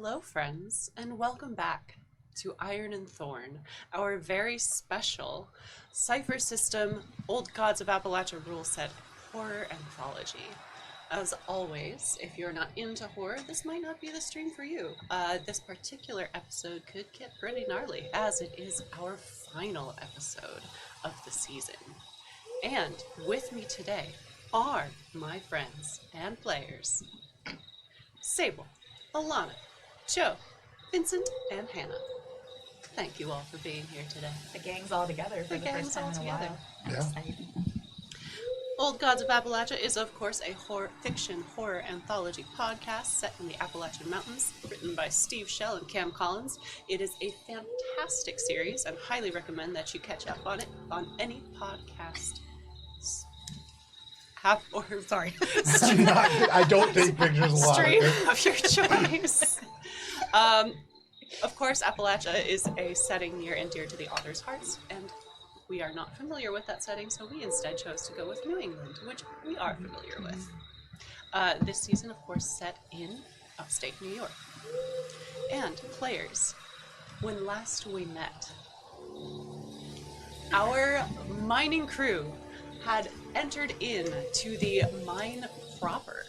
Hello, friends, and welcome back to Iron and Thorn, our very special Cypher system Old Gods of Appalachia rule set horror anthology. As always, if you're not into horror, this might not be the stream for you. This particular episode could get pretty gnarly, as it is our final episode of the season. And with me today are my friends and players, Sable, Alana, Joe, Vincent, and Hannah. Thank you all for being here today. The gang's all together for the first time in a while. Yeah. Old Gods of Appalachia is, of course, a fiction horror anthology podcast set in the Appalachian Mountains, written by Steve Shell and Cam Collins. It is a fantastic series and highly recommend that you catch up on it on any podcast I don't take pictures a lot. stream of your choice. Of course, Appalachia is a setting near and dear to the author's hearts, and we are not familiar with that setting, so we instead chose to go with New England, which we are familiar with. This season, of course, set in upstate New York. And players, when last we met, our mining crew had entered in to the mine proper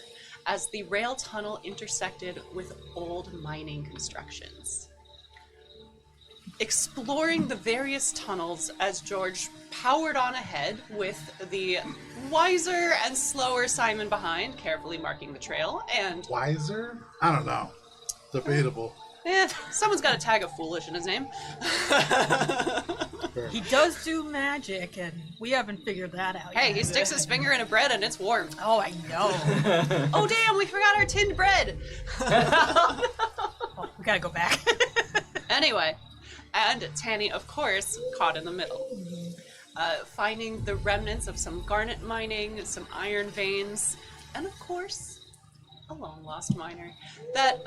as the rail tunnel intersected with old mining constructions. Exploring the various tunnels as George powered on ahead with the wiser and slower Simon behind, carefully marking the trail, and... Wiser? I don't know. Debatable. Someone's got a tag of foolish in his name. He does do magic, and we haven't figured that out yet. Hey, he sticks his finger in a bread and it's warm. Oh, I know. Oh, damn, we forgot our tinned bread. Oh, we gotta go back. Anyway, and Tanny, of course, caught in the middle. Finding the remnants of some garnet mining, some iron veins, and of course, a long-lost miner that,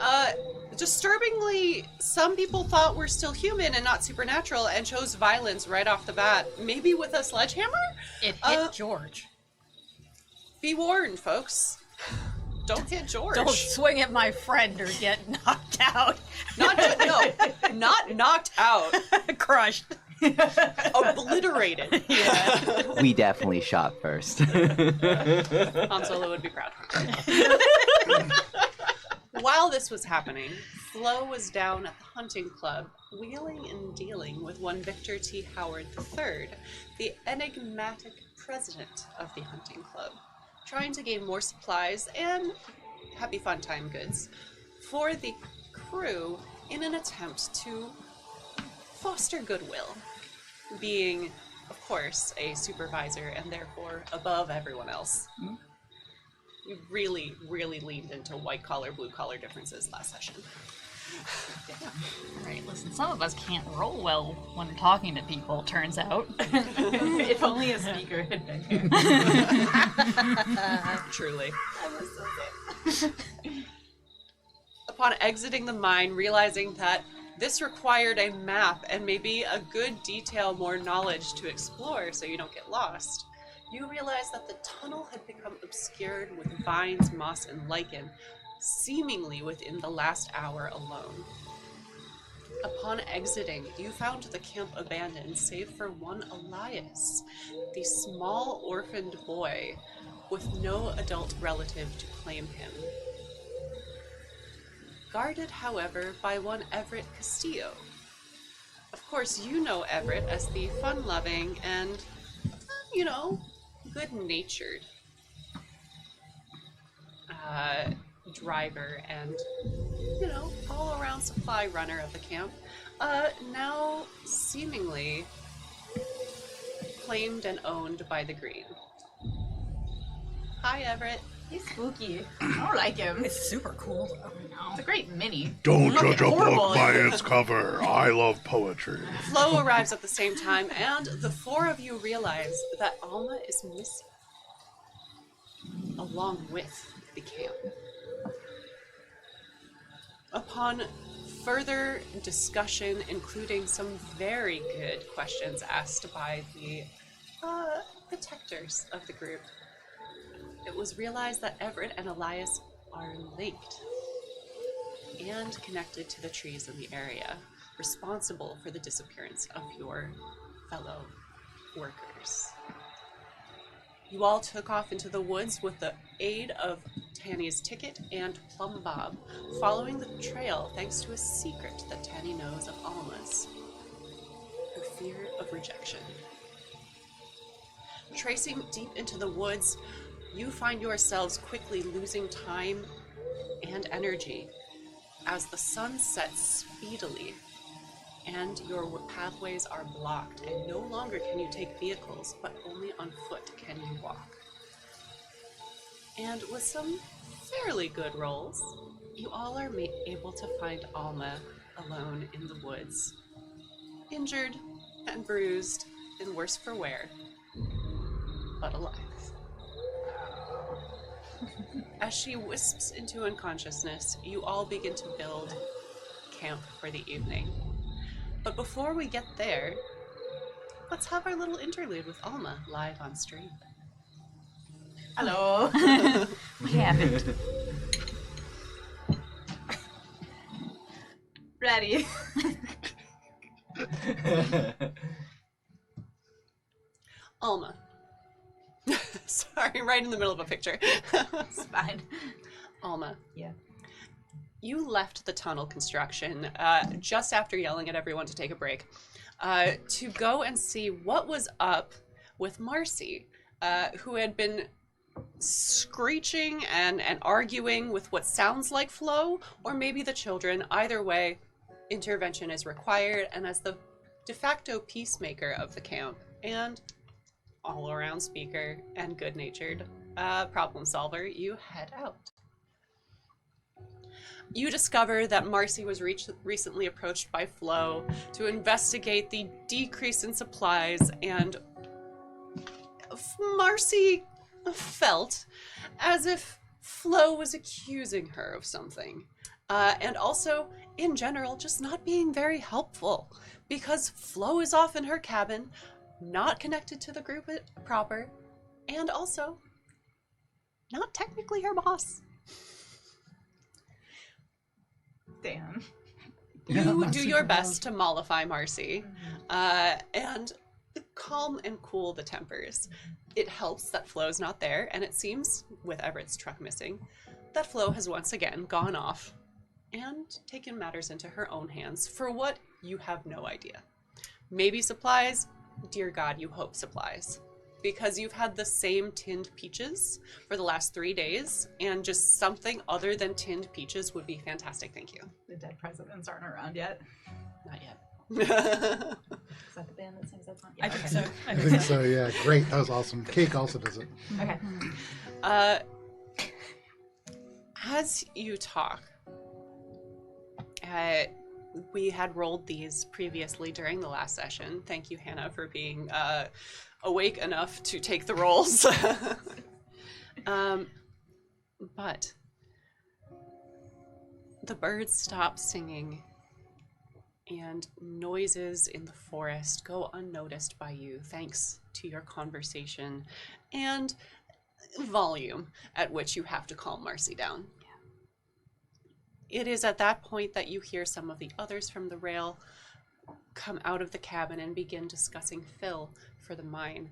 disturbingly, some people thought were still human and not supernatural and chose violence right off the bat, maybe with a sledgehammer? It hit George. Be warned, folks. Don't hit George. Don't swing at my friend or get knocked out. Not knocked out. Crushed. Obliterated. Yeah. We definitely shot first. Han Solo would be proud. While this was happening, Flo was down at the hunting club, wheeling and dealing with one Victor T. Howard III, the enigmatic president of the hunting club, trying to gain more supplies and happy fun time goods for the crew in an attempt to foster goodwill, being, of course, a supervisor and therefore above everyone else. Mm-hmm. We really, really leaned into white-collar, blue-collar differences last session. Yeah. Right, listen, some of us can't roll well when talking to people, turns out. If only a speaker had been here. Truly. Upon exiting the mine, realizing that this required a map and maybe a good detail, more knowledge to explore so you don't get lost, you realize that the tunnel had become obscured with vines, moss, and lichen, seemingly within the last hour alone. Upon exiting, you found the camp abandoned, save for one Elias, the small orphaned boy with no adult relative to claim him. Guarded, however, by one Everett Castillo. Of course, you know Everett as the fun-loving and, good-natured driver and, all-around supply runner of the camp, now seemingly claimed and owned by the Green. Hi, Everett. He's spooky. I don't like him. It's super cool, though. It's a great mini. Don't Look judge a horrible. book by its cover. I love poetry. Flo arrives at the same time, and the four of you realize that Alma is missing, along with the camp. Upon further discussion, including some very good questions asked by the protectors of the group, it was realized that Everett and Elias are linked and connected to the trees in the area, responsible for the disappearance of your fellow workers. You all took off into the woods with the aid of Tanny's ticket and Plum Bob, following the trail thanks to a secret that Tanny knows of Alma's, her fear of rejection. Tracing deep into the woods, you find yourselves quickly losing time and energy as the sun sets speedily and your pathways are blocked, and no longer can you take vehicles, but only on foot can you walk. And with some fairly good rolls, you all are able to find Alma alone in the woods, injured and bruised and worse for wear, but alive. As she wisps into unconsciousness, you all begin to build camp for the evening. But before we get there, let's have our little interlude with Alma live on stream. Hello. What happened? Ready. Alma. Sorry, right in the middle of a picture. It's fine. Alma. Yeah. You left the tunnel construction just after yelling at everyone to take a break to go and see what was up with Marcy, who had been screeching and arguing with what sounds like Flo, or maybe the children. Either way, intervention is required, and as the de facto peacemaker of the camp and all-around speaker and good-natured problem solver, you head out. You discover that Marcy was recently approached by Flo to investigate the decrease in supplies, and Marcy felt as if Flo was accusing her of something. And also, in general, just not being very helpful, because Flo is off in her cabin, not connected to the group proper, and also not technically her boss. Damn. You do your best to mollify Marcy and calm and cool the tempers. It helps that Flo's not there, and it seems, with Everett's truck missing, that Flo has once again gone off and taken matters into her own hands for what you have no idea. Maybe supplies? Dear God, you hope supplies. Because you've had the same tinned peaches for the last 3 days, and just something other than tinned peaches would be fantastic, thank you. The dead presidents aren't around yet. Not yet. Is that the band that sings that song? I think so. I think so, yeah. Great. That was awesome. Cake also does it. Okay. As you talk, we had rolled these previously during the last session. Thank you, Hannah, for being awake enough to take the rolls. But the birds stop singing, and noises in the forest go unnoticed by you thanks to your conversation and volume at which you have to calm Marcy down. It is at that point that you hear some of the others from the rail come out of the cabin and begin discussing fill for the mine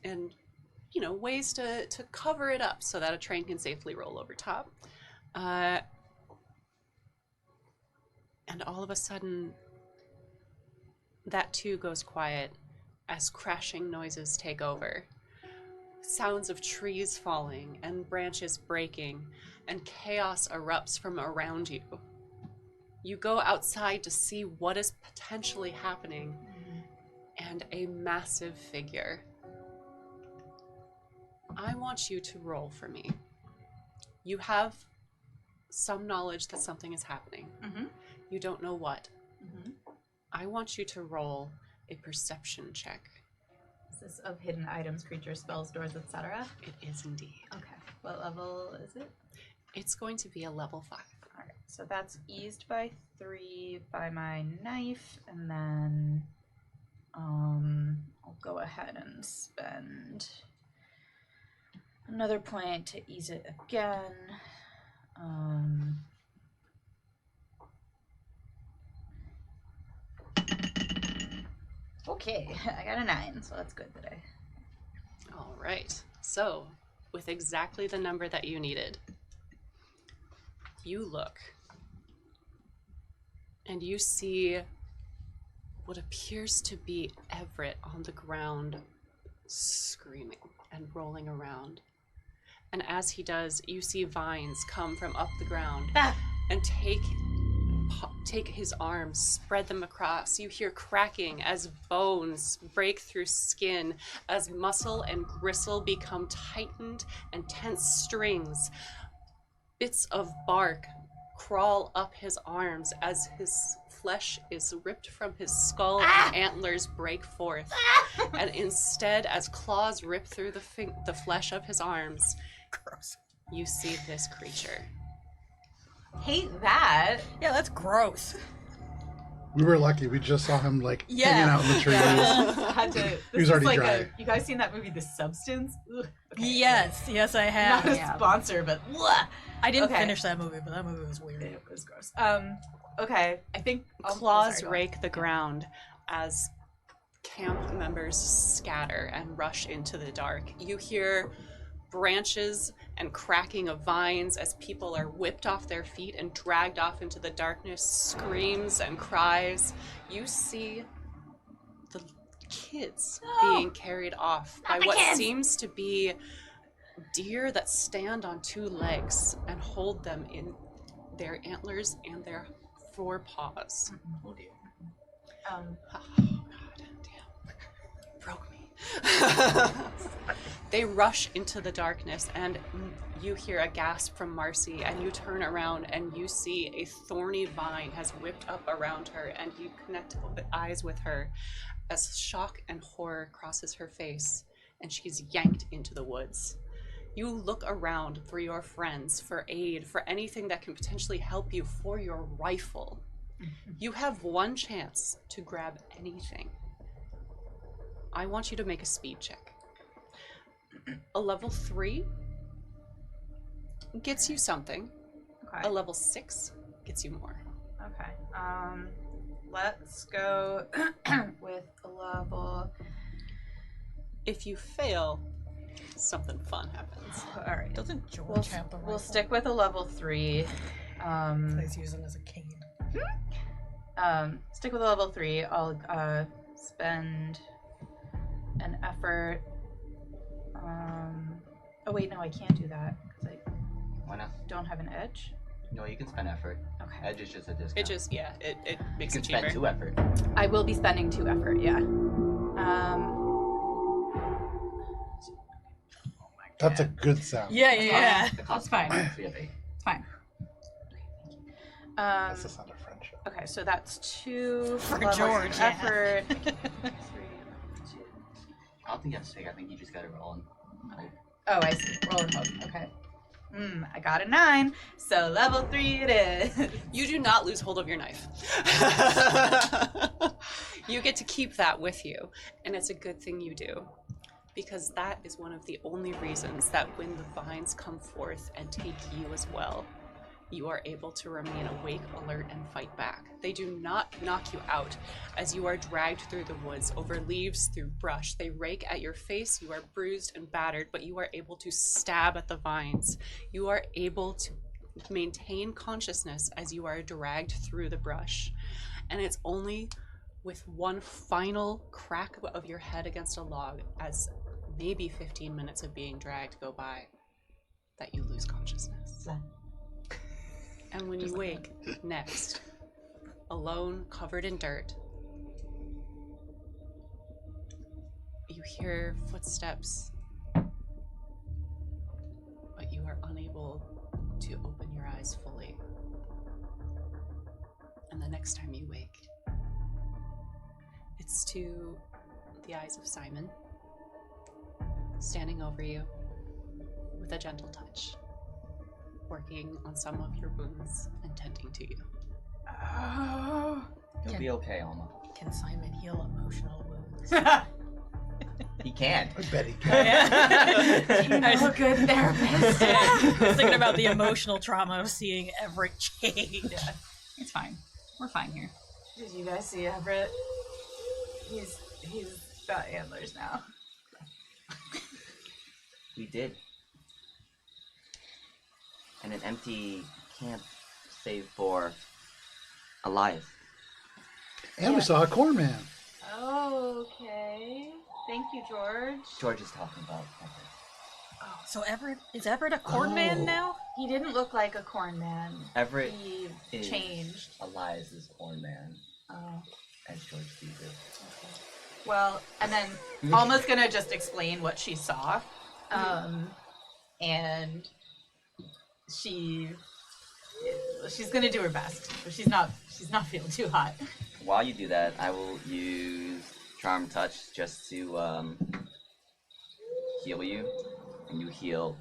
and, you know, ways to cover it up so that a train can safely roll over top. And all of a sudden, that too goes quiet as crashing noises take over. Sounds of trees falling and branches breaking, and chaos erupts from around you. You go outside to see what is potentially happening, and a massive figure. I want you to roll for me. You have some knowledge that something is happening. Mm-hmm. You don't know what. Mm-hmm. I want you to roll a perception check. Is this of hidden items, creatures, spells, doors, etc.? It is indeed. Okay. What level is it? It's going to be a level 5. Alright, so that's eased by 3 by my knife, and then I'll go ahead and spend another point to ease it again. Okay, I got a 9, so that's good today. All right. So, with exactly the number that you needed, you look and you see what appears to be Everett on the ground, screaming and rolling around. And as he does, you see vines come from up the ground and take his arms, spread them across. You hear cracking as bones break through skin, as muscle and gristle become tightened and tense strings. Bits of bark crawl up his arms as his flesh is ripped from his skull and antlers break forth. And instead, as claws rip through the flesh of his arms, Gross. you see this creature. Hate that. Yeah, that's gross. We were lucky. We just saw him like Yeah. hanging out in the trees. I had to. He This was is already like dry. you guys seen that movie, The Substance? Ugh. Okay. Yes, I have. Not a Yeah. sponsor, but blah. I didn't Okay. finish that movie, but that movie was weird. It was gross. Okay. I think Claws sorry, go on. rake the ground as camp members scatter and rush into the dark. You hear branches and cracking of vines as people are whipped off their feet and dragged off into the darkness, screams and cries. You see the kids being carried off by what seems to be deer that stand on 2 legs and hold them in their antlers and their forepaws. Oh dear. Oh, God, damn. Broke me. They rush into the darkness, and you hear a gasp from Marcy, and you turn around and you see a thorny vine has whipped up around her, and you connect eyes with her as shock and horror crosses her face, and she's yanked into the woods. You look around for your friends, for aid, for anything that can potentially help you, for your rifle. You have one chance to grab anything. I want you to make a speed check. A level 3 gets you something. Okay. A level 6 gets you more. Okay. Let's go with a level. If you fail, something fun happens. All right. Doesn't George have the rifle? We'll stick with a level 3. He's using it as a cane. Stick with a level 3. I'll spend an effort. Oh wait, no, I can't do that because I Why not? don't have an edge. No, you can spend effort. Okay. Edge is just a discount. It just, yeah, it You makes can it cheaper. spend 2 effort. I will be spending 2 effort. Yeah. That's a good sound. Yeah. The cost That's fine. of 3 of 8. It's fine. That's the sound of friendship. Okay, so that's 2 For levels George, of yeah. effort. 3, 2. I don't think you have to take. I think you just gotta roll and hope. Oh, I see. Roll and hope. Okay. I got a 9, so level 3 it is. You do not lose hold of your knife. You get to keep that with you, and it's a good thing you do, because that is one of the only reasons that when the vines come forth and take you as well, you are able to remain awake, alert, and fight back. They do not knock you out as you are dragged through the woods, over leaves, through brush. They rake at your face. You are bruised and battered, but you are able to stab at the vines. You are able to maintain consciousness as you are dragged through the brush. And it's only with one final crack of your head against a log, as maybe 15 minutes of being dragged go by, that you lose consciousness. And when you wake next, alone, covered in dirt, you hear footsteps, but you are unable to open your eyes fully. And the next time you wake, it's to the eyes of Simon, standing over you with a gentle touch, working on some of your wounds and tending to you. You'll be okay, Alma. Can Simon heal emotional wounds? He can. I bet he can. I was a good therapist. I was thinking about the emotional trauma of seeing Everett change. It's fine. We're fine here. Did you guys see Everett? He's He's got antlers now. We did. And an empty camp save for Elias. And we saw a corn man. Oh, okay. Thank you, George. George is talking about Everett. So is Everett a corn man now? He didn't look like a corn man. Everett He is changed. Elias's corn man, Oh. as George sees it. Well, and then Alma's gonna just explain what she saw. And she's gonna do her best, but she's not feeling too hot. While you do that, I will use Charm Touch just to heal you, and you heal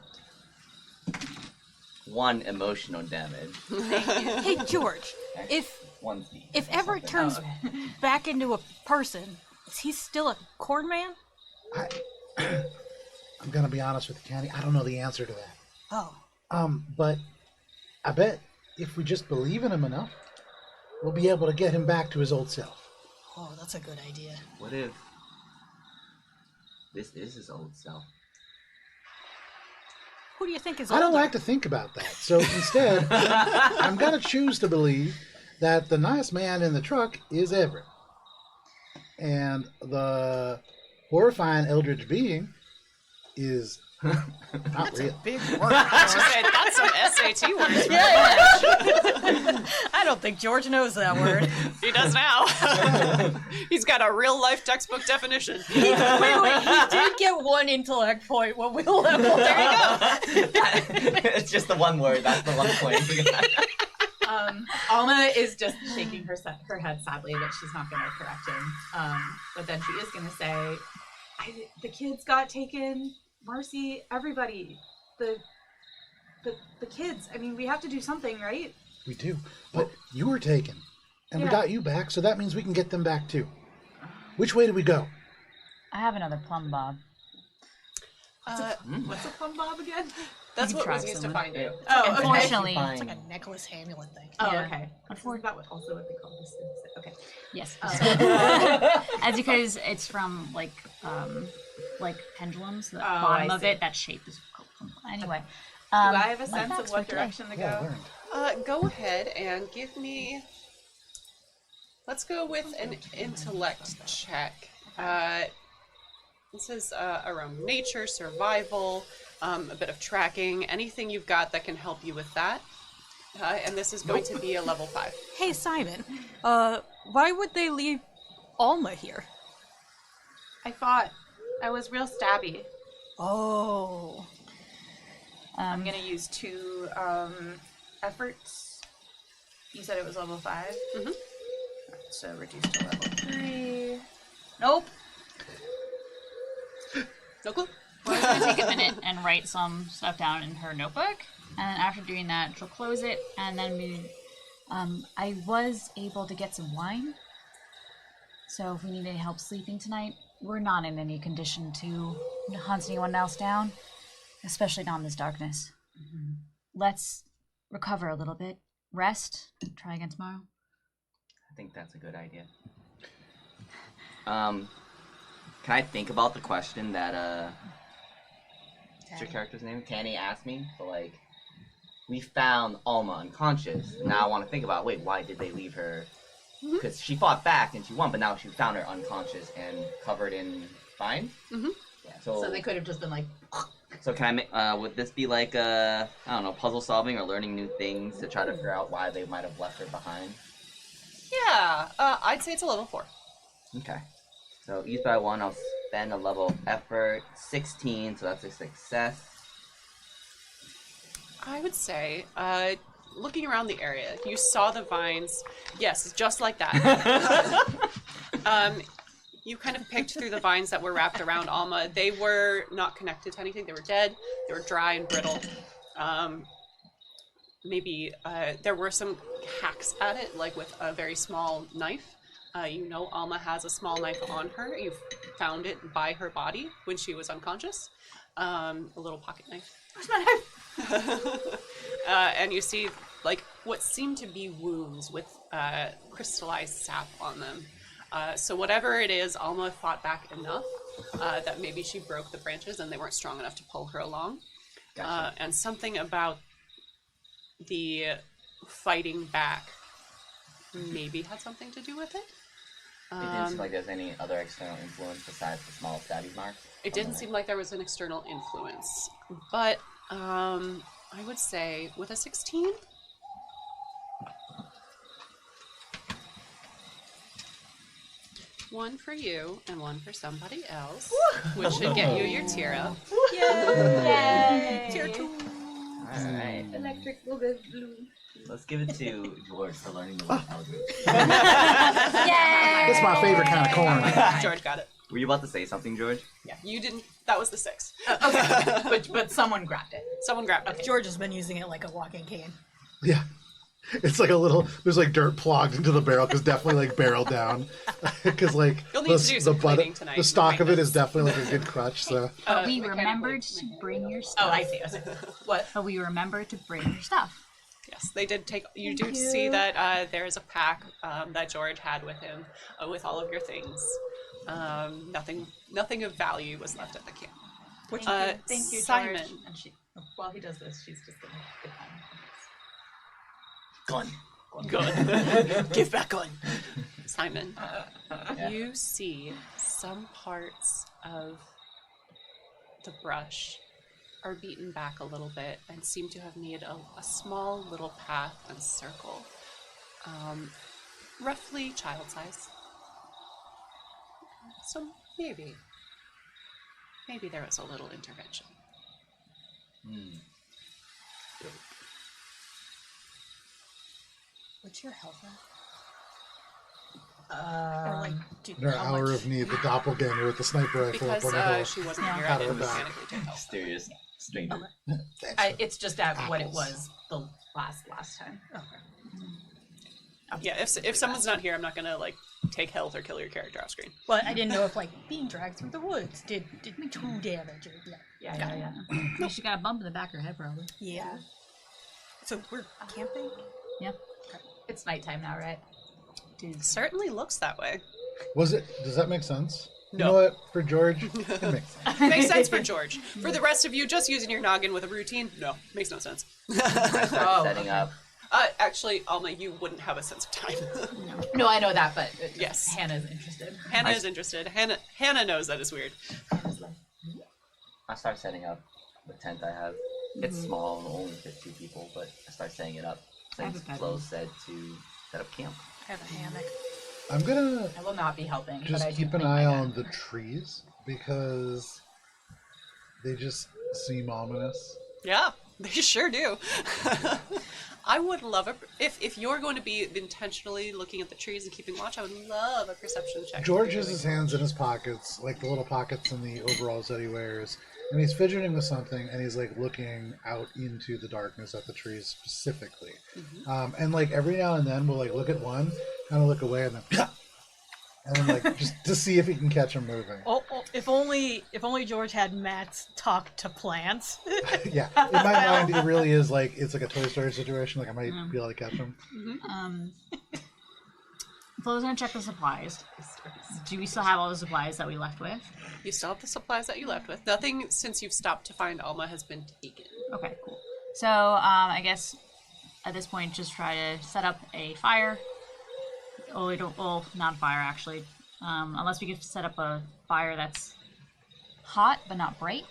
1 emotional damage. Hey, George, if 1d. if Everett turns back into a person, is he still a corn man? I'm gonna be honest with you, Candy. I don't know the answer to that. Oh. But I bet if we just believe in him enough, we'll be able to get him back to his old self. Oh, that's a good idea. What if this is his old self? Who do you think is I don't older? like to think about that. So instead, I'm gonna choose to believe that the nice man in the truck is Everett. And the horrifying eldritch being is not real. Big word. She said, that's some SAT words. I don't think George knows that word. He does now. He's got a real life textbook definition. Wait, he did get 1 intellect point when we leveled. There you go. It's just the one word. That's the one point. Alma is just shaking her head sadly that she's not going to correct him. But then she is going to say, the kids got taken. Marcy, everybody, the kids. I mean, we have to do something, right? We do. But you were taken. And we Yeah. got you back, so that means we can get them back too. Which way do we go? I have another plum bob. What's a plum bob again? That's You what can was try used to someone. find it. Oh, okay. Unfortunately, It's like a necklace Hamlet thing. Oh, Yeah. okay. Isn't that also what they call this? Okay. yes. Oh. As because it's from like pendulums. The Oh, bottom I of see. it, that shape is called plum. Anyway. Do I have a life sense of hacks what for today. direction to Yeah, I go? learned. Go ahead and give me. Let's go with an intellect check. This is around nature, survival, a bit of tracking, anything you've got that can help you with that. And this is going to be a level 5. Hey, Simon. Why would they leave Alma here? I thought I was real stabby. Oh. I'm gonna use 2 efforts. You said it was level 5? Mhm. So reduce to level 3. Nope. No clue? We're just gonna take a minute and write some stuff down in her notebook, and then after doing that, she'll close it, and then I was able to get some wine. So if we need any help sleeping tonight, we're not in any condition to hunt anyone else down, especially not in this darkness. Let's recover a little bit, rest, try again tomorrow. I think that's a good idea. Can I think about the question that what's your character's name? Tanny asked me. So like, we found Alma unconscious. Now I want to think about, wait, why did they leave her? Because she fought back and she won, but now she found her unconscious and covered in vines. Mhm. Yeah. So they could have just been like, So can I make? Would this be like I don't know, puzzle solving or learning new things to try to figure out why they might have left her behind? Yeah, I'd say it's a level 4. Okay. So each by 1, I'll spend a level of effort, 16, so that's a success. I would say, looking around the area, you saw the vines. Yes, just like that. You kind of picked through the vines that were wrapped around Alma. They were not connected to anything. They were dead. They were dry and brittle. Maybe there were some hacks at it, like with a very small knife. You know Alma has a small knife on her. You found it by her body when she was unconscious. A little pocket knife. "Where's my knife?" And you see like what seem to be wounds with crystallized sap on them. So whatever it is, Alma fought back enough that maybe she broke the branches and they weren't strong enough to pull her along. Gotcha. And something about the fighting back maybe had something to do with it. It didn't seem like there's any other external influence besides the small stabby marks. It didn't seem like there was an external influence, but I would say with a 16, one for you and one for somebody else, which should get you your tier up. Yay! Tier 2. Alright. Electric will go blue. Let's give it to George for learning the word algorithm. That's my favorite kind of corn. George got it. Were you about to say something, George? Yeah, you didn't. That was the 6. Okay, but someone grabbed it. Someone grabbed it. George has been using it like a walking cane. Yeah. It's like a little, there's like dirt plugged into the barrel because definitely like barreled down. Because like You'll need to do some cleaning tonight. the stock of it is Maintenance. definitely like a good crutch. So But we mechanically. remembered to bring your stuff. Oh, I see. What? But we remembered to bring your stuff. Yes, they did take. You do see that there is a pack that George had with him, with all of your things. Nothing of value was left at the camp. Thank you, Simon. George. And while he does this, she's just gonna give him. Gun. Good. Give back gun. Simon, Yeah. you see some parts of the brush are beaten back a little bit and seem to have made a small little path and circle, roughly child size. So maybe there was a little intervention. What's your health at? Or like, in our how hour much? of need, the doppelganger with the sniper rifle up Because on the hill. she wasn't Yeah. here, I Pat her didn't back. mechanically take help. Mysterious stranger. It's just at what it Apples. was the last time. Yeah, if someone's not here, I'm not gonna like take health or kill your character off screen. Well, I didn't know if like being dragged through the woods did me 2 damage or Yeah. At least you got a bump in the back of her head, probably. yeah. So we're camping. Yep. It's nighttime now, right? Certainly looks that way. Was it? Does that make sense? You No. know what? For George, it makes sense. Makes sense for George. For the rest of you, just using your noggin with a routine, no, makes no sense. I start setting up. Actually, Alma, you wouldn't have a sense of time. No, I know that, but Yes. Hannah's interested. Hannah is interested. Hannah knows that is weird. I start setting up the tent I have. It's small and only fit 2 people, but I start setting it up have since a bed. Flo said to set up camp. I have a hammock. I'm gonna I will not be helping. just but I do keep an think eye my on dad- the trees because they just seem ominous. Yeah, they sure do. I would love if you're going to be intentionally looking at the trees and keeping watch. I would love a perception check. George has his hands in his pockets, like the little pockets in the overalls that he wears, and he's fidgeting with something, and he's like looking out into the darkness at the trees specifically. And like every now and then we'll like look at one, kind of look away, and then like just to see if he can catch him moving. Oh, if only George had Matt's talk to plants. Yeah, in my mind it really is like it's like a Toy Story situation. Like I might be able to catch him. Flo's gonna check the supplies. Do we still have all the supplies that we left with? You still have the supplies that you left with. Nothing since you've stopped to find Alma has been taken. Okay, cool. So, I guess at this point, just try to set up a fire. Oh, we don't. Well, not a fire actually. Unless we could set up a fire that's hot but not bright.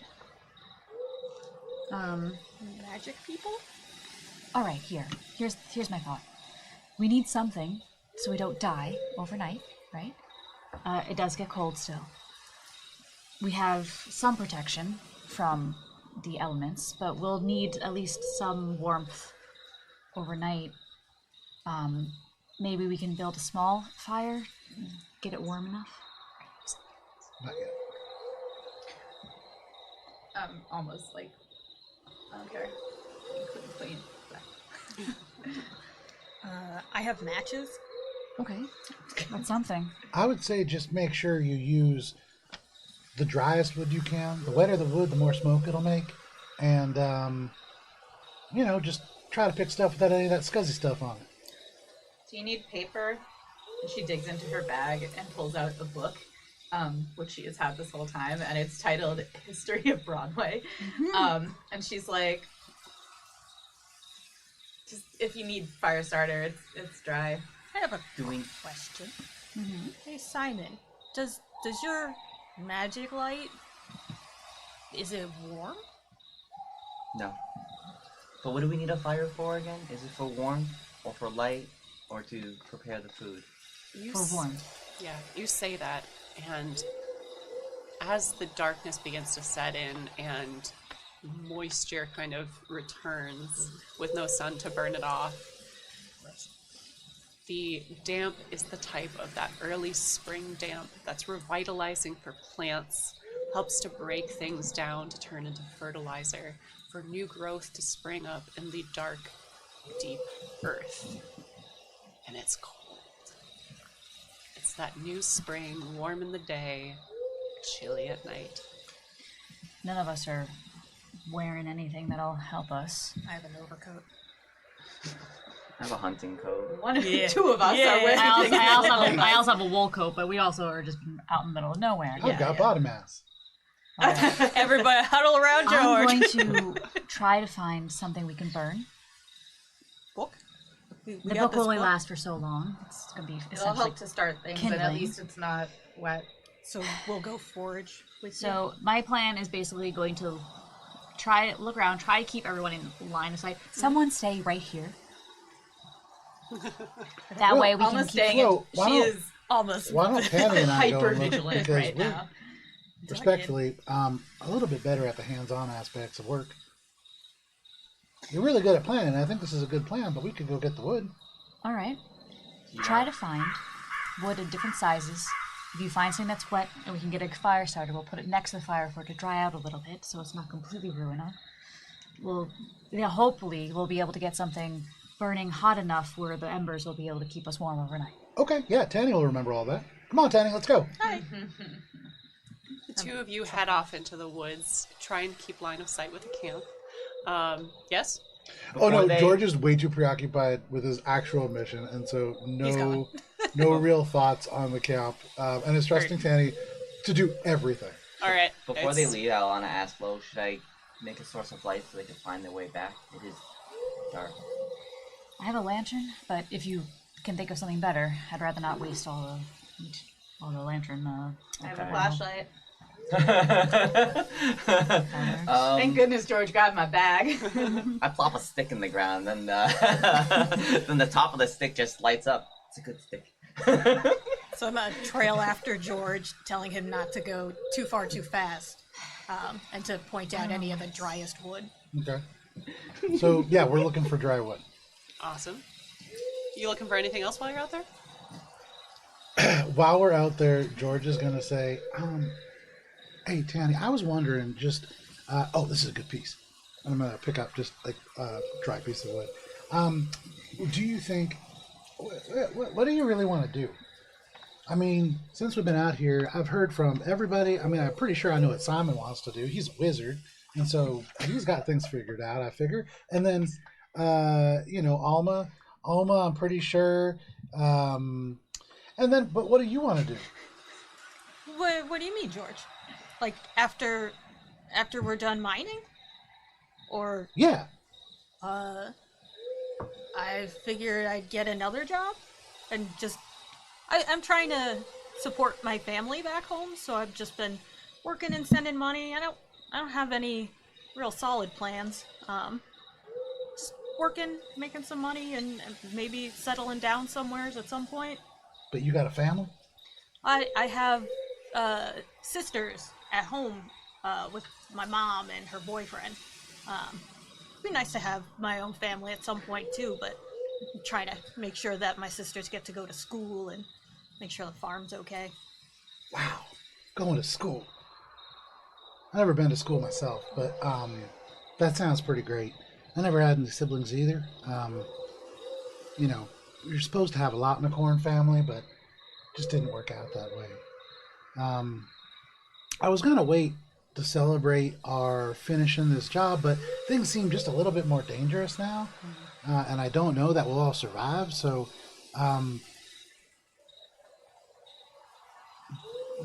Magic people? All right, here's my thought. We need something so we don't die overnight, right? It does get cold still. We have some protection from the elements, but we'll need at least some warmth overnight. Maybe we can build a small fire, get it warm enough. Not yet. Almost like I don't care. Clean. I have matches. Okay, that's something. I would say just make sure you use the driest wood you can. The wetter the wood, the more smoke it'll make. And, just try to pick stuff without any of that scuzzy stuff on it. Do you need paper And she digs into her bag and pulls out a book, which she has had this whole time, and it's titled History of Broadway. And she's like, just if you need fire starter, it's dry. I have a Doing question. Hey, Simon, does your magic light, is it warm? no. But what do we need a fire for again? Is it for warmth or for light or to prepare the food? For warmth. Yeah, you say that, and as the darkness begins to set in and moisture kind of returns with no sun to burn it off, the damp is the type of that early spring damp that's revitalizing for plants, helps to break things down to turn into fertilizer for new growth to spring up in the dark, deep earth. And it's cold. It's that new spring, warm in the day, chilly at night. None of us are wearing anything that'll help us. I have an overcoat. I have a hunting coat. Two of us are wearing I also have a wool coat, but we also are just out in the middle of nowhere. I've got bottom ass. Everybody huddle around George. I'm going to try to find something we can burn. book. We The got book this will only last for so long. It's going to be It'll essentially... help to start things, and at kindling. least it's not wet. So we'll go forage with So my plan is basically going to try to look around, try to keep everyone in line of sight. Someone stay right here. That Well, way we can Almost keep... staying. Well, why She don't- is almost. Why don't Tammy and I go hyper and look, vigilant because right we're now. respectfully a little bit better at the hands-on aspects of work. You're really good at planning. I think this is a good plan, but we could go get the wood. All right. Try to find wood in different sizes. If you find something that's wet and we can get a fire starter, we'll put it next to the fire for it to dry out a little bit so it's not completely ruined. Hopefully we'll be able to get something burning hot enough where the embers will be able to keep us warm overnight. Okay, yeah, Tanny will remember all that. Come on, Tanny, let's go. The two of you head off into the woods, try and keep line of sight with the camp. Yes? Oh no, Before George is way too preoccupied with his actual mission, and so He's gone. no real thoughts on the camp, and is trusting Tanny to do everything. All right. Before they leave, I want to ask Flo, should I make a source of light so they can find their way back? It is dark. I have a lantern, but if you can think of something better, I'd rather not waste all the lantern. I have a Okay. flashlight. Fire. Thank goodness George grabbed my bag. I plop a stick in the ground, then then the top of the stick just lights up. It's a good stick. So I'm gonna trail after George, telling him not to go too far too fast, and to point out any of the driest wood. Okay. So yeah, we're looking for dry wood. Awesome. You looking for anything else while you're out there? While we're out there, George is gonna say, "Hey, Tanny, I was wondering, just this is a good piece. And I'm gonna pick up just like a dry piece of wood. Do you think? What do you really want to do? I mean, since we've been out here, I've heard from everybody. I mean, I'm pretty sure I know what Simon wants to do. He's a wizard, and so he's got things figured out, I figure. And then, Alma, I'm pretty sure. And then, but what do you want to do? What do you mean, George? Like after we're done mining? Or Yeah. I figured I'd get another job and just I'm trying to support my family back home, so I've just been working and sending money. I don't have any real solid plans. Just working, making some money, and maybe settling down somewheres at some point. But you got a family? I have sisters at home with my mom and her boyfriend. It'd be nice to have my own family at some point too, but I'm trying to make sure that my sisters get to go to school and make sure the farm's okay. Wow. Going to school. I've never been to school myself, but that sounds pretty great. I never had any siblings either. You're supposed to have a lot in a Corn family, but it just didn't work out that way. I was going to wait to celebrate our finishing this job, but things seem just a little bit more dangerous now, and I don't know that we'll all survive, so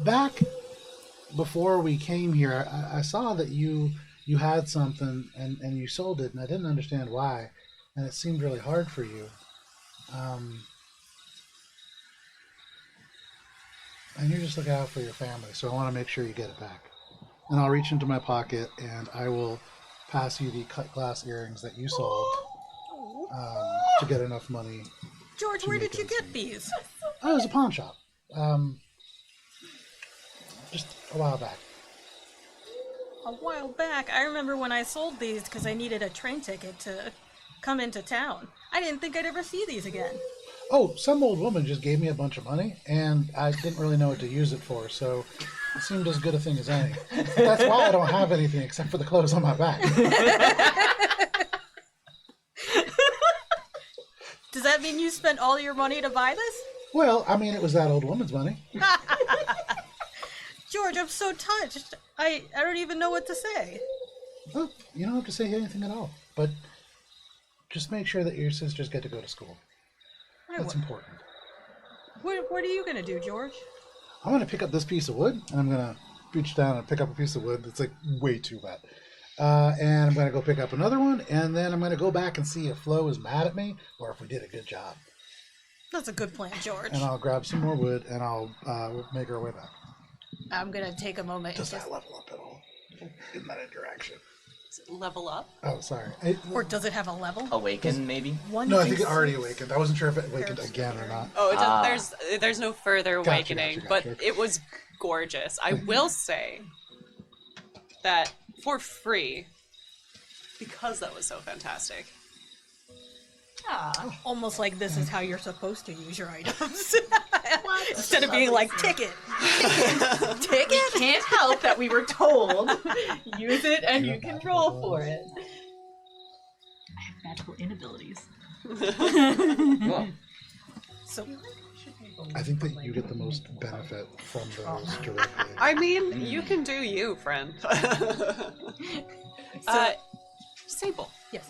back before we came here, I saw that you had something and you sold it, and I didn't understand why, and it seemed really hard for you. And you're just looking out for your family, so I want to make sure you get it back. And I'll reach into my pocket and I will pass you the cut glass earrings that you sold to get enough money. George, to where make did you ends get meet. these? Oh, it was a pawn shop. Just a while back. A while back, I remember when I sold these because I needed a train ticket to come into town. I didn't think I'd ever see these again. Oh, some old woman just gave me a bunch of money, and I didn't really know what to use it for, so it seemed as good a thing as any. That's why I don't have anything except for the clothes on my back. Does that mean you spent all your money to buy this? Well, I mean, it was that old woman's money. George, I'm so touched. I don't even know what to say. Well, you don't have to say anything at all, but just make sure that your sisters get to go to school. That's important. What are you going to do, George? I'm going to pick up this piece of wood, and I'm going to reach down and pick up a piece of wood that's like way too wet. And I'm going to go pick up another one, and then I'm going to go back and see if Flo is mad at me or if we did a good job. That's a good plan, George. And I'll grab some more wood, and I'll make our way back. I'm going to take a moment. Does and that level up at all in that interaction? Does it level up? Oh, sorry. Or does it have a level? Awaken, maybe? No, I think it already awakened. I wasn't sure if it awakened again or not. Oh, it does, there's no further Gotcha, awakening, gotcha. but it was gorgeous. I will say that for free, because that was so fantastic. Ah, Almost like this is how you're supposed to use your items. Instead of being like, ticket. Ticket? can't help that we were told. Use it and you can roll for it. I have magical inabilities. Well, So, I think that you get the most benefit from those directly. I mean, you can do you, friend. Sable, yes.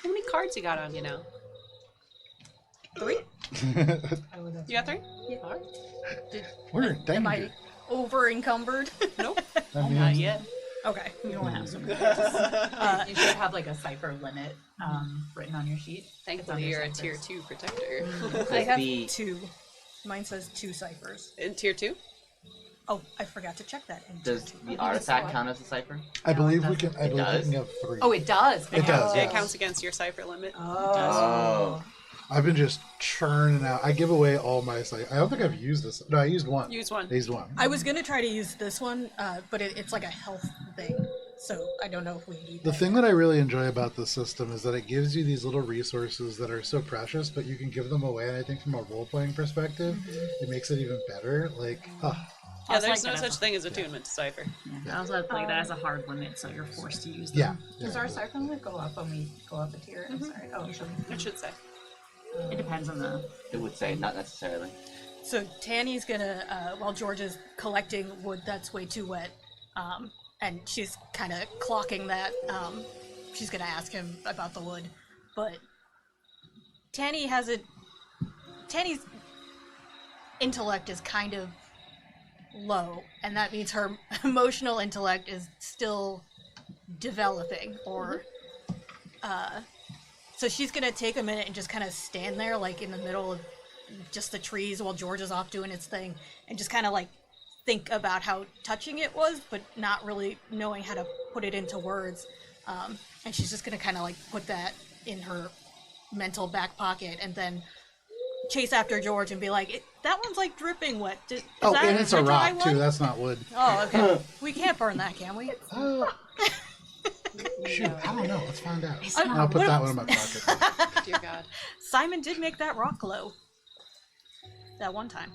how many cards you got on you now? 3? You got 3? Yeah. All right. We're in Am I danger. over encumbered? Nope, That not means- yet. Okay. You don't have some. You should have like a Cypher limit written on your sheet. Thankfully, you're a tier 2 protector. I have the- 2. Mine says 2 ciphers. In tier 2? Oh, I forgot to check that. In does tier the two. artifact count as a cipher? I believe we doesn't. can. I believe we does? can have 3. Oh, it does. It does, It yes. counts against your cipher limit. Oh. I've been just churning out. I give away all my sites. I don't think I've used this. No, I used one. Use one. I used one. I was gonna try to use this one, but it's like a health thing, so I don't know if we need The that. thing that I really enjoy about this system is that it gives you these little resources that are so precious, but you can give them away. And I think from a role-playing perspective, it makes it even better. Like, Yeah, there's like no that such as thing as attunement to cipher. Yeah, I also like that as a hard limit, so you're forced to use them. yeah. Does our Cypher limit go up when we go up a tier? I'm sorry. Oh, Usually. It should say. It depends on the. It would say, not necessarily. So Tanny's gonna, while George is collecting wood that's way too wet, and she's kind of clocking that, she's gonna ask him about the wood, but Tanny's intellect is kind of low, and that means her emotional intellect is still developing, or, so she's gonna take a minute and just kind of stand there, like in the middle of just the trees while George is off doing its thing, and just kind of like think about how touching it was, but not really knowing how to put it into words. And she's just gonna kind of like put that in her mental back pocket, and then chase after George and be like, "That one's like dripping wet. Is Oh, that and it's a dry rock one?" too. That's not wood. Oh, okay. We can't burn that, can we? Shoot, I don't know. Let's find out. It's And I'll put what- that one in my pocket. Dear God. Simon did make that rock glow. That one time.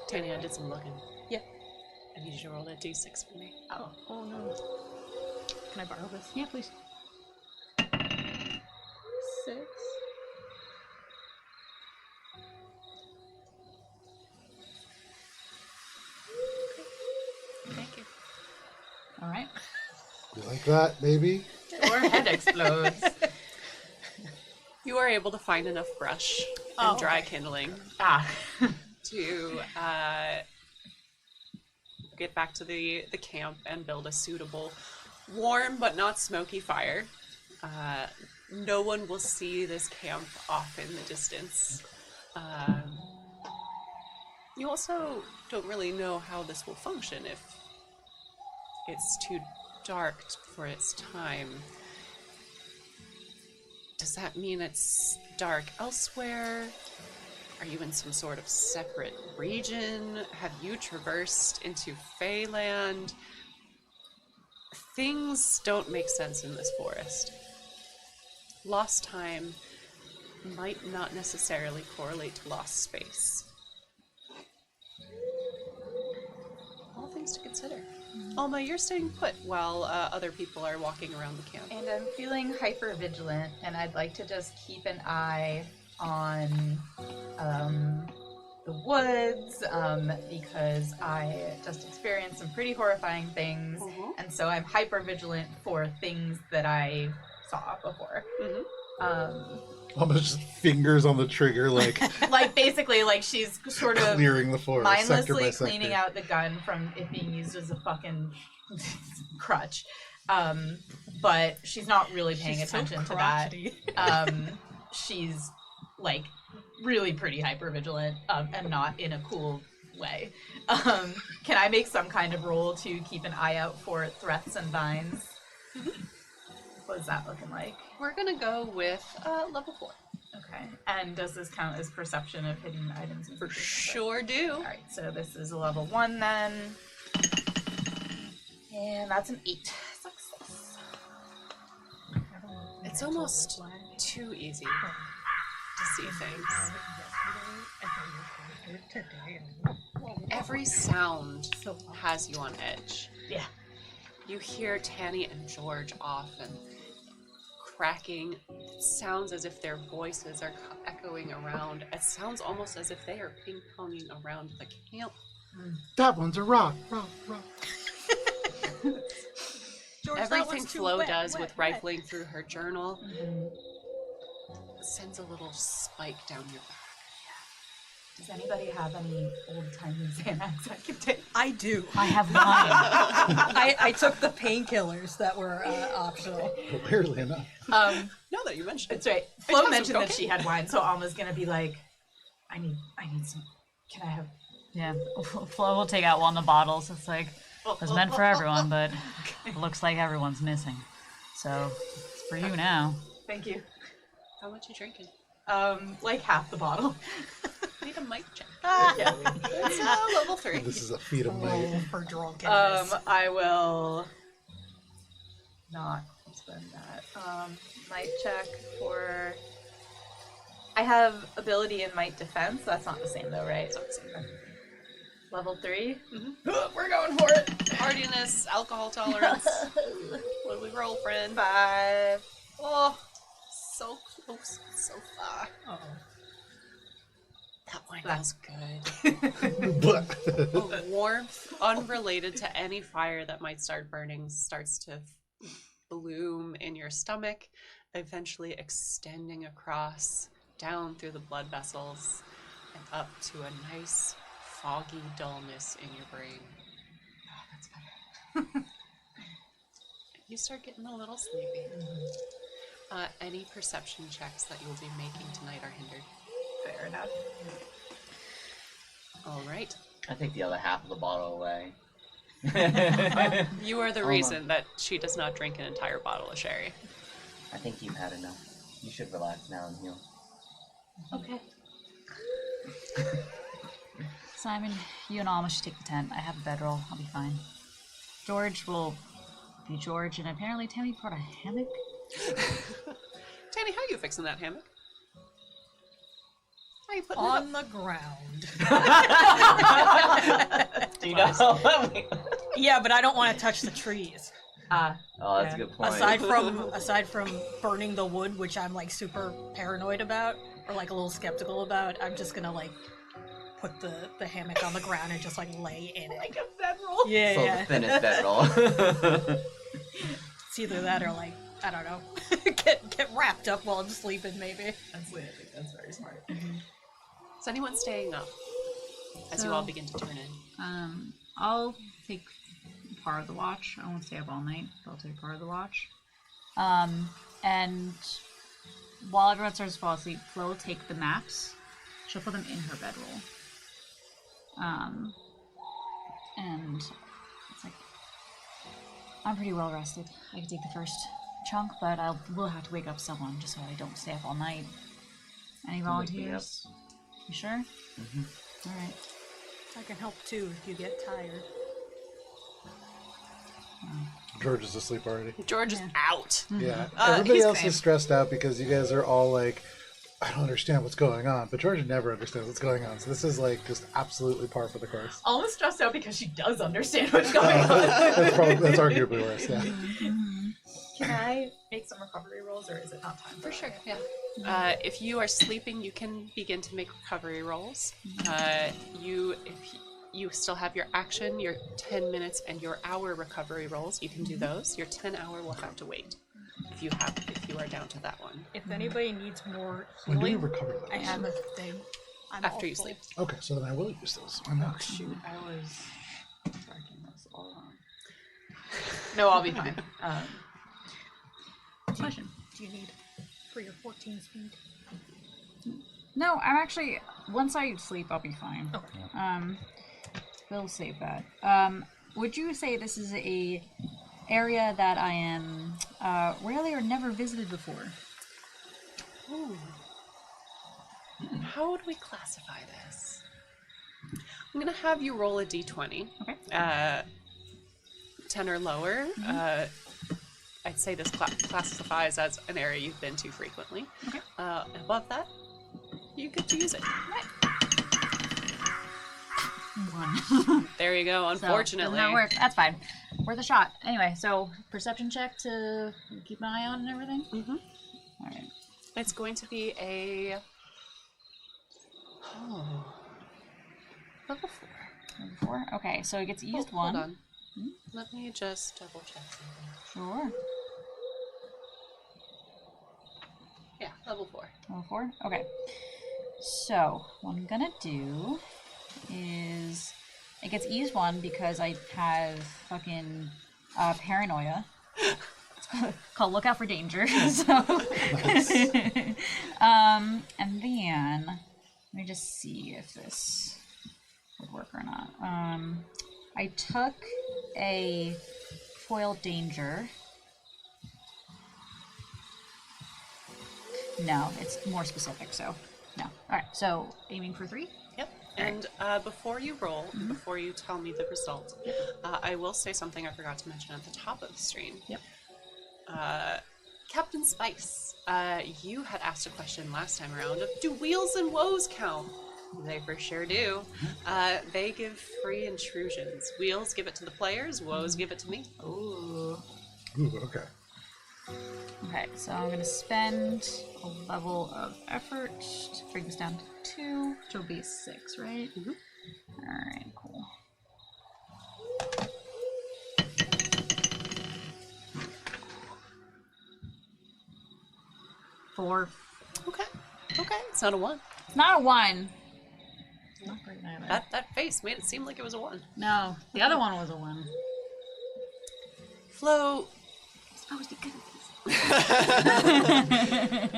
Tanya, I did some looking. Yeah. I need you to roll that d6 for me. Oh, oh no. Can I borrow this? Yeah, please. 6. Thank you. All right. You like that, baby? Or head explodes. You are able to find enough brush Oh, and dry okay. kindling Ah. to get back to the camp and build a suitable warm but not smoky fire. No one will see this camp off in the distance. You also don't really know how this will function if it's too dark for its time. Does that mean it's dark elsewhere? Are you in some sort of separate region? Have you traversed into Feyland? Things don't make sense in this forest. Lost time might not necessarily correlate to lost space. All things to consider. Alma, you're staying put while other people are walking around the camp. And I'm feeling hyper vigilant, and I'd like to just keep an eye on the woods because I just experienced some pretty horrifying things, and so I'm hyper vigilant for things that I saw before. Almost just fingers on the trigger, like Like basically, like she's sort of clearing the forest, sector by mindlessly sector. cleaning out the gun from it being used as a fucking crutch. But she's not really paying attention to that. She's like really pretty hyper vigilant and not in a cool way. Can I make some kind of roll to keep an eye out for threats and vines? What is that looking like? We're gonna go with level 4. Okay. And does this count as perception of hidden items? And For features? sure do. Alright, so this is a level 1 then. And that's an 8. Success. It's almost too easy to see things. Every sound has you on edge. Yeah. You hear Tanny and George off and cracking. It sounds as if their voices are echoing around. It sounds almost as if they are ping-ponging around the camp. That one's a rock, rock, rock. George, that Everything one's too Flo wet, does wet, with wet. rifling through her journal sends a little spike down your back. Does anybody have any old-timey Xanax I can take? I do. I have one. I took the painkillers that were optional. Weirdly enough. Now that you mention it. That's right. It Flo has mentioned some that she had wine, so Alma's gonna be like, I need some. Can I have? Yeah, Flo will take out one of the bottles. It's like, it was meant for everyone, but it looks like everyone's missing. So, it's for you now. Thank you. How much you drinking? Like half the bottle. Need a mic check. Yeah. It's level 3. This is a feat of might. Roll for drunkenness. I will not spend that. Might check for. I have ability in might defense. That's not the same though, right? It's not the same. Level 3. Mm-hmm. We're going for it. Hardiness, alcohol tolerance. What do we roll, friend? 5. Oh, so close, so far. Uh-oh. That wine feels good. But A warmth unrelated to any fire that might start burning starts to bloom in your stomach, eventually extending across, down through the blood vessels, and up to a nice foggy dullness in your brain. Oh, that's better. You start getting a little sleepy. Any perception checks that you'll be making tonight are hindered. Fair enough. All right. I take the other half of the bottle away. You are the Alma. reason that she does not drink an entire bottle of sherry. I think you've had enough. You should relax now and heal. Okay. Simon, you and Alma should take the tent. I have a bedroll. I'll be fine. George will be George, and apparently Tammy brought a hammock. Tanny, how you fixing that hammock? How you putting On it the ground. Do you know? Yeah, but I don't want to touch the trees. Oh, that's a Yeah. good point. Aside from burning the wood, which I'm like super paranoid about, or like a little skeptical about, I'm just gonna like put the hammock on the ground and just like lay in it. Like a bedroll. Yeah, So yeah. the thinnest bedroll. It's either that or like I don't know, get wrapped up while I'm sleeping maybe. I think that's very smart. Is anyone staying up? as you all begin to turn in. I'll take part of the watch. I won't stay up all night, but I'll take part of the watch. And while everyone starts to fall asleep, Flo will take the maps. She'll put them in her bedroll. And it's like, I'm pretty well rested. I can take the first chunk, but will have to wake up someone just so I don't stay up all night. Any volunteers? You sure? Mm-hmm. All right. I can help too if you get tired. George is asleep already. George is out. Yeah. Everybody he's else fine. is stressed out because you guys are all like, I don't understand what's going on. But George never understands what's going on. So this is like just absolutely par for the course. Almost stressed out because she does understand what's going on. That's arguably worse, yeah. Can I make some recovery rolls, or is it not time For sure, yeah. If you are sleeping, you can begin to make recovery rolls. If you still have your action, your 10 minutes, and your hour recovery rolls, you can do those. Your 10-hour will have to wait if you are down to that one. If anybody needs more When do you healing, recover those? I have a thing. I'm After all you full. sleep. Okay, so then I will use those. Why not? Shoot, I was tracking this all wrong. No, I'll be fine. Question. Do you need for your 14 speed? No, I'm actually, once I sleep, I'll be fine. Okay. We'll save that. Would you say this is a area that I am rarely or never visited before? Ooh. How would we classify this? I'm going to have you roll a d20. Okay. 10 or lower. I'd say this classifies as an area you've been to frequently. Okay. Above that, you get to use it. One. There you go, So, unfortunately. doesn't that work? That's fine. Worth a shot. Anyway, so perception check to keep an eye on and everything? Mm-hmm. All right. It's going to be a... Oh. Level 4. Level 4? Okay, so it gets used Hold one. on. Let me just double check something. Sure. Yeah, level 4. Level 4? Okay. So, what I'm gonna do is... It gets ease 1 because I have fucking paranoia. It's called Look Out for Danger. So. And then... Let me just see if this would work or not. I took a foil danger. No, it's more specific, so no. Alright, so aiming for 3? Yep. And before you roll, before you tell me the result, I will say something I forgot to mention at the top of the stream. Yep. Captain Spice, you had asked a question last time around of, do wheels and woes count? They for sure do. They give free intrusions. Wheels give it to the players, woes give it to me. Ooh. Ooh, okay. Okay, so I'm gonna spend a level of effort to bring this down to 2, which will be 6, right? Alright, cool. Four. Okay. It's not a 1. It's not a 1. Not great either. That face made it seem like it was a 1. No, the other one was a 1. Flo, Supposed to be good at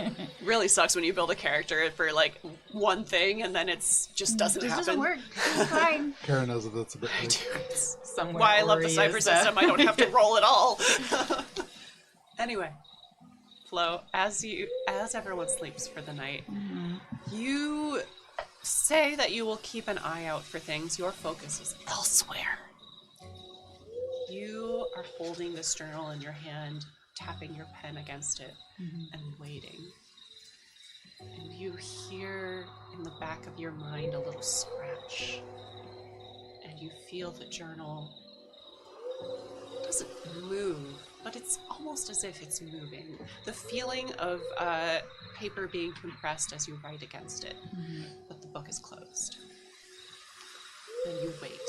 this. really sucks when you build a character for like one thing and then it's just doesn't This happen. doesn't work. It's fine. Kara knows that that's a bit like, Somewhere Why I love the Ori Cypher is, system. I don't have to roll at all. Anyway, Flo, as everyone sleeps for the night, you say that you will keep an eye out for things. Your focus is elsewhere. You are holding this journal in your hand, tapping your pen against it, and waiting. And you hear in the back of your mind a little scratch. And you feel the journal doesn't move, but it's almost as if it's moving. The feeling of paper being compressed as you write against it, but the book is closed. And you wait.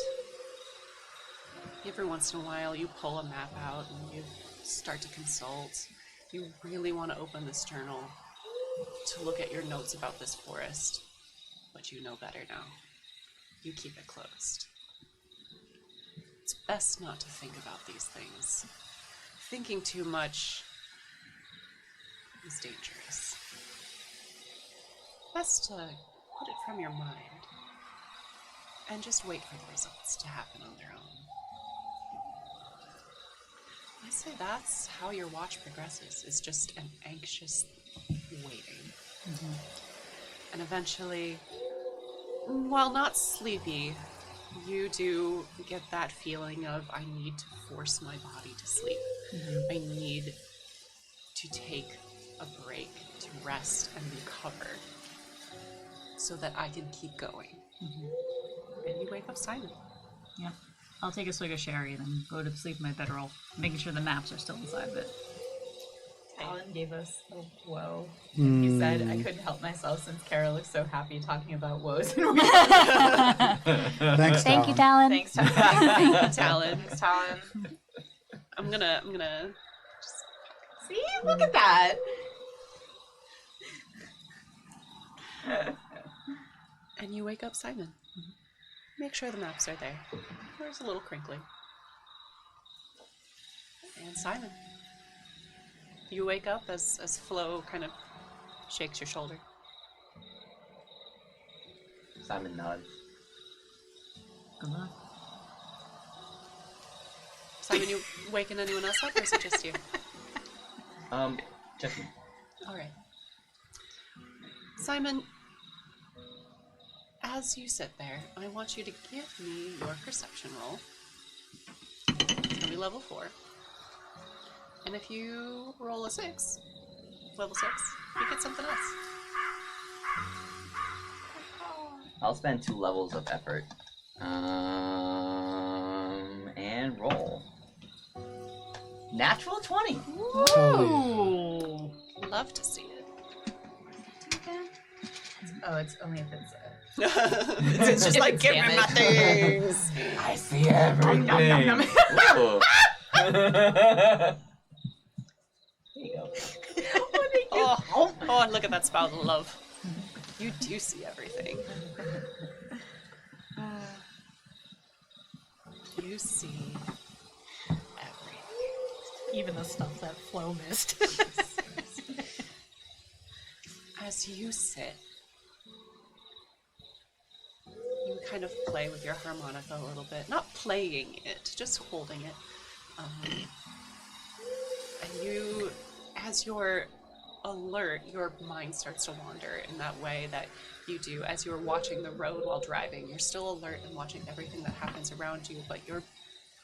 Every once in a while, you pull a map out and you start to consult. You really want to open this journal to look at your notes about this forest, but you know better now. you keep it closed. It's best not to think about these things. Thinking too much is dangerous. Best to put it from your mind and just wait for the results to happen on their own. I say that's how your watch progresses, is just an anxious waiting. Mm-hmm. And eventually, while not sleepy, you do get that feeling of, I need to force my body to sleep. Mm-hmm. I need to take a break, to rest and recover, so that I can keep going. Mm-hmm. And you wake up Simon. Yep. I'll take a swig of sherry, then go to sleep in my bedroll, making sure the maps are still inside of it. Alan gave us a woe. And he said, I couldn't help myself since Kara looks so happy talking about woes. Thanks, Thank you, Talon. Talon. Thanks, Talon. Thank you, Talon. Thanks, Talon. I'm gonna See? Look at that. and you wake up Simon. Make sure the maps are there. There's a little crinkly. And Simon. You wake up as Flo kind of shakes your shoulder. Simon nods. Good luck. Simon, you waking anyone else up, or is it just you? Just me. All right. Simon, as you sit there, I want you to give me your perception roll. It's going to be level 4. And if you roll a 6, level 6, you get something else. I'll spend 2 levels of effort. And roll. Natural 20. Holy. Love to see it. Oh, it's only if it's It's just like, give me my things. I see everything. Ooh. There you go. Oh, and look at that spout of love. You do see everything. You see everything. Even the stuff that Flo missed. As you sit, you kind of play with your harmonica a little bit. Not playing it, just holding it. And you, as you're alert, your mind starts to wander in that way that you do as you're watching the road while driving. You're still alert and watching everything that happens around you, but your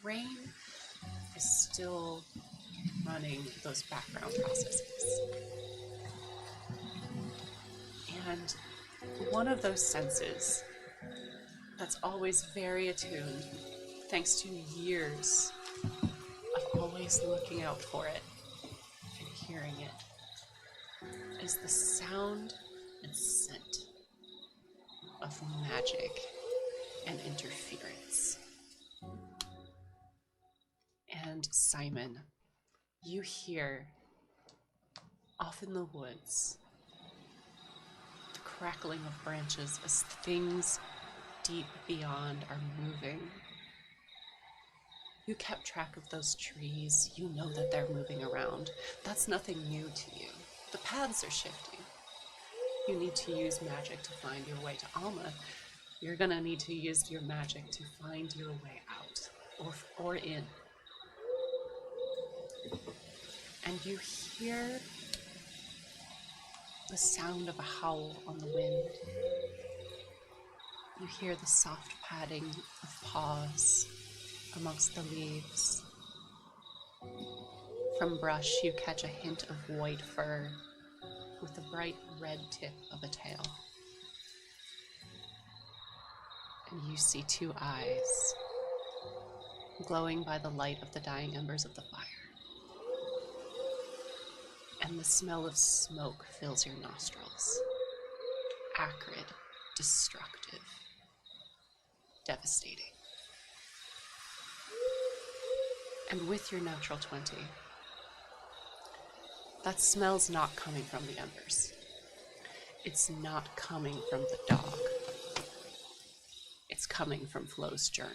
brain is still running those background processes. And one of those senses that's always very attuned, thanks to years of always looking out for it and hearing it, is the sound and scent of magic and interference. And Simon, you hear off in the woods the crackling of branches as things deep beyond are moving. You kept track of those trees. You know that they're moving around. That's nothing new to you. The paths are shifting. You need to use magic to find your way to Alma. You're gonna need to use your magic to find your way out, or in. And you hear the sound of a howl on the wind. You hear the soft padding of paws amongst the leaves. From brush, you catch a hint of white fur with the bright red tip of a tail. And you see 2 eyes glowing by the light of the dying embers of the fire. And the smell of smoke fills your nostrils. Acrid, destructive, devastating. And with your natural 20, that smell's not coming from the embers. It's not coming from the dog. It's coming from Flo's journal.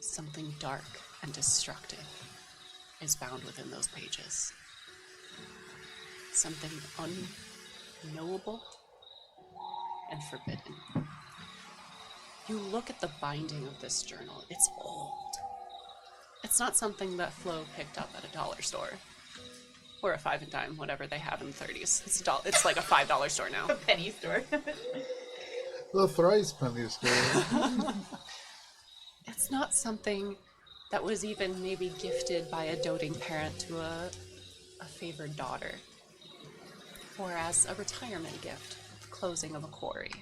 Something dark and destructive is bound within those pages. Something unknowable and forbidden. You look at the binding of this journal. It's old. It's not something that Flo picked up at a dollar store. Or a 5 and dime, whatever they have in the 30s. It's like a $5 store now. A penny store. The thrice penny store. It's not something that was even maybe gifted by a doting parent to a favored daughter. Or as a retirement gift, the closing of a quarry.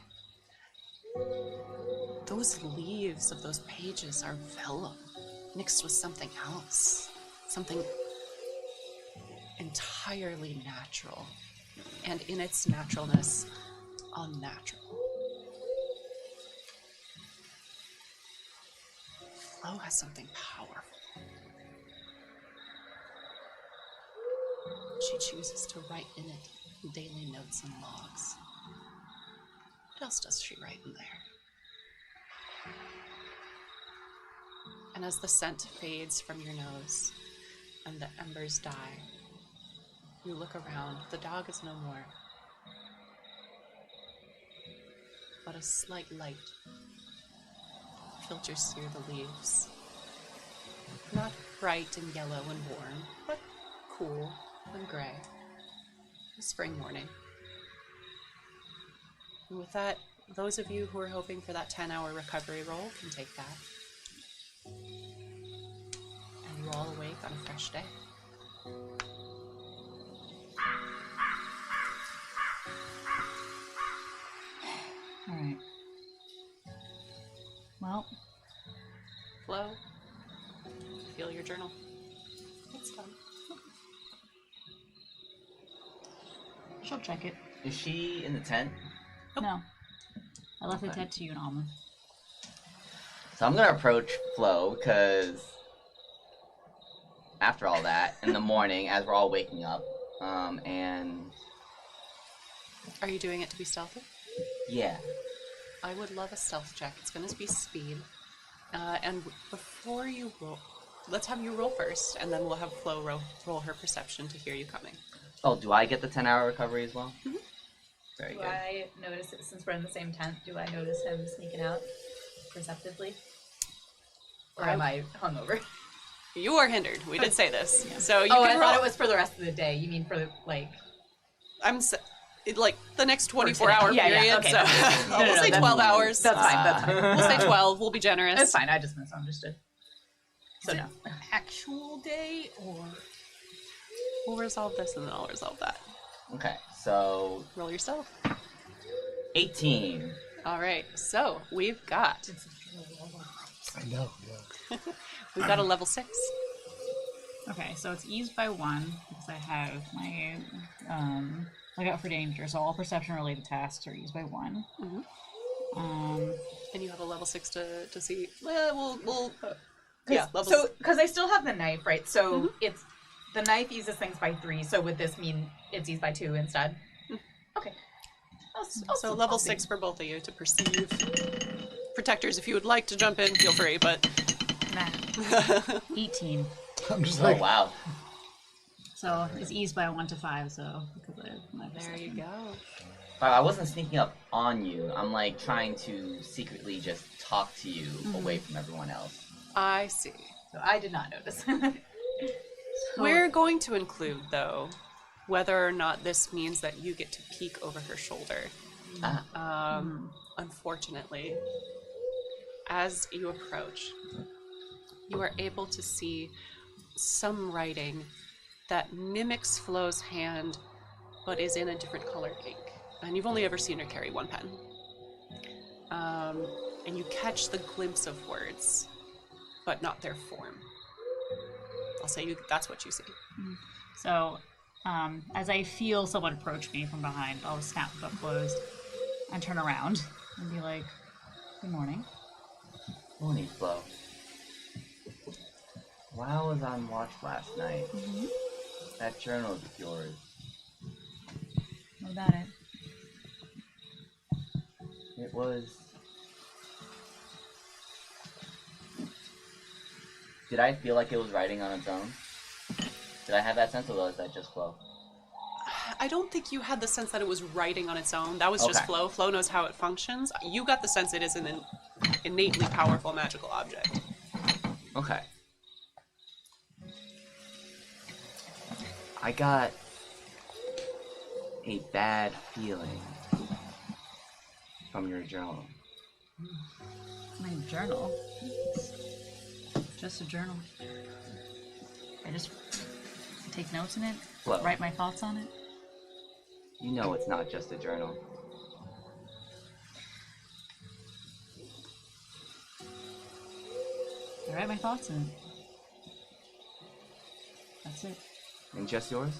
Those leaves of those pages are vellum, mixed with something else. Something entirely natural, and in its naturalness, unnatural. Flo has something powerful. She chooses to write in it daily notes and logs. What else does she write in there? And as the scent fades from your nose and the embers die, you look around. The dog is no more. But a slight light filters through the leaves. Not bright and yellow and warm, but cool and gray. A spring morning. And with that, those of you who are hoping for that 10-hour recovery roll can take that. And you all awake on a fresh day. Alright. Well, Flo, feel your journal. It's done. she'll check it. Is she in the tent? No. I left the Okay. tent to you and Alma. So I'm gonna approach Flo because after all that, in the morning, as we're all waking up, and Are you doing it to be stealthy? yeah, I would love a stealth check. It's going to be speed. And before you roll, let's have you roll first, and then we'll have Flo roll her perception to hear you coming. oh, do I get the 10-hour recovery as well? Mhm. Very Do good. I notice it, since we're in the same tent, do I notice him sneaking out perceptively? Or am I hungover? You are hindered. We did say this. So you Oh, I can roll. thought it was for the rest of the day. You mean for, like... Like the next For 24-hour today. Yeah, period. yeah, okay, So that's okay. we'll say that's- 12 hours. That's fine, that's fine. We'll say 12. We'll be generous. That's fine, I just misunderstood. So Is it no. actual day or We'll resolve this, and then I'll resolve that. Okay, so Roll yourself. 18. All right. So we've got I know, yeah. a level 6. Okay, so it's eased by 1 because I have my look out for danger. So all perception-related tasks are eased by 1. Mhm. And you have a level 6 to see. Well, we'll yeah. Level So, because I still have the knife, right? So it's the knife eases things by 3. So would this mean it's eased by 2 instead? Okay. So level 6 for both of you to perceive. Protectors, if you would like to jump in, feel free. But Nah. 18. I'm just Oh, like, wow. So it's eased by 1 to 5. So because I have my there you perception. go. But I wasn't sneaking up on you. I'm like trying to secretly just talk to you away from everyone else. I see. So I did not notice. We're going to include, though, whether or not this means that you get to peek over her shoulder. Ah, Unfortunately, as you approach, you are able to see some writing that mimics Flo's hand, but is in a different color ink. And you've only ever seen her carry one pen. And you catch the glimpse of words, but not their form. I'll say that's what you see. So as I feel someone approach me from behind, I'll snap the book closed and turn around and be like, "Good morning." morning, Flo. While I was on watch last night, that journal of yours, What about it? It was... Did I feel like it was writing on its own? Did I have that sense, or was that just flow? I don't think you had the sense that it was writing on its own. That was just Okay. flow. Flow knows how it functions. You got the sense it is an innately powerful magical object. Okay. I got a bad feeling from your journal. My journal. It's just a journal. I just take notes in it, Flow. write my thoughts on it. You know it's not just a journal. I write my thoughts in it. That's it. And just yours?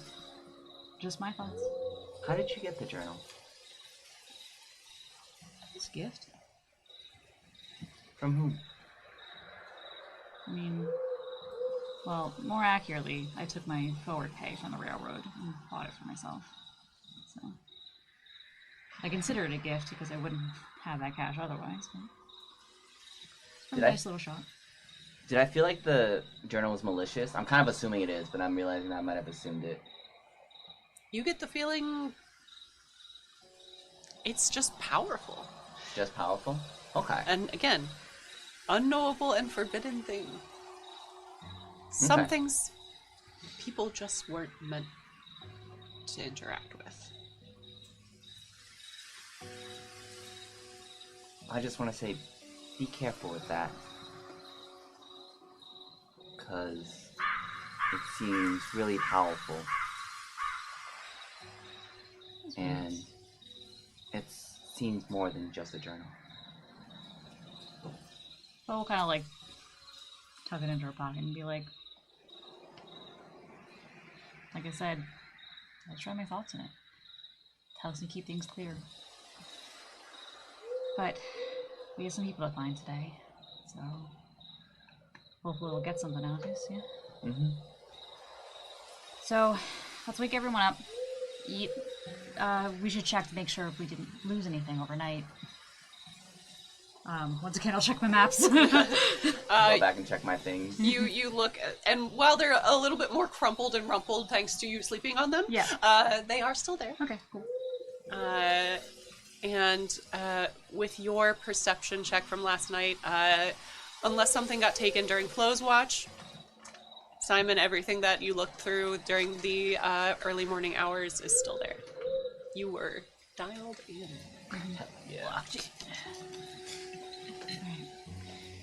Just my thoughts. How did you get the journal? It's a gift. From whom? I mean, well, more accurately, I took my forward pay from the railroad and bought it for myself. So I consider it a gift because I wouldn't have that cash otherwise. But it's been Did a I- nice little shot. Did I feel like the journal was malicious? I'm kind of assuming it is, but I'm realizing I might have assumed it. You get the feeling it's just powerful. Just powerful? Okay. And again, unknowable and forbidden thing. Some Okay. things people just weren't meant to interact with. I just want to say, be careful with that. Because it seems really powerful. And it seems more than just a journal. But we'll kind of like tuck it into her pocket and be like I said, I try my thoughts in it. It helps me keep things clear. But we have some people to find today, so hopefully we'll get something out of this, yeah? Mm-hmm. So let's wake everyone up. Eat. We should check to make sure if we didn't lose anything overnight. Once again, I'll check my maps. Go back and check my things. You look, and while they're a little bit more crumpled and rumpled thanks to you sleeping on them, Yeah. they are still there. Okay, cool. And with your perception check from last night, unless something got taken during Flo's watch, Simon, everything that you looked through during the early morning hours is still there. You were dialed in. Yeah.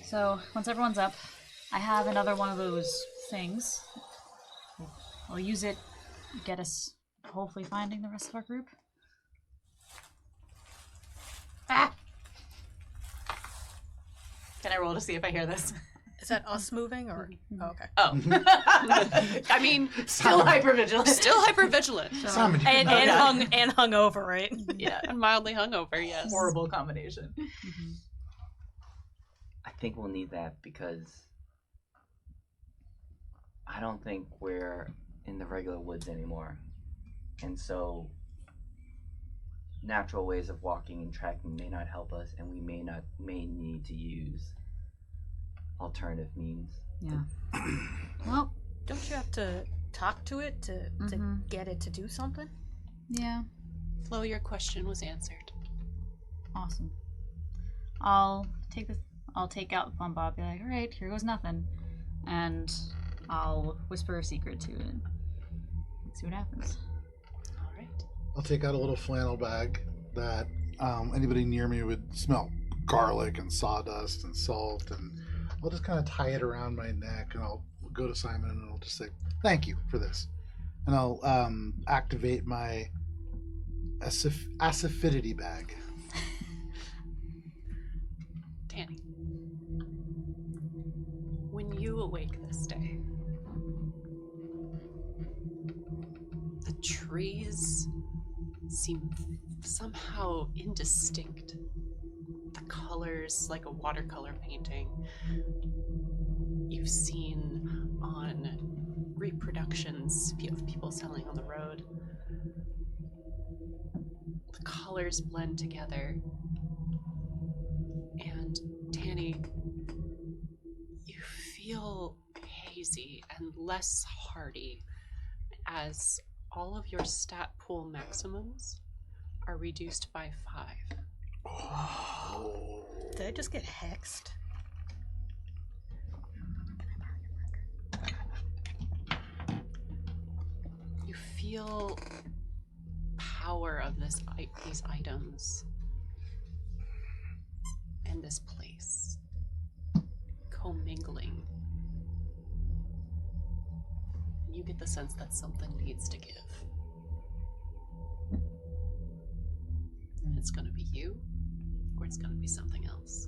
So once everyone's up, I have another one of those things. I'll use it, get us hopefully finding the rest of our group. Ah! Can I roll to see if I hear this? Is that us moving or? Oh, okay. Oh. I mean, Still hypervigilant. still hypervigilant. Simon, you And can- and hungover, right? Yeah. And mildly hungover, yes. Horrible combination. I think we'll need that because I don't think we're in the regular woods anymore. And so natural ways of walking and tracking may not help us, and we may need to use alternative means. Yeah. Well, Don't you have to talk to it to Mhm. get it to do something? yeah. Flo, your question was answered. Awesome. I'll take out the plumb bob, be like, alright, here goes nothing. And I'll whisper a secret to it. See what happens. All right. I'll take out a little flannel bag that anybody near me would smell garlic and sawdust and salt, and I'll just kind of tie it around my neck, and I'll go to Simon and I'll just say, thank you for this. And I'll activate my acidity bag. Danny, when you awake this day, the trees seem somehow indistinct. The colors, like a watercolor painting you've seen on reproductions of people selling on the road. The colors blend together, And Tanny, you feel hazy and less hardy as all of your stat pool maximums are reduced by 5. Did I just get hexed? You feel power of these items and this place commingling. You get the sense that something needs to give. And it's going to be you, or it's going to be something else.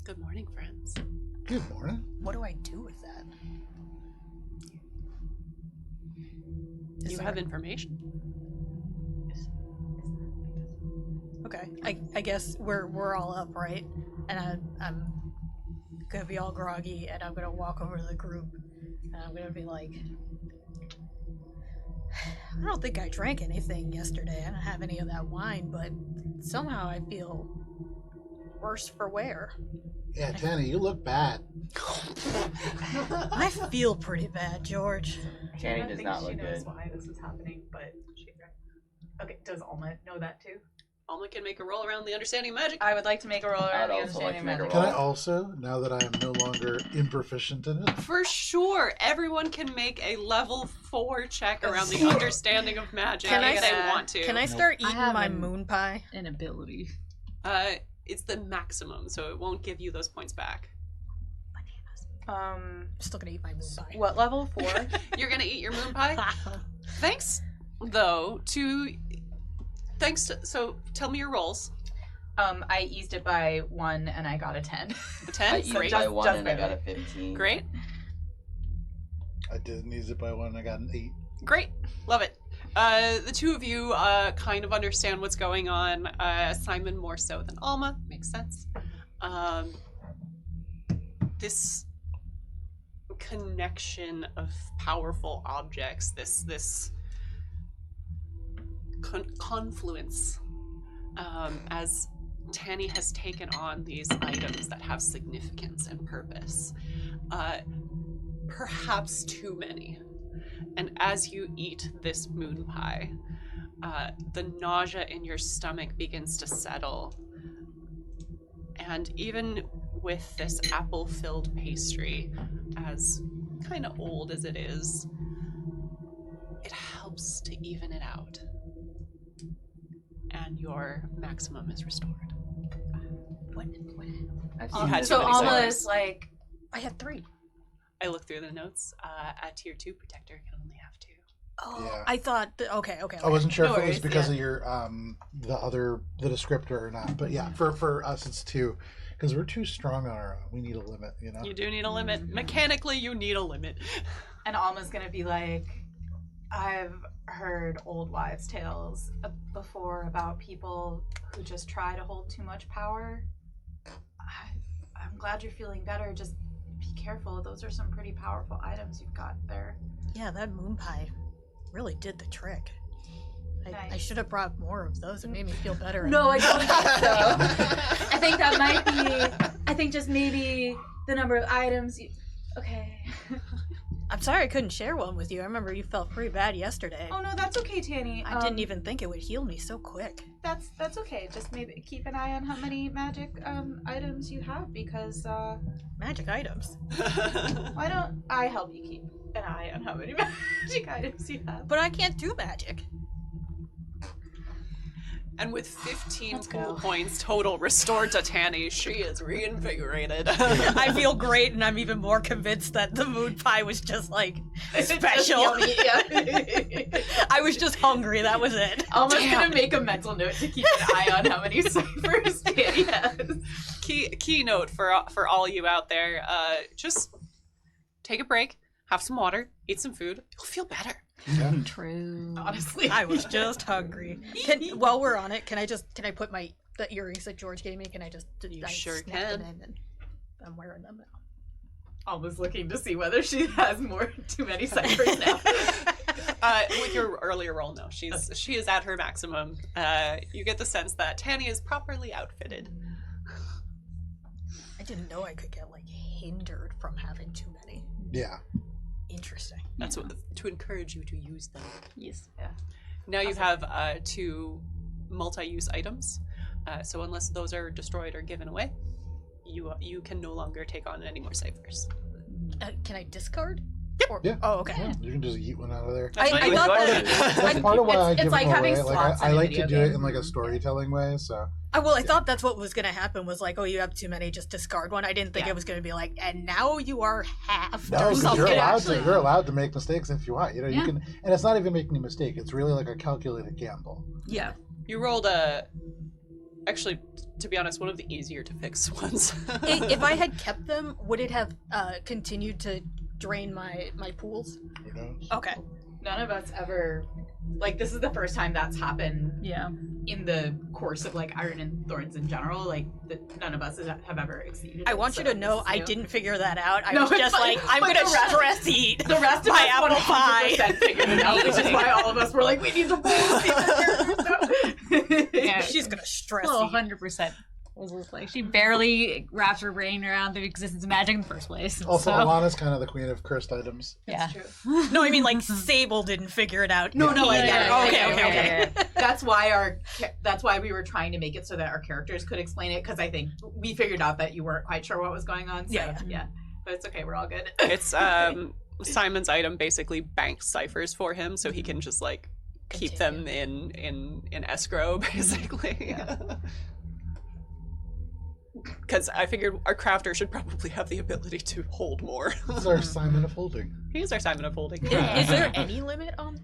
Good morning, friends. Good morning. What do I do with that? You have information. Okay, I guess we're all up, right? And I'm gonna be all groggy, and I'm gonna walk over to the group, and I'm gonna be like, I don't think I drank anything yesterday. I didn't have any of that wine, but somehow I feel worse for wear. Yeah, Tanny, you look bad. I feel pretty bad, George. Tanny I does think not she look knows good. why this is happening, but okay, does Alma know that too? Alma can make a roll around the understanding of magic. I would like to make a roll I around would the also like to understanding make a magic. roll. Can I also, now that I am no longer improficient in it? For sure, everyone can make a level 4 check around the understanding of magic Can I if they s- want to. Can I start I eating have my an- moon pie? An ability. It's the maximum, so it won't give you those points back. I'm still gonna eat my moon pie. What level? 4? You're gonna eat your moon pie? Thanks, though, so tell me your rolls. I eased it by 1 and I got a 10. A 10? I eased Great. by Just- 1 just and I got barely. a 15. Great. I didn't use it by 1, I got an 8. Great. Love it. The two of you kind of understand what's going on. Simon more so than Alma. Makes sense. This connection of powerful objects, this confluence, as Tanny has taken on these items that have significance and purpose. Perhaps too many. And as you eat this moon pie, the nausea in your stomach begins to settle. And even with this apple-filled pastry, as kind of old as it is, it helps to even it out. And your maximum is restored. I've You seen had this so So many before. Alma times. is like, I had 3. I look through the notes. A tier 2 protector can only have 2. Oh, Yeah. I thought. Okay. I wasn't sure No if it was worries, because yeah. of your the descriptor or not, but yeah, for us it's 2 because we're too strong on our own. We need a limit, you know. You do need a limit. Mechanically, you need a limit. and Alma's gonna be like, I've heard old wives' tales before about people who just try to hold too much power. I'm glad you're feeling better. Just be careful. Those are some pretty powerful items you've got there. Yeah, that moon pie really did the trick. I Nice. should have brought more of those. It made me feel better. No, I don't think so. I think that might be. I think just maybe the number of items. Okay. I'm sorry I couldn't share one with you. I remember you felt pretty bad yesterday. Oh no, that's okay, Tanny. I didn't even think it would heal me so quick. That's okay. Just maybe keep an eye on how many magic items you have, because Magic items. why don't I help you keep an eye on how many magic items you have? But I can't do magic. And with 15 Let's pool go. points total restored to Tanny, she is reinvigorated. I feel great, and I'm even more convinced that the moon pie was just like special. Yummy, yeah. I was just hungry. That was it. Almost Damn. gonna make a mental note to keep an eye on how many ciphers Tanny has. Key note for all you out there: just take a break, have some water, eat some food. You'll feel better. Yeah. True. Honestly, I was just hungry. While we're on it, can I put the earrings that George gave me? Can I just? You I sure snap them can. in and I'm wearing them now. Alma's looking to see whether she has too many ciphers now. With your earlier roll, no. She is at her maximum. You get the sense that Tanny is properly outfitted. I didn't know I could get like hindered from having too many. Yeah. Interesting. That's what, to encourage you to use them. Yes. Yeah. Now you have 2 multi-use items. So unless those are destroyed or given away, you can no longer take on any more ciphers. Can I discard? Or, Yeah. Oh, okay. Yeah, you can just eat one out of there. That's I fine. thought Go that. ahead. That's part of why I it's give like them having away. Like slots I in a like to video do it game. in like a storytelling way. So I thought that's what was gonna happen. Was like, oh, you have too many, just discard one. I didn't think Yeah. it was gonna be like, and now you are half. no, or 'cause something. you're allowed to make mistakes if you want. You know, Yeah. you can, and it's not even making a mistake. It's really like a calculated gamble. Yeah. You rolled actually, to be honest, one of the easier to fix ones. If I had kept them, would it have continued to drain my pools? Who knows? Okay. None of us ever, like, this is the first time that's happened Yeah. in the course of, like, Iron and Thorns in general. Like, none of us have ever exceeded I it, want you so to know this is I new. didn't figure that out. I No, was it's just fine. like, I'm But gonna the rest- stress eat. The rest of my us apple 100% figured it out, which is why all of us were like, we need to roll to see the characters. Yeah. She's gonna stress Well, eat. 100%. Was like she barely wraps her brain around the existence of magic in the first place. Also, so, Alana's kind of the queen of cursed items. yeah. True. No, I mean like Sable didn't figure it out. No, no, I Yeah, get it. yeah, Okay, yeah, okay, yeah, okay. That's why we were trying to make it so that our characters could explain it, because I think we figured out that you weren't quite sure what was going on. So, Yeah. But it's okay, we're all good. It's Simon's item basically banks ciphers for him, so he can just like keep them in escrow, basically. Because I figured our crafter should probably have the ability to hold more. This is our Simon of Holding. He's our Simon of Holding. Is there any limit on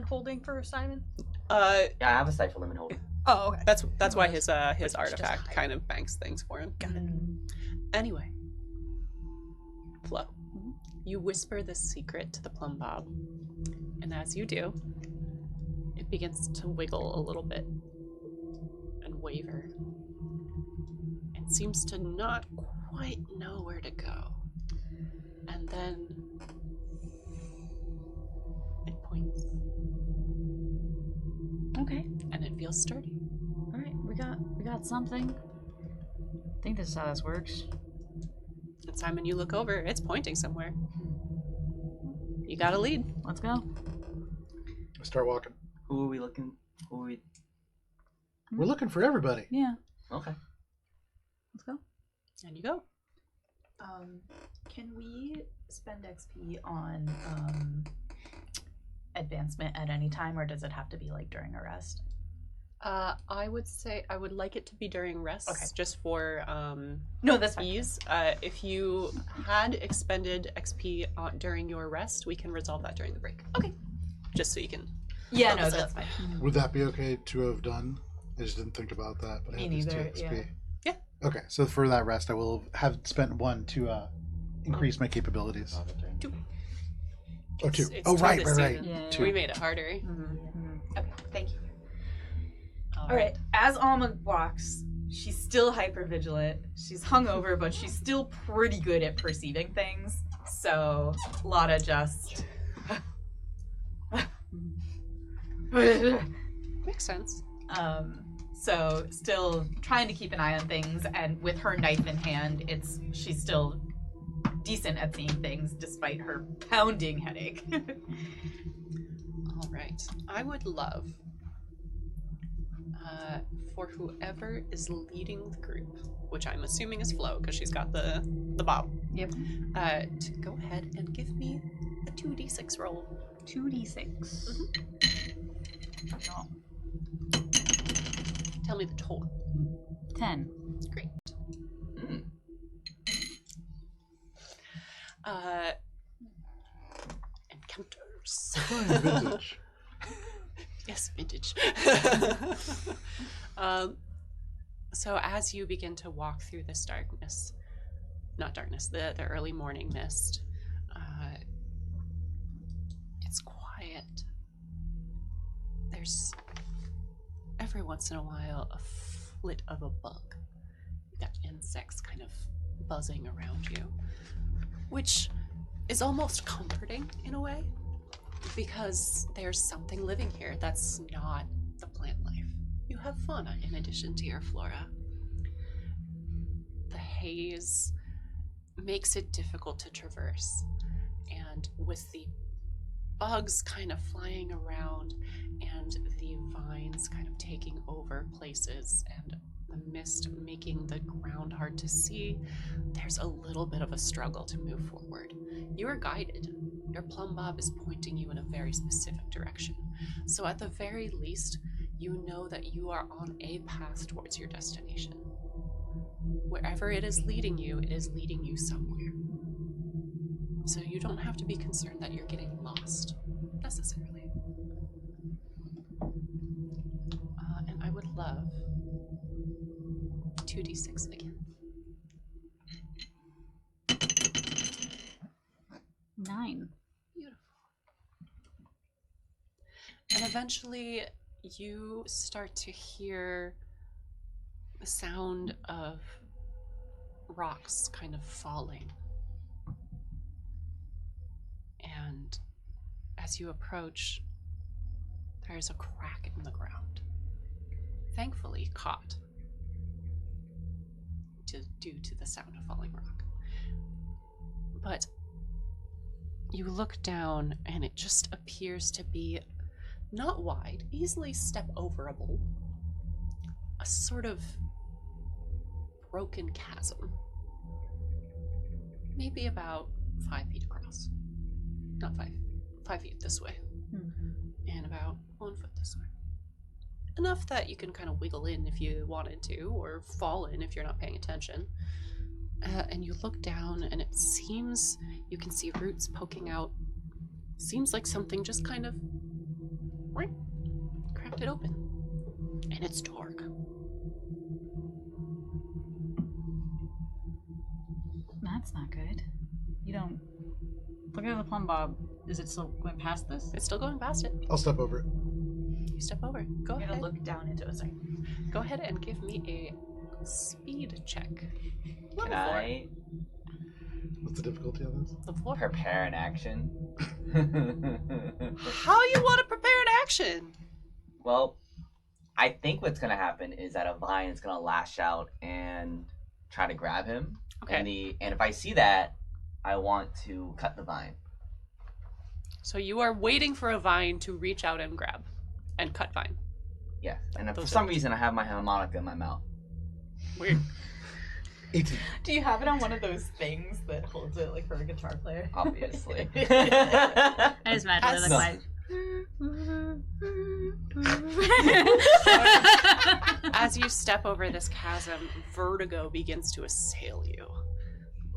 holding for Simon? Yeah, I have a cipher limit holder. Oh, okay. That's why his just artifact hide. kind of banks things for him. Got it. Anyway, Flo, you whisper this secret to the plum bob, and as you do, it begins to wiggle a little bit and waver. It seems to not quite know where to go, and then it points, Okay. and it feels sturdy. All right. We got something. I think this is how this works. And Simon, you look over, it's pointing somewhere. You got a lead. Let's go. Start walking. Who are we looking? We're looking for everybody. Yeah. Okay. Let's go. And you go. Can we spend XP on advancement at any time, or does it have to be like during a rest? I would say I would like it to be during rests, Okay. just for No, that's fine. ease. If you had expended XP during your rest, we can resolve that during the break. Okay. Just so you can. Yeah, no, focus that's on it. fine. Would that be okay to have done? I just didn't think about that. But I Me have these 2 neither, XP. Yeah. Okay, so for that rest, I will have spent 1 to increase my capabilities. Two. Oh, 2. It's Oh, two right, this right, right. season. Yeah. 2. We made it harder. Okay, thank you. All right. As Alma walks, she's still hyper vigilant. She's hungover, but she's still pretty good at perceiving things. So Lotta just. Makes sense. So still trying to keep an eye on things, and with her knife in hand, she's still decent at seeing things despite her pounding headache. All right. I would love for whoever is leading the group, which I'm assuming is Flo because she's got the bob. Yep. To go ahead and give me a 2d6 roll. 2d6. Oh, Tell me the total. 10. Great. Mm. Encounters. Fine, vintage. Yes, vintage. So as you begin to walk through this darkness, not darkness, the early morning mist, it's quiet. There's every once in a while a flit of a bug. You got insects kind of buzzing around you, which is almost comforting in a way. because there's something living here that's not the plant life. You have fauna in addition to your flora. The haze makes it difficult to traverse, and with the bugs kind of flying around and the vines kind of taking over places and the mist making the ground hard to see, there's a little bit of a struggle to move forward. You are guided. Your plumb bob is pointing you in a very specific direction. So at the very least, you know that you are on a path towards your destination. Wherever it is leading you somewhere. So you don't have to be concerned that you're getting lost, necessarily. And I would love 2d6 again. 9. Beautiful. And eventually you start to hear the sound of rocks kind of falling. And as you approach, there's a crack in the ground. Thankfully caught due to the sound of falling rock. But you look down and it just appears to be not wide, easily step overable, a sort of broken chasm. Maybe about 5 feet across. Not 5 feet this way. And about 1 foot this way. Enough that you can kind of wiggle in if you wanted to, or fall in if you're not paying attention. And you look down and it seems you can see roots poking out. Seems like something just kind of cracked it open. And it's dark. That's not good. You don't... Look at the plumb bob. Is it still going past this? It's still going past it. I'll step over it. You step over. Go I'm ahead. gonna look down into it. Sorry. Go ahead and give me a speed check. Can I What's the difficulty on this? Level 4. prepare an action? How you want to prepare an action? Well, I think what's gonna happen is that a vine is gonna lash out and try to grab him. Okay. And if I see that, I want to cut the vine. So you are waiting for a vine to reach out and grab and cut vine. Yes. And if for Those some are- reason I have my harmonica in my mouth. Weird. 18. Do you have it on one of those things that holds it like for a guitar player? Obviously. I just imagine As- it look like... As you step over this chasm, vertigo begins to assail you.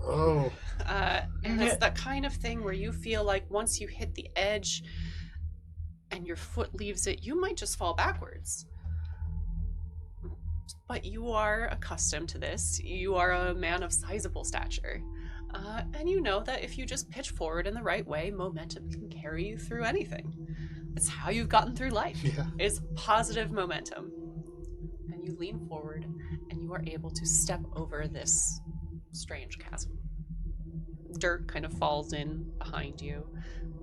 Oh. And it's that kind of thing where you feel like once you hit the edge and your foot leaves it, you might just fall backwards. But you are accustomed to this. You are a man of sizable stature. And you know that if you just pitch forward in the right way, momentum can carry you through anything. It's how you've gotten through life. Yeah. Is positive momentum. And you lean forward and you are able to step over this strange chasm. Dirt kind of falls in behind you.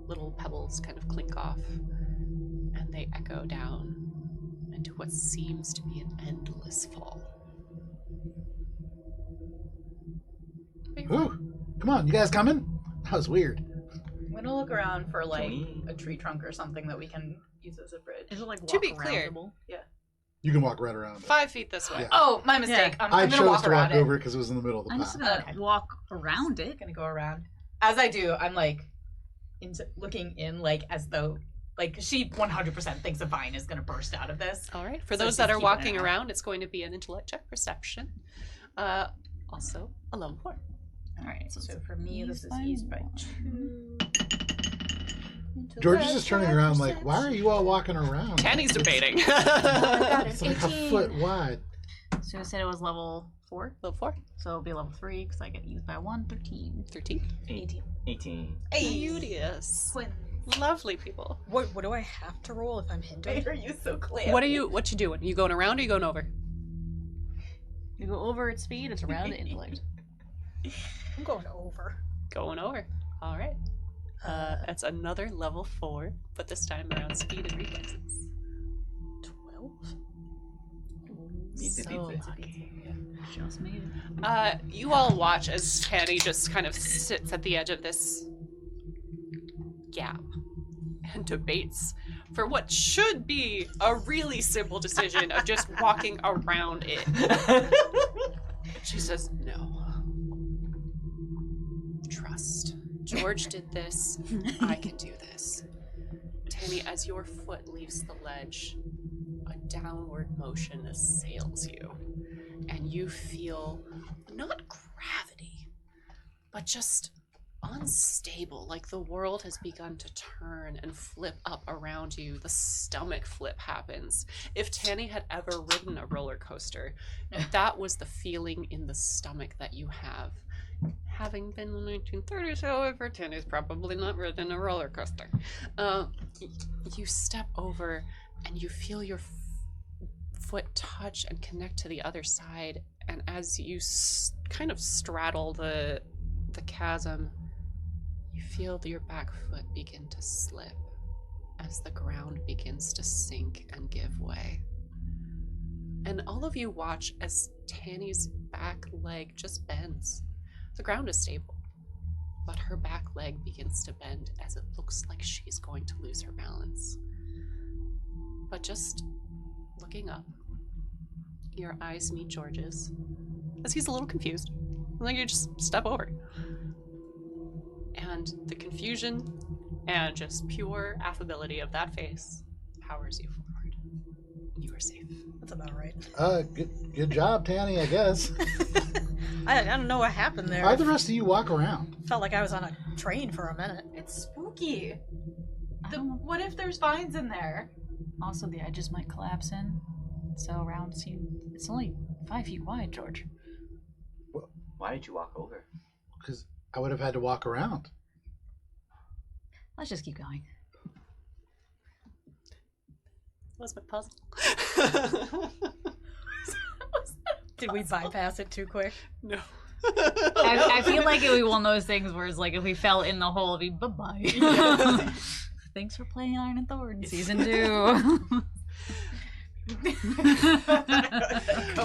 Little pebbles kind of clink off. And they echo down into what seems to be an endless fall. Ooh. Come on, you guys coming? That was weird. I'm gonna look around for like we- a tree trunk or something that we can use as a bridge. Is it like To be clear- walk-aroundable? You can walk right around it. 5 feet this way. Yeah. Oh, my mistake. I'm I gonna chose walk to around walk it. over it because it was in the middle of the I'm just path. gonna walk around it. Gonna go around. As I do, I'm like into looking in like as though like 'cause she 100% thinks a vine is gonna burst out of this. All right. For So those she's that are keeping walking an eye. around, it's going to be an intellect check perception. Also, a lone 4. Alright, So for me, this is by east by 1. 2. George is just turning around like, why are you all walking around? Tanny's debating. It's like a foot wide. So I said it was level 4, Level 4. so it'll be level 3 because I get used by 1, 13. 13. 18. Beauteous. Twins. Lovely people. What do I have to roll if I'm Why hindered? are you so clear? What you doing? You going around or you going over? You go over its speed, it's around the intellect. I'm going over. Going over. All right. That's another level 4, but this time around speed and reflexes. 12. Pizza, So pizza. lucky. Just made it. You all watch as Tanny just kind of sits at the edge of this gap and debates for what should be a really simple decision of just walking around it. She says, no. Trust. George did this. I can do this. Tanny, as your foot leaves the ledge, a downward motion assails you. And you feel not gravity, but just unstable, like the world has begun to turn and flip up around you. The stomach flip happens. If Tanny had ever ridden a roller coaster, that was the feeling in the stomach that you have. Having been in the 1930s, however, Tanny's probably not ridden a roller coaster. You step over and you feel your foot touch and connect to the other side, and as you kind of straddle the chasm, you feel your back foot begin to slip as the ground begins to sink and give way. And all of you watch as Tanny's back leg just bends. The ground is stable, but her back leg begins to bend as it looks like she's going to lose her balance. But just looking up, your eyes meet George's, as he's a little confused. Like you just step over. And the confusion and just pure affability of that face powers you forward. You are safe. That's about right. Good job, Tanny, I guess. I don't know what happened there. Why'd the rest of you walk around? Felt like I was on a train for a minute. It's spooky. I don't- What if there's vines in there? Also, the edges might collapse in. So around it's only 5 feet wide, George. Why did you walk over? Because I would have had to walk around. Let's just keep going. That was my puzzle. Did we bypass it too quick? No. I feel like it would be one of those things where it's like if we fell in the hole, it'd be bye-bye. Thanks for playing Iron and Thorn season 2.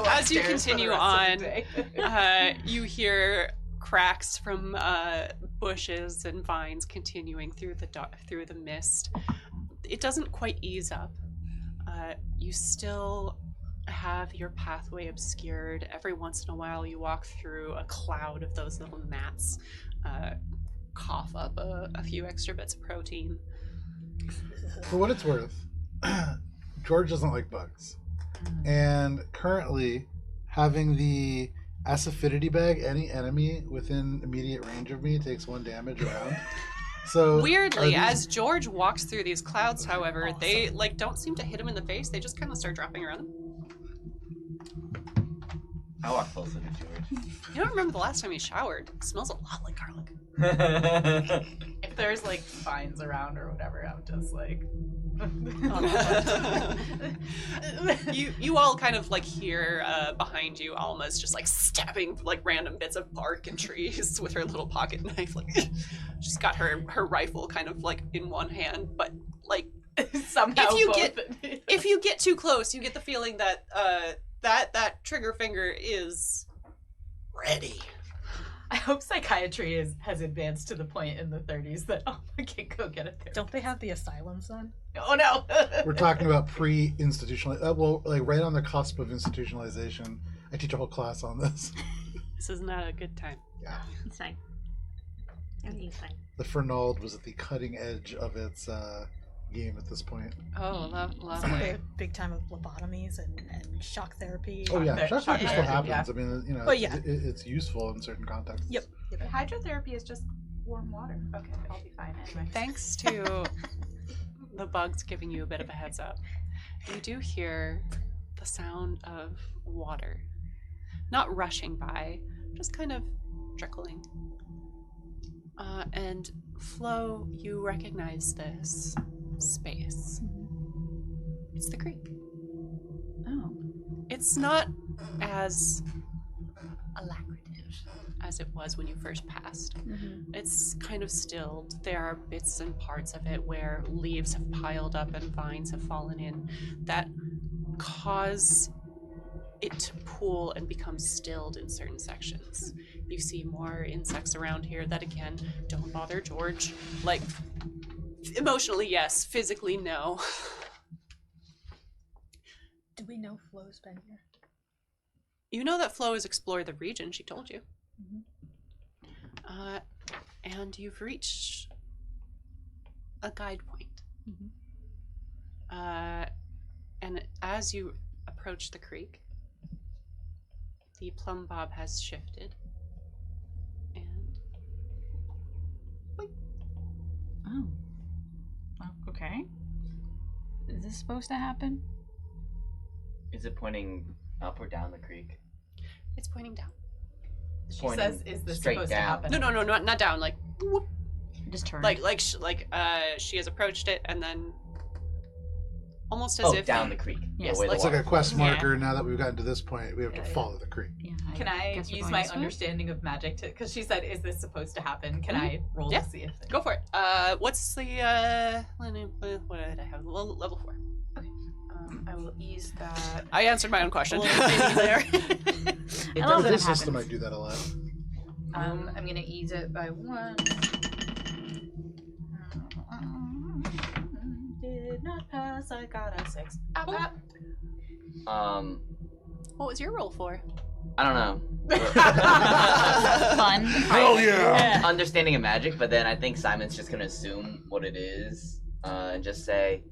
As you continue on, you hear cracks from bushes and vines continuing through the mist. It doesn't quite ease up. You still have your pathway obscured. Every once in a while, you walk through a cloud of those little gnats, cough up a few extra bits of protein. For what it's worth, George doesn't like bugs. And currently, having the acidity bag, any enemy within immediate range of me takes 1 damage around. So Weirdly, are these- as George walks through these clouds, however, they don't seem to hit him in the face. They just kind of start dropping around him. I walk closer to George. You don't remember the last time you showered? It smells a lot like garlic. If there's like vines around or whatever, I'm just like. You all kind of hear behind you Alma's just stabbing random bits of bark and trees with her little pocket knife. She's got her rifle kind of in one hand, but Somehow if you get too close, you get the feeling that that trigger finger is ready. I hope psychiatry has advanced to the point in the 30s that Alma can go get a therapist. Don't they have the asylums then? Oh no! We're talking about pre-institutional, right on the cusp of institutionalization. I teach a whole class on this. This is not a good time. Yeah. It's fine. Everything's fine. The Fernald was at the cutting edge of its game at this point. Oh, lovely. Big time of lobotomies and shock therapy. Oh yeah, shock therapy still therapy, happens. yeah. I mean, But yeah. it's useful in certain contexts. Yep. Hydrotherapy is just warm water. Okay, I'll be fine anyway. Thanks to the bugs giving you a bit of a heads up, you do hear the sound of water. Not rushing by, just kind of trickling. And Flo, you recognize this space. It's the creek. Oh. It's not as alacritive as it was when you first passed. It's kind of stilled. There are bits and parts of it where leaves have piled up and vines have fallen in that cause it to pool and become stilled in certain sections. You see more insects around here that, again, don't bother George. Like, emotionally, yes. Physically, no. Do we know Flo's been here? You know that Flo has explored the region, she told you. And you've reached a guide point. And as you approach the creek, the plumb bob has shifted. And Oh. Okay. Is this supposed to happen? Is it pointing up or down the creek? it's pointing down. She Pointing says, "Is this straight supposed down. to happen?" No, not down. Like, whoop. Just turn. She has approached it and then almost as Oh, if down the creek. Yes, the way the It's like a water's quest flowing. marker. Now that we've gotten to this point, we have to follow the creek. Yeah, Can I guess we're use going my this way? understanding of magic to? Because she said, "Is this supposed to happen?" Can I roll Yeah. to see if? go for it. What's the what did I have? Level 4. I will ease that. I answered my own question. Little thingy there. I love that it This system happens. might do that a lot. I'm gonna ease it by 1. Did not pass. I got a 6. What was your roll for? I don't know. Fun. Hell yeah! Understanding of magic, but then I think Simon's just gonna assume what it is and just say,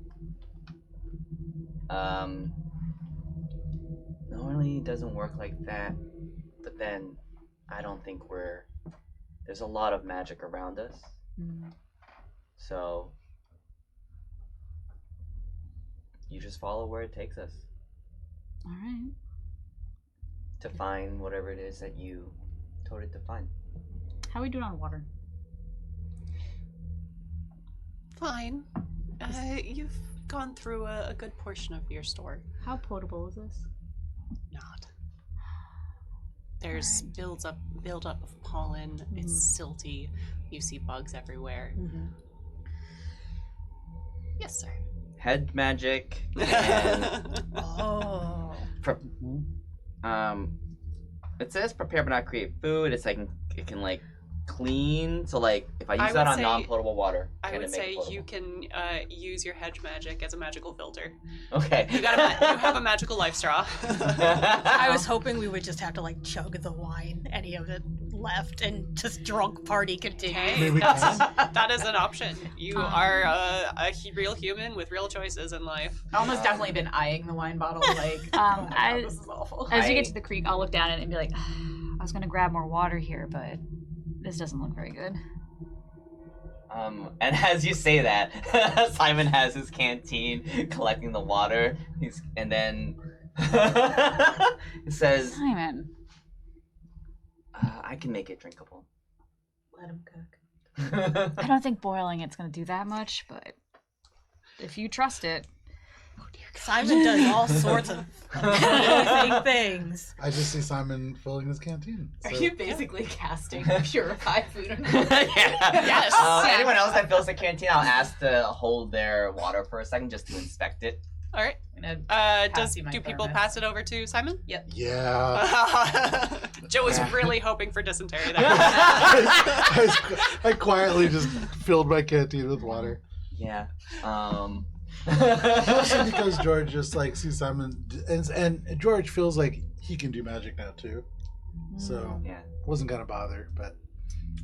normally it doesn't work like that, but then I don't think there's a lot of magic around us, so you just follow where it takes us All right. to find whatever it is that you told it to find. How are we doing on water? Fine. You've gone through a good portion of your store. How potable is this? Not. There's build up of pollen. It's silty. You see bugs everywhere. Yes, sir. Head magic and Oh. it says prepare but not create food. It's like it can like clean. So like if I I use that would on say- non-potable water, I can would it make say it potable? you can use your hedge magic as a magical filter. Okay. You have a magical life straw. I was hoping we would just have to like chug the wine, any of it left, and just drunk party continue. Okay, Maybe we that is an option. You are real human with real choices in life. Almost definitely been eyeing the wine bottle, like, oh my God, this is awful. As you get to the creek, I'll look down at it and be like, I was gonna grab more water here, but this doesn't look very good. And as you say that, Simon has his canteen collecting the water. And then it says, Simon. I can make it drinkable. Let him cook. I don't think boiling it's gonna do that much, but if you trust it. Simon does all sorts of amazing things. I just see Simon filling his canteen. Are So- you basically casting purify food? Yes. Yes. Anyone else that fills a canteen, I'll ask to hold their water for a second just to inspect it. All right. I'm gonna Do you my people thermos. pass it over to Simon? Yeah. Joe was really hoping for dysentery there. I quietly just filled my canteen with water. Yeah. Mostly because George just like sees Simon, and George feels like he can do magic now too. So Yeah. wasn't gonna bother, but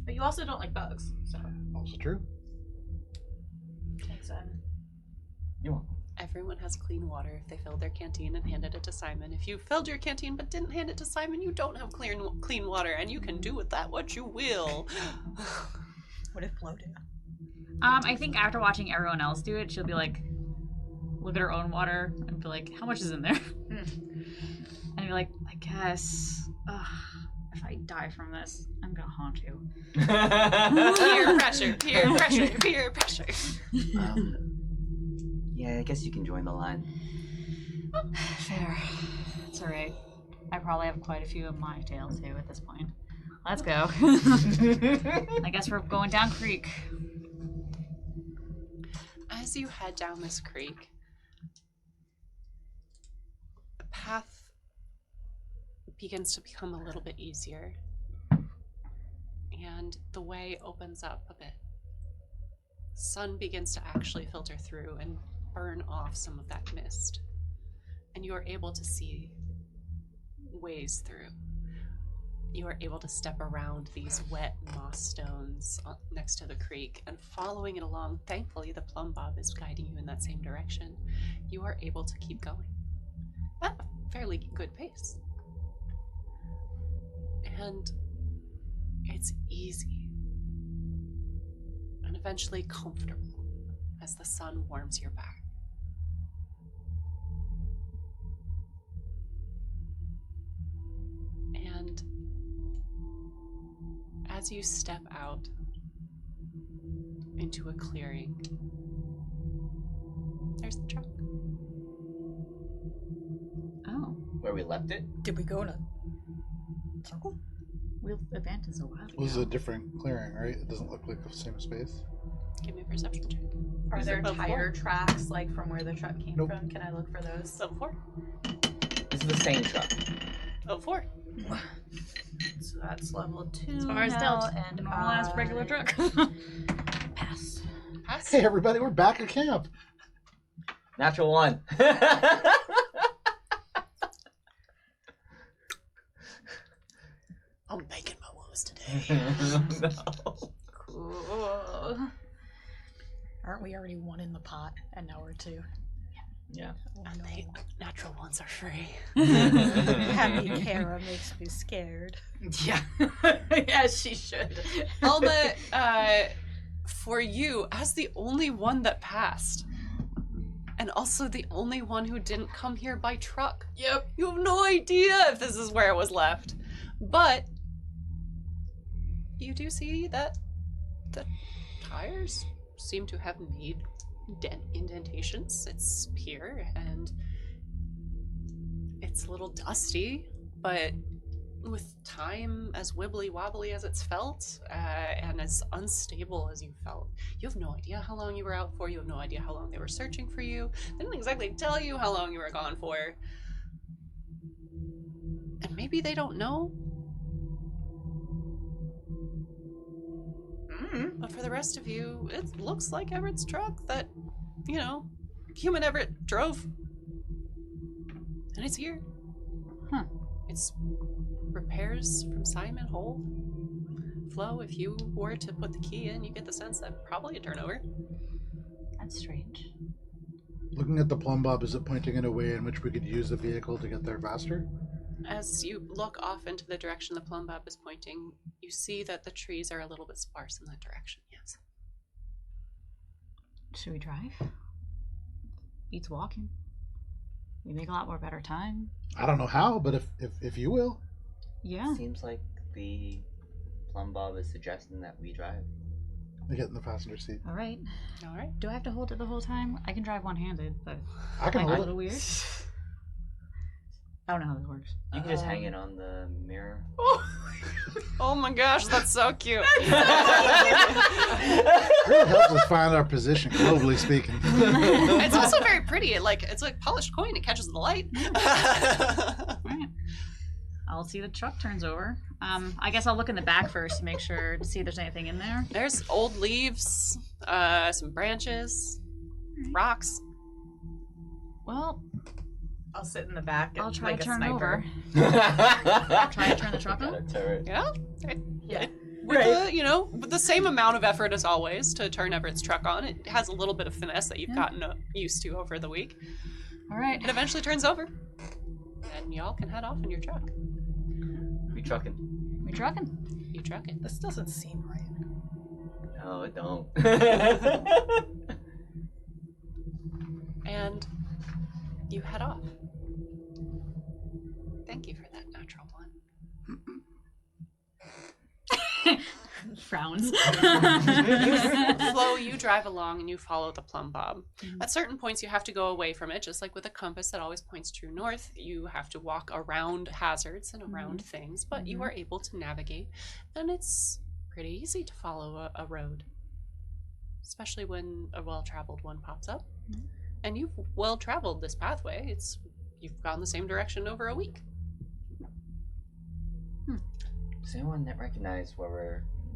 But you also don't like bugs, so. also true. Thanks, Simon. You're welcome. Everyone has clean water if they filled their canteen and handed it to Simon. If you filled your canteen but didn't hand it to Simon, you don't have clean water, and you can do with that what you will. What did Flo do? I think after watching everyone else do it, she'll be like, look at her own water and be like, how much is in there? And be like, I guess, if I die from this, I'm gonna haunt you. Peer pressure, peer pressure, peer pressure. Yeah, I guess you can join the line. Fair. It's alright. I probably have quite a few of my tails too at this point. Let's go. I guess we're going down creek. As you head down this creek, the path begins to become a little bit easier, and the way opens up a bit. Sun begins to actually filter through and burn off some of that mist, and you are able to see ways through. You are able to step around these wet moss stones next to the creek and following it along. Thankfully, the plumb bob is guiding you in that same direction. You are able to keep going at a fairly good pace. And it's easy and eventually comfortable as the sun warms your back. And as you step out into a clearing, there's the truck. Oh, Where we left it? Did we go in a circle? we advanced a while ago. This is a different clearing, right? It doesn't look like the same space. Give me a perception check. Are Is there it above tire 4? tracks like from where the truck came Nope. from? Can I look for those? Above 4? This is the same truck. Above 4. So that's level 2 As far as now, stealth, and normal ass regular truck. Pass. Pass. Hey, everybody, we're back at camp. Natural 1. I'm making my woes today. No. Cool. Aren't we already one in the pot, and now we're 2? Yeah. Oh, And no. they natural ones are free. Having Kara makes me scared. Yeah. Yes, she should. Alma, for you, as the only one that passed, and also the only one who didn't come here by truck, Yep. you have no idea if this is where it was left. But you do see that the tires seem to have made indentations. It's here, and it's a little dusty, but with time, as wibbly wobbly as it's felt, and as unstable as you felt, you have no idea how long you were out for. You have no idea how long they were searching for you. They didn't exactly tell you how long you were gone for. And maybe they don't know. But for the rest of you, it looks like Everett's truck that, human Everett drove. And it's here. Huh. It's repairs from Simon Hole. Flo, if you were to put the key in, you get the sense that probably a turnover. That's strange. Looking at the plumb bob, is it pointing in a way in which we could use the vehicle to get there faster? As you look off into the direction the plumb bob is pointing, you see that the trees are a little bit sparse in that direction, yes. Should we drive? Beats walking. We make a lot more better time. I don't know how, but if you will. Yeah. Seems like the plumb bob is suggesting that we drive. I get in the passenger seat. All right. All right. Do I have to hold it the whole time? I can drive one-handed, but I can might be a hold little it. weird. I don't know how this works. You can just hang it on the mirror. Oh my gosh, that's so cute. Really helps us find our position, globally speaking. It's also very pretty. It's like polished coin. It catches the light. All right. I'll see the truck turns over. I guess I'll look in the back first to make sure to see if there's anything in there. There's old leaves, some branches, rocks. Well, I'll sit in the back and I'll try like to a turn sniper. over. Try to turn the truck Got a on. turret. Yeah. Yeah. With the same amount of effort as always to turn Everett's truck on. It has a little bit of finesse that you've gotten used to over the week. All right. It eventually turns over. And y'all can head off in your truck. We trucking. We trucking. You truck it. This doesn't seem right. No, it don't. And you head off. Thank you for that natural one. Frowns. Flo, you drive along and you follow the plumb bob. At certain points, you have to go away from it, just like with a compass that always points true north. You have to walk around hazards and around things, but you are able to navigate, and it's pretty easy to follow a road, especially when a well-traveled one pops up. And you've well-traveled this pathway. You've gone the same direction over a week. Does anyone recognize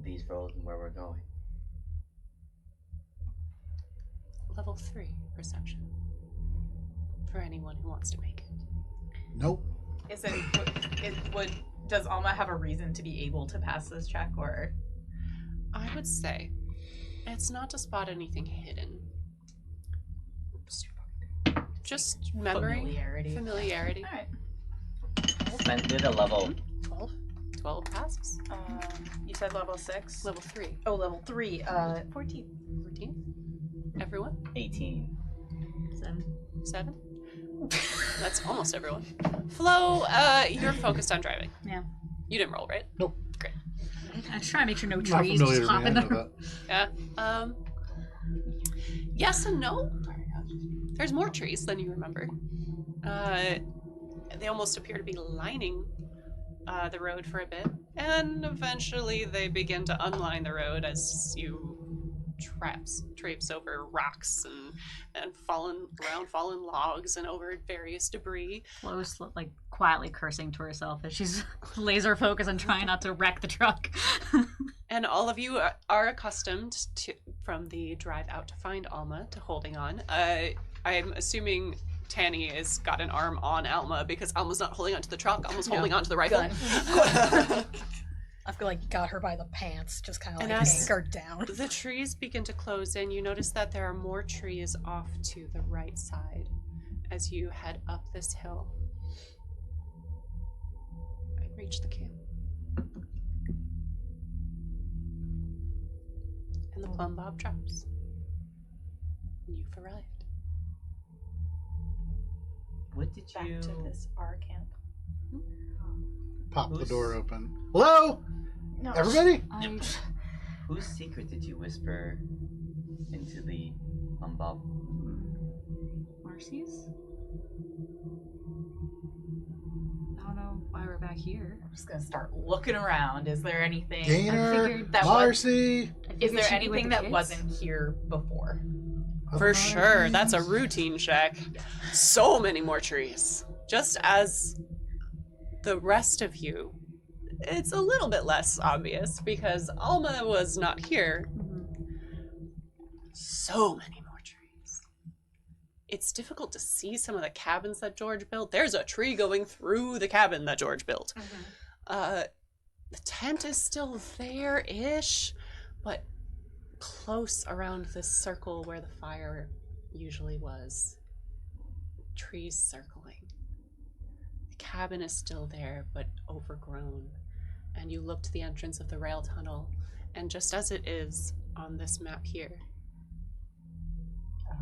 these roads and where we're going? Level 3 perception for anyone who wants to make it. Nope. Does Alma have a reason to be able to pass this check, or? I would say it's not to spot anything hidden. Just memory, familiarity. All right. Spent a level. 12 passes. You said level 6. Level 3. Oh, level 3. 14. 14. Everyone? 18. 7. That's almost everyone. Flo, you're focused on driving. Yeah. You didn't roll, right? Nope. Great. I try to make sure no Not trees familiar just to hop me. in I know the that. Yeah. Yes and no. There's more trees than you remember. They almost appear to be lining the road for a bit, and eventually they begin to unline the road as you traipse over rocks and fallen logs and over various debris. Flo's like quietly cursing to herself as she's laser focused and trying not to wreck the truck. And all of you are accustomed to, from the drive out to find Alma, to holding on. I'm assuming Tanny has got an arm on Alma because Alma's not holding onto the truck, Alma's holding onto the rifle. I feel like got her by the pants, just kind of And like as- anchored down. The trees begin to close in. You notice that there are more trees off to the right side as you head up this hill and reach the camp. And the plumb bob drops. And you've arrived. What did Back you? to this our camp. Pop the Who's- door open. Hello? No. Everybody? Whose secret did you whisper into the bob? Marcy's? I don't know why we're back here. I'm just gonna start looking around. Is there anything? Gainer? figured that Marcy? Is there she'd be with anything the that kids. wasn't here before? For sure, that's a routine check. So many more trees. Just as the rest of you, it's a little bit less obvious because Alma was not here. So many more trees. It's difficult to see some of the cabins that George built. There's a tree going through the cabin that George built. The tent is still there-ish, but close around this circle where the fire usually was. Trees circling. The cabin is still there, but overgrown. And you look to the entrance of the rail tunnel, and just as it is on this map here,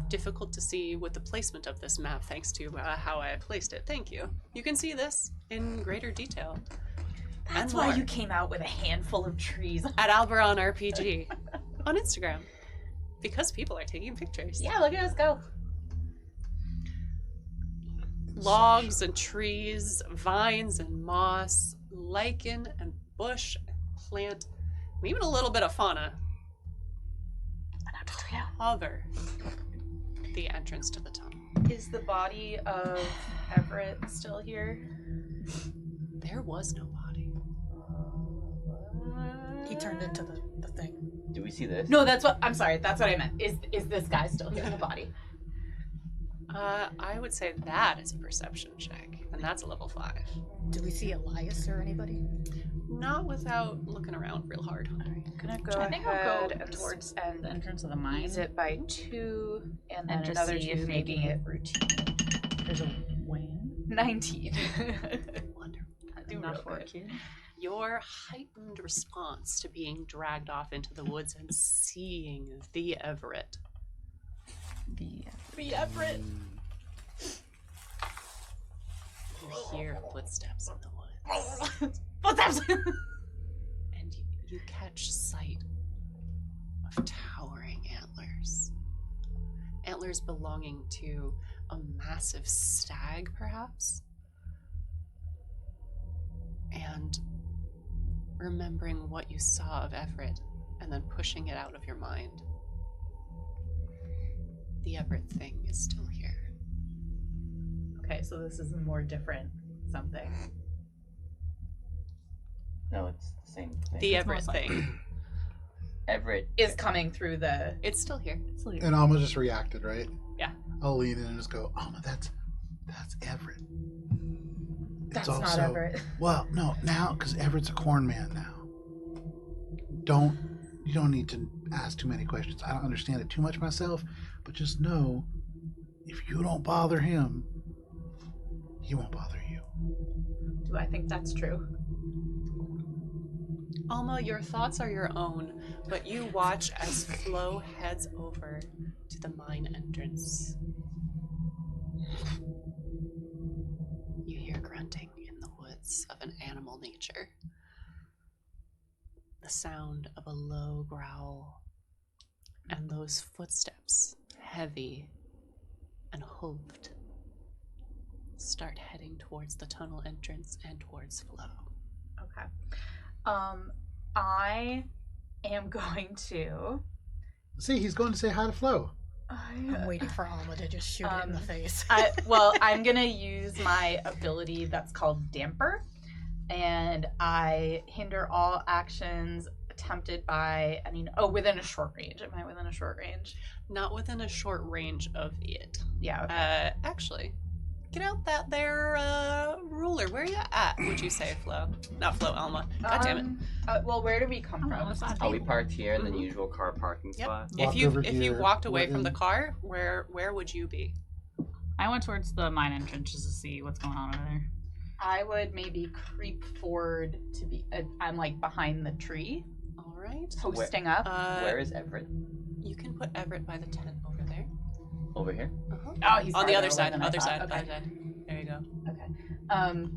difficult to see with the placement of this map thanks to how I placed it. Thank you. You can see this in greater detail. That's And why more. you came out with a handful of trees. At Alberon RPG on Instagram. Because people are taking pictures. Yeah, look at us go. Logs and trees, vines and moss, lichen and bush and plant, and even a little bit of fauna cover the entrance to the tunnel. Is the body of Everett still here? There was no body. He turned into the thing. Do we see this? No, that's what I'm sorry. That's what I meant. Is this guy still here in the body? I would say that is a perception check, and that's a level 5. Do we see Elias or anybody? Not without looking around real hard. I'm gonna go I think I'll go ahead and towards and The entrance of the mine. use it by 2, and then And just another see 2, if making maybe- it routine. There's a win. 19. Wonderful. I do Enough real for a good. kid. Your heightened response to being dragged off into the woods and seeing the Everett. The Everett. You hear footsteps in the woods, What's that? and you catch sight antlers belonging to a massive stag, perhaps. And remembering what you saw of Everett and then pushing it out of your mind. The Everett thing is still here. Okay, so this is a more different something. No, it's the same thing. The Everett thing. Everett Is coming through the. It's still here. And Alma just reacted, right? Yeah. I'll lean in and just go, Alma, that's Everett. That's not Everett. Well, no, now, because Everett's a corn man now. You don't need to ask too many questions. I don't understand it too much myself, but just know, if you don't bother him, he won't bother you. Do I think that's true? Alma, your thoughts are your own, but you watch as Flo heads over to the mine entrance. You hear grunting in the woods of an animal nature. The sound of a low growl, and those footsteps, heavy and hoofed, start heading towards the tunnel entrance and towards Flo. Okay. I am going to. See, he's going to say hi to Flo. I'm waiting for Alma to just shoot it in the face. I'm gonna use my ability that's called Damper, and I hinder all actions attempted by within a short range. Am I within a short range? Not within a short range of it. Yeah. Okay. Actually, get out that there ruler. Where are you at, would you say, Flo? Not Flo, Alma. God damn it. Well, where do we come from? Oh, we parked here in the usual car parking Yep. spot. If Walked you over if you here, walked away went from the in. car, where would you be? I went towards the mine entrance just to see what's going on over there. I would maybe creep forward to be. I'm like behind the tree, All right. posting up. Where is Everett? You can put Everett by the tent over there. Over here? Uh-huh. Oh, he's On the farther other away side. than I Other thought. side. Okay. Other side. There you go. Okay.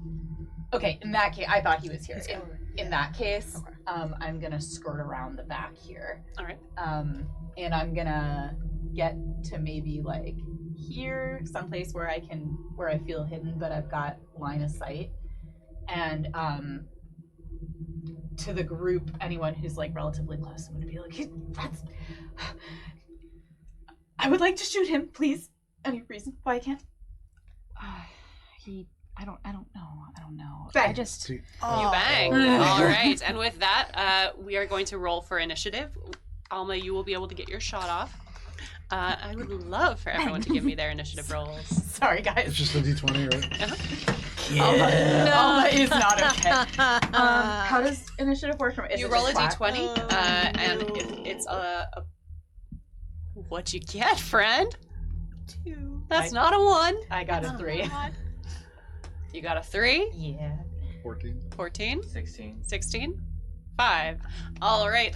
Okay. In that case, I thought he was here. He's over. In that case, Okay. I'm gonna skirt around the back here. All right. And I'm gonna get to maybe like here, someplace where I feel hidden, but I've got line of sight. And to the group, anyone who's like relatively close, I'm gonna be like, I would like to shoot him, please. Any reason why I can't? I don't know. Bang. I just. See, You bang. All right. And with that, we are going to roll for initiative. Alma, you will be able to get your shot off. I would love for everyone to give me their initiative rolls. Sorry, it's guys. just a D20, right? Alma is not okay. How does initiative work? Is You it roll a just flat? d20, and if it's a what you get, friend? 2. That's not a 1. I got a 3. You got a 3. Yeah. 14. 14. 16. 16. 5. All right.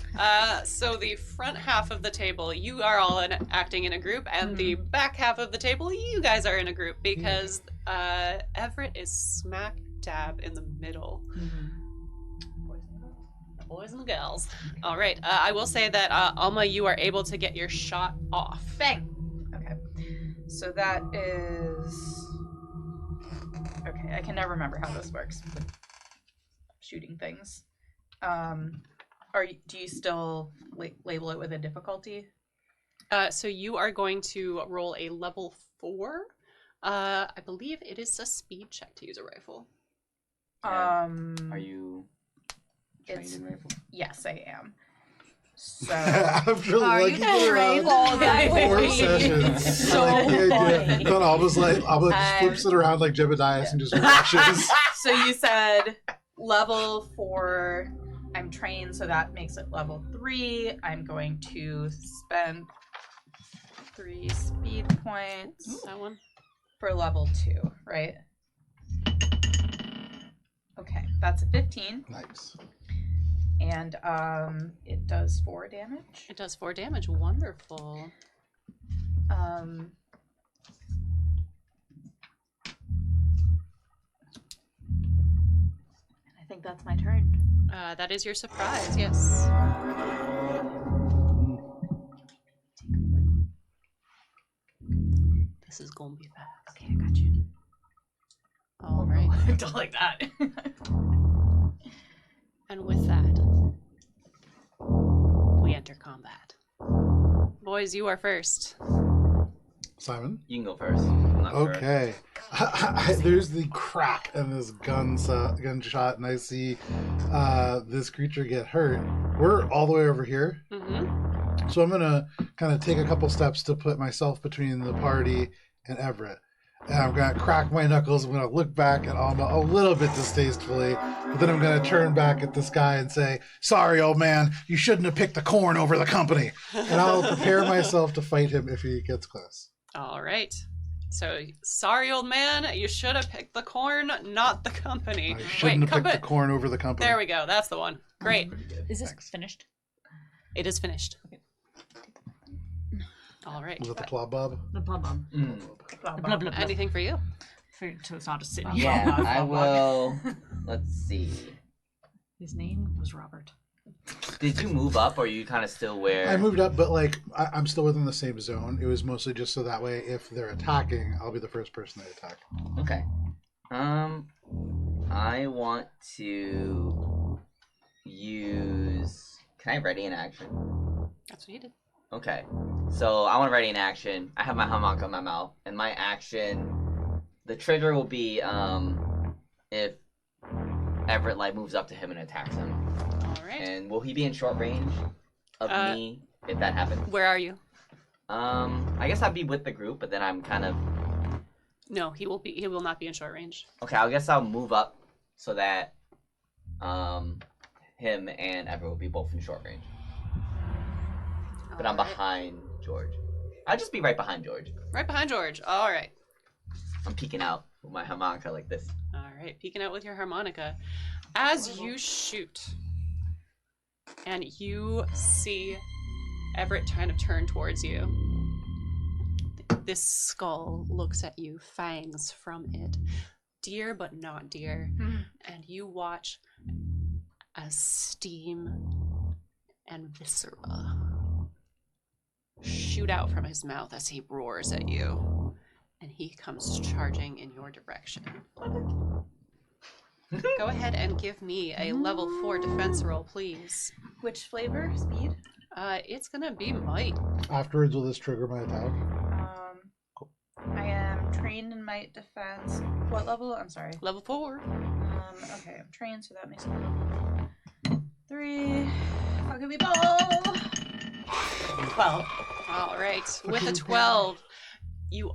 So the front half of the table, you are all acting in a group, and the back half of the table, you guys are in a group because Everett is smack dab in the middle. Boys and girls. All right. I will say that Alma, you are able to get your shot off. Bang. Okay. So that is. Okay, I can never remember how this works with shooting things. Do you still label it with a difficulty? So you are going to roll a level 4. I believe it is a speed check to use a rifle. Are you trained It's- in rifle? Yes, I am. So After Are like you trained? around That would 4 be sessions, so I like the idea. funny. Then Alma's like, Alma just flips it around like Jebediah and just rushes. So you said level 4. I'm trained, so that makes it level 3. I'm going to spend 3 speed points That one. for level 2, right? Okay, that's a 15, Nice. and it does 4 damage. It does 4 damage. Wonderful. I think that's my turn. That is your surprise, yes. This is gonna be fast. Okay, I got you. All right. Don't like that. And with that, we enter combat. Boys, you are first. Simon? You can go first. I'm not sure. Okay. There's the crack in this gunshot, and I see this creature get hurt. We're all the way over here, Mm-hmm. so I'm gonna kind of take a couple steps to put myself between the party and Everett. And I'm gonna crack my knuckles. I'm gonna look back at Alma a little bit distastefully, but then I'm gonna turn back at this guy and say, "Sorry, old man, you shouldn't have picked the corn over the company." And I'll prepare myself to fight him if he gets close. All right. So, sorry, old man, you should have picked the corn, not the company. I shouldn't have picked the corn over the company. There we go. That's the one. Great. Is this Thanks. finished? It is finished. All right. Was it the claw bob? The blub blub. Mm. The blub blub. Anything for you? So it's not just sitting Yeah, here. I will. Let's see. His name was Robert. Did you move up, or are you kind of still where? I moved up, but like I'm still within the same zone. It was mostly just so that way, if they're attacking, I'll be the first person they attack. Okay. I want to use. Can I ready an action? That's what you did. Okay. So I want to ready an action. I have my harmonica in my mouth, and my action, the trigger will be if Everett like moves up to him and attacks him. All right. And will he be in short range of me if that happens? Where are you? I guess I'd be with the group, but then I'm kind of No, he will be. He will not be in short range. okay. I guess I'll move up so that him and Everett will be both in short range. But I'm All right. behind George. I'll just be right behind George. Right behind George. All right. I'm peeking out with my harmonica like this. All right. Peeking out with your harmonica. As you shoot, and you see Everett kind of turn towards you. This skull looks at you, fangs from it. Deer, but not deer. And you watch as steam and viscera shoot out from his mouth as he roars at you. And he comes charging in your direction. Go ahead and give me a level 4 defense roll, please. Which flavor? Speed? It's gonna be might. Afterwards, will this trigger my attack? I am trained in might defense. What level? I'm sorry. Level 4. Okay, I'm trained, so that makes me level 3. Fucking we ball! 12. All right. With a 12, you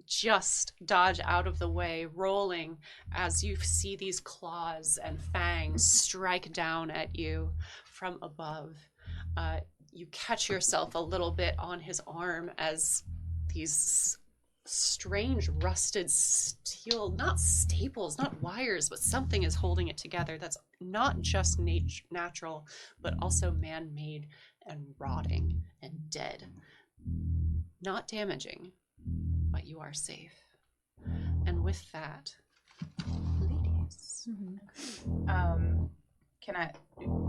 just dodge out of the way, rolling as you see these claws and fangs strike down at you from above. You catch yourself a little bit on his arm as these strange rusted steel, not staples, not wires, but something is holding it together that's not just natural, but also man-made and rotting and dead. Not damaging, but you are safe. And with that, ladies.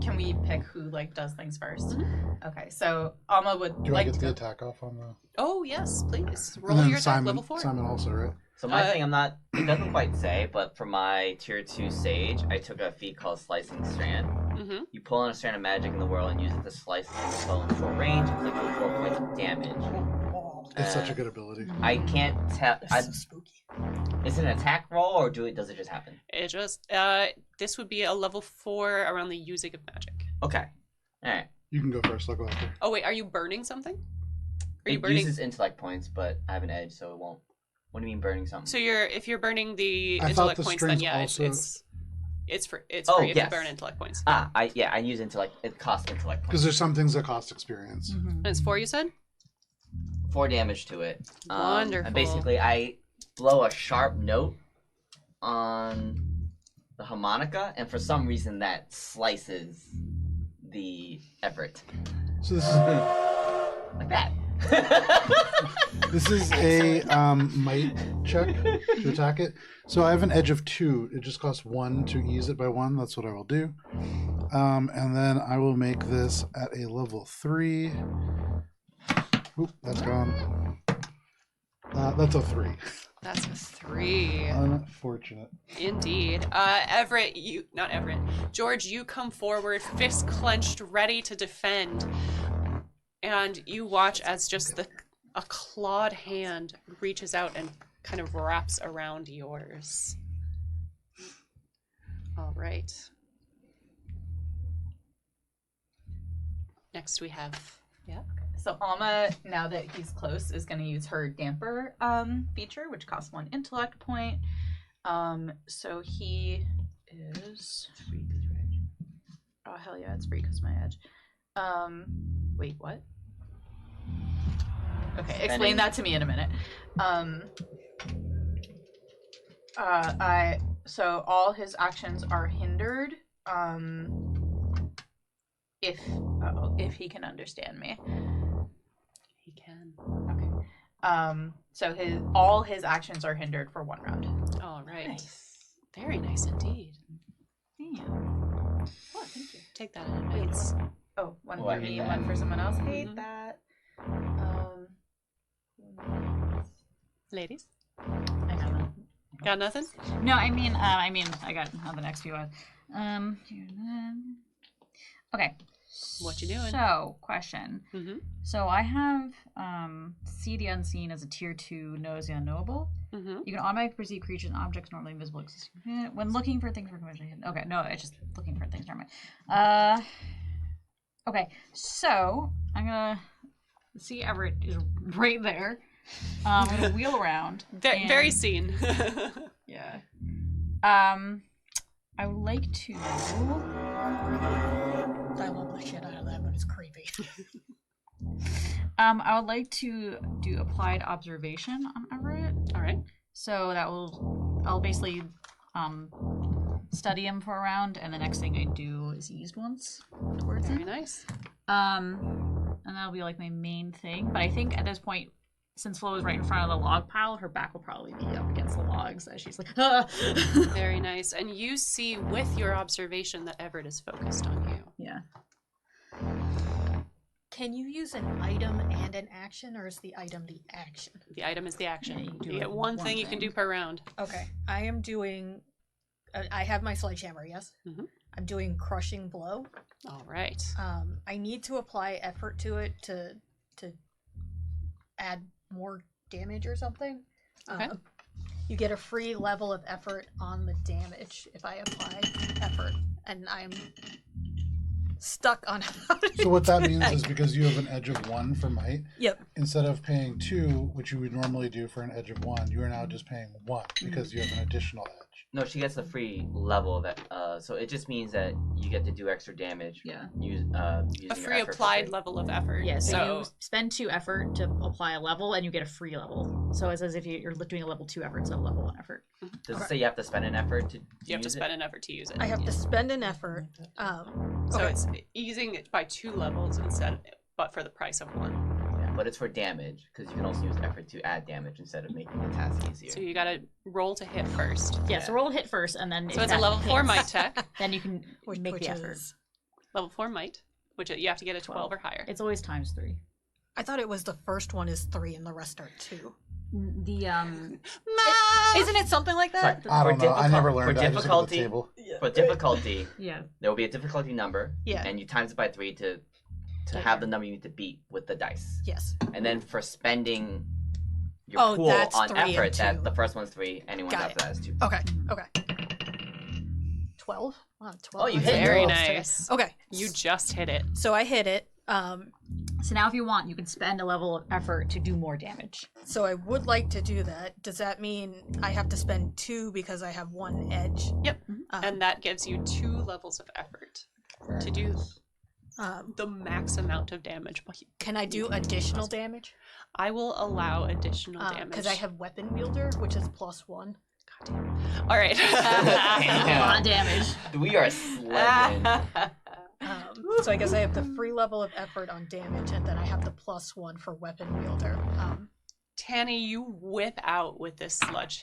Can we pick who like does things first? Okay, so Alma would Do I like get to the go. attack off on the? Oh, yes, please. And Roll then your attack, Simon, level 4. Simon also, right? So my thing, I'm not. It doesn't quite say, but for my tier 2 sage, I took a feat called Slicing Strand. Mm-hmm. You pull on a strand of magic in the world and use it to slice a single foe in short range. Inflict 4 points of damage. It's such a good ability. I can't tell. spooky. Is it an attack roll or does it just happen? It just, this would be a level 4 around the using of magic. Okay. All right. You can go first. I'll go after. Oh, wait, are you burning something? Are you It burning? uses intellect points, but I have an edge, so it won't. What do you mean burning something? So if you're burning the I thought intellect the points, then strings yeah, also- it's free Oh, if you yes. burn intellect points. I use intellect. It costs intellect Because points. there's some things that cost experience. And it's 4, you said? 4 damage to it. Wonderful. And basically, I blow a sharp note on the harmonica, and for some reason that slices the Everett. So this is Like that. this is a might check to attack it. So I have an edge of 2. It just costs 1 to ease it by 1. That's what I will do. And then I will make this at a level 3. Oop, that's gone. That's a 3. That's a 3. Unfortunate. Indeed. Everett, not Everett. George, you come forward, fist clenched, ready to defend. And you watch as just a clawed hand reaches out and kind of wraps around yours. All right. Next we have, So Alma, now that he's close, is going to use her damper feature, which costs 1 intellect point. So he is. Oh hell yeah, it's free because of my edge. Wait, what? Okay, explain that to me in a minute. So all his actions are hindered. If he can understand me. he can. Okay. So all his actions are hindered for 1 round. All right. Nice. Very nice indeed. Yeah. Oh, thank you. Take that in advance. Oh, one Oh, for I hate me, that. one for someone else. Hate Mhm. that. Ladies, I got it. got nothing? No, I mean, I got the next few. Okay. What you doing? So, question. Mm-hmm. So I have see the unseen as a tier 2, knows the unknowable. Mm-hmm. You can automatically perceive creatures and objects normally invisible when looking for things for conventional hidden. Okay, no, it's just looking for things. Never mind. Okay, so I'm gonna see Everett is right there. I'm gonna wheel around. Very and- seen. Yeah. I would like to. I love the shit out of that, but it's creepy. I would like to do applied observation on Everett. All right. So I'll basically study him for a round, and the next thing I do is used once towards Very him. nice. And that'll be like my main thing. But I think at this point, since Flo is right in front of the log pile, her back will probably be up against the logs as she's like, ah! Very nice. And you see with your observation that Everett is focused on you. Yeah. Can you use an item and an action, or is the item the action? The item is the action. Yeah, you can do you get it one one thing you can thing. do per round. Okay, I am doing. I have my sledgehammer. Yes, Mhm. I'm doing crushing blow. All right. I need to apply effort to it to add more damage or something. Okay. You get a free level of effort on the damage if I apply effort, and I'm stuck on how to So what that do means is because you have an edge of 1 for might, Yep. instead of paying 2, which you would normally do for an edge of 1, you are now just paying 1 because you have an additional edge. No, she gets a free level of it. So it just means that you get to do extra damage. Yeah. Using A your free effort for applied free. level of effort. Yeah, so So you spend 2 effort to apply a level, and you get a free level. So it's as if you're doing a level 2 effort instead of level 1 effort. Does it say you have to spend an effort to you have to use spend an effort to use it. I have to spend an effort. So Okay. it's using it by 2 levels instead, but for the price of 1. it? But it's for damage, because you can also use effort to add damage instead of making the task easier. So you got to roll to hit first. Yeah, so roll a hit first, and then So if it's a that level 4 hits, might tech. Then you can make which the effort. is. Level 4 might, which you have to get a 12 or higher. It's always times 3. I thought it was the first one is 3 and the rest are 2. The Isn't it something like Sorry, that? I don't know. I never learned for that. I just looked at the difficulty. table. For difficulty, yeah. there will be a difficulty number, Yeah. and you times it by 3 to have the number you need to beat with the dice. Yes. And then for spending your Oh, pool that's on 3 and effort, 2. that the first one's 3, anyone Got after that is 2. Okay. Okay. 12. Wow, 12. Oh, you That's hit it. Very close to it. nice. Okay. You just hit it. So I hit it. So now if you want, you can spend a level of effort to do more damage. So I would like to do that. Does that mean I have to spend 2 because I have 1 edge? Yep. Um, And that gives you 2 levels of effort to do the max amount of damage. Can I do additional damage? I will allow additional damage. Because I have weapon wielder, which is +1. All right. A lot of damage. We are sledging. So I guess I have the free level of effort on damage, and then I have the +1 for weapon wielder. Tanny, you whip out with this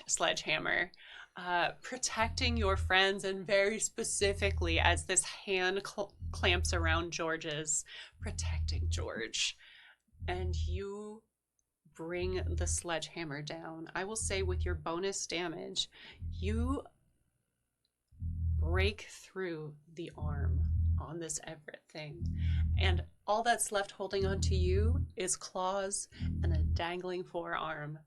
sledgehammer, protecting your friends, and very specifically as this hand clamps around George's, protecting George. And you bring the sledgehammer down. I will say with your bonus damage, you break through the arm on this Everett thing, and all that's left holding onto you is claws and a dangling forearm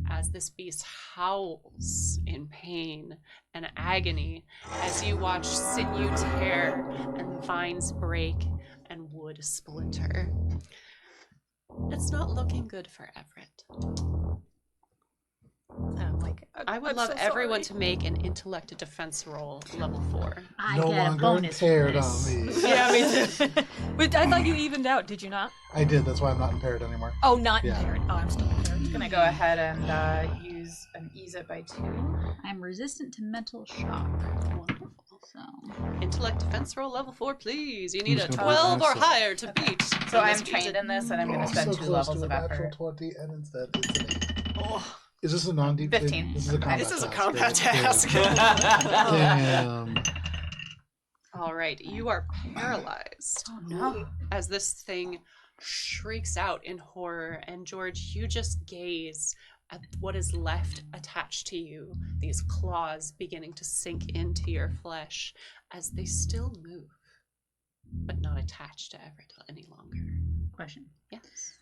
as this beast howls in pain and agony as you watch sinew tear and vines break and wood splinter. It's not looking good for Everett. I'm like, I would I'm love so everyone sorry. to make an intellect defense roll level 4. I No get a longer bonus for impaired this. on me. Yeah, me too. But I thought you evened out, did you not? I did. That's why I'm not impaired anymore. Oh, not Yeah. impaired. Oh, I'm still impaired. I'm gonna go ahead and use an ease it by 2. I'm resistant to mental shock. Wonderful. So Intellect defense roll level 4, please. You need a just gonna put 12 or myself. higher to beat. So I'm Unless you use trained it- in this, and I'm gonna Oh, spend so 2 close levels to of a natural effort. 20, and instead it's an 8. Oh, Is this a non-deep? 15. This is a combat this is a task, combat right? task. Damn. All right, you are paralyzed. oh no. As this thing shrieks out in horror, and George, you just gaze at what is left attached to you, these claws beginning to sink into your flesh as they still move, but not attached to Everett any longer. Question. Yes.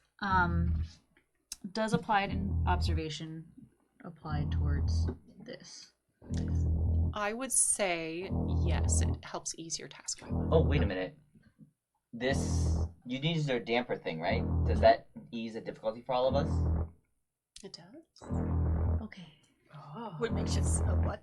Does applied in observation apply towards this? I would say yes, it helps ease your task. Oh, wait a minute. This, you use their damper thing, right? Does that ease the difficulty for all of us? It does. Okay. What makes it a what?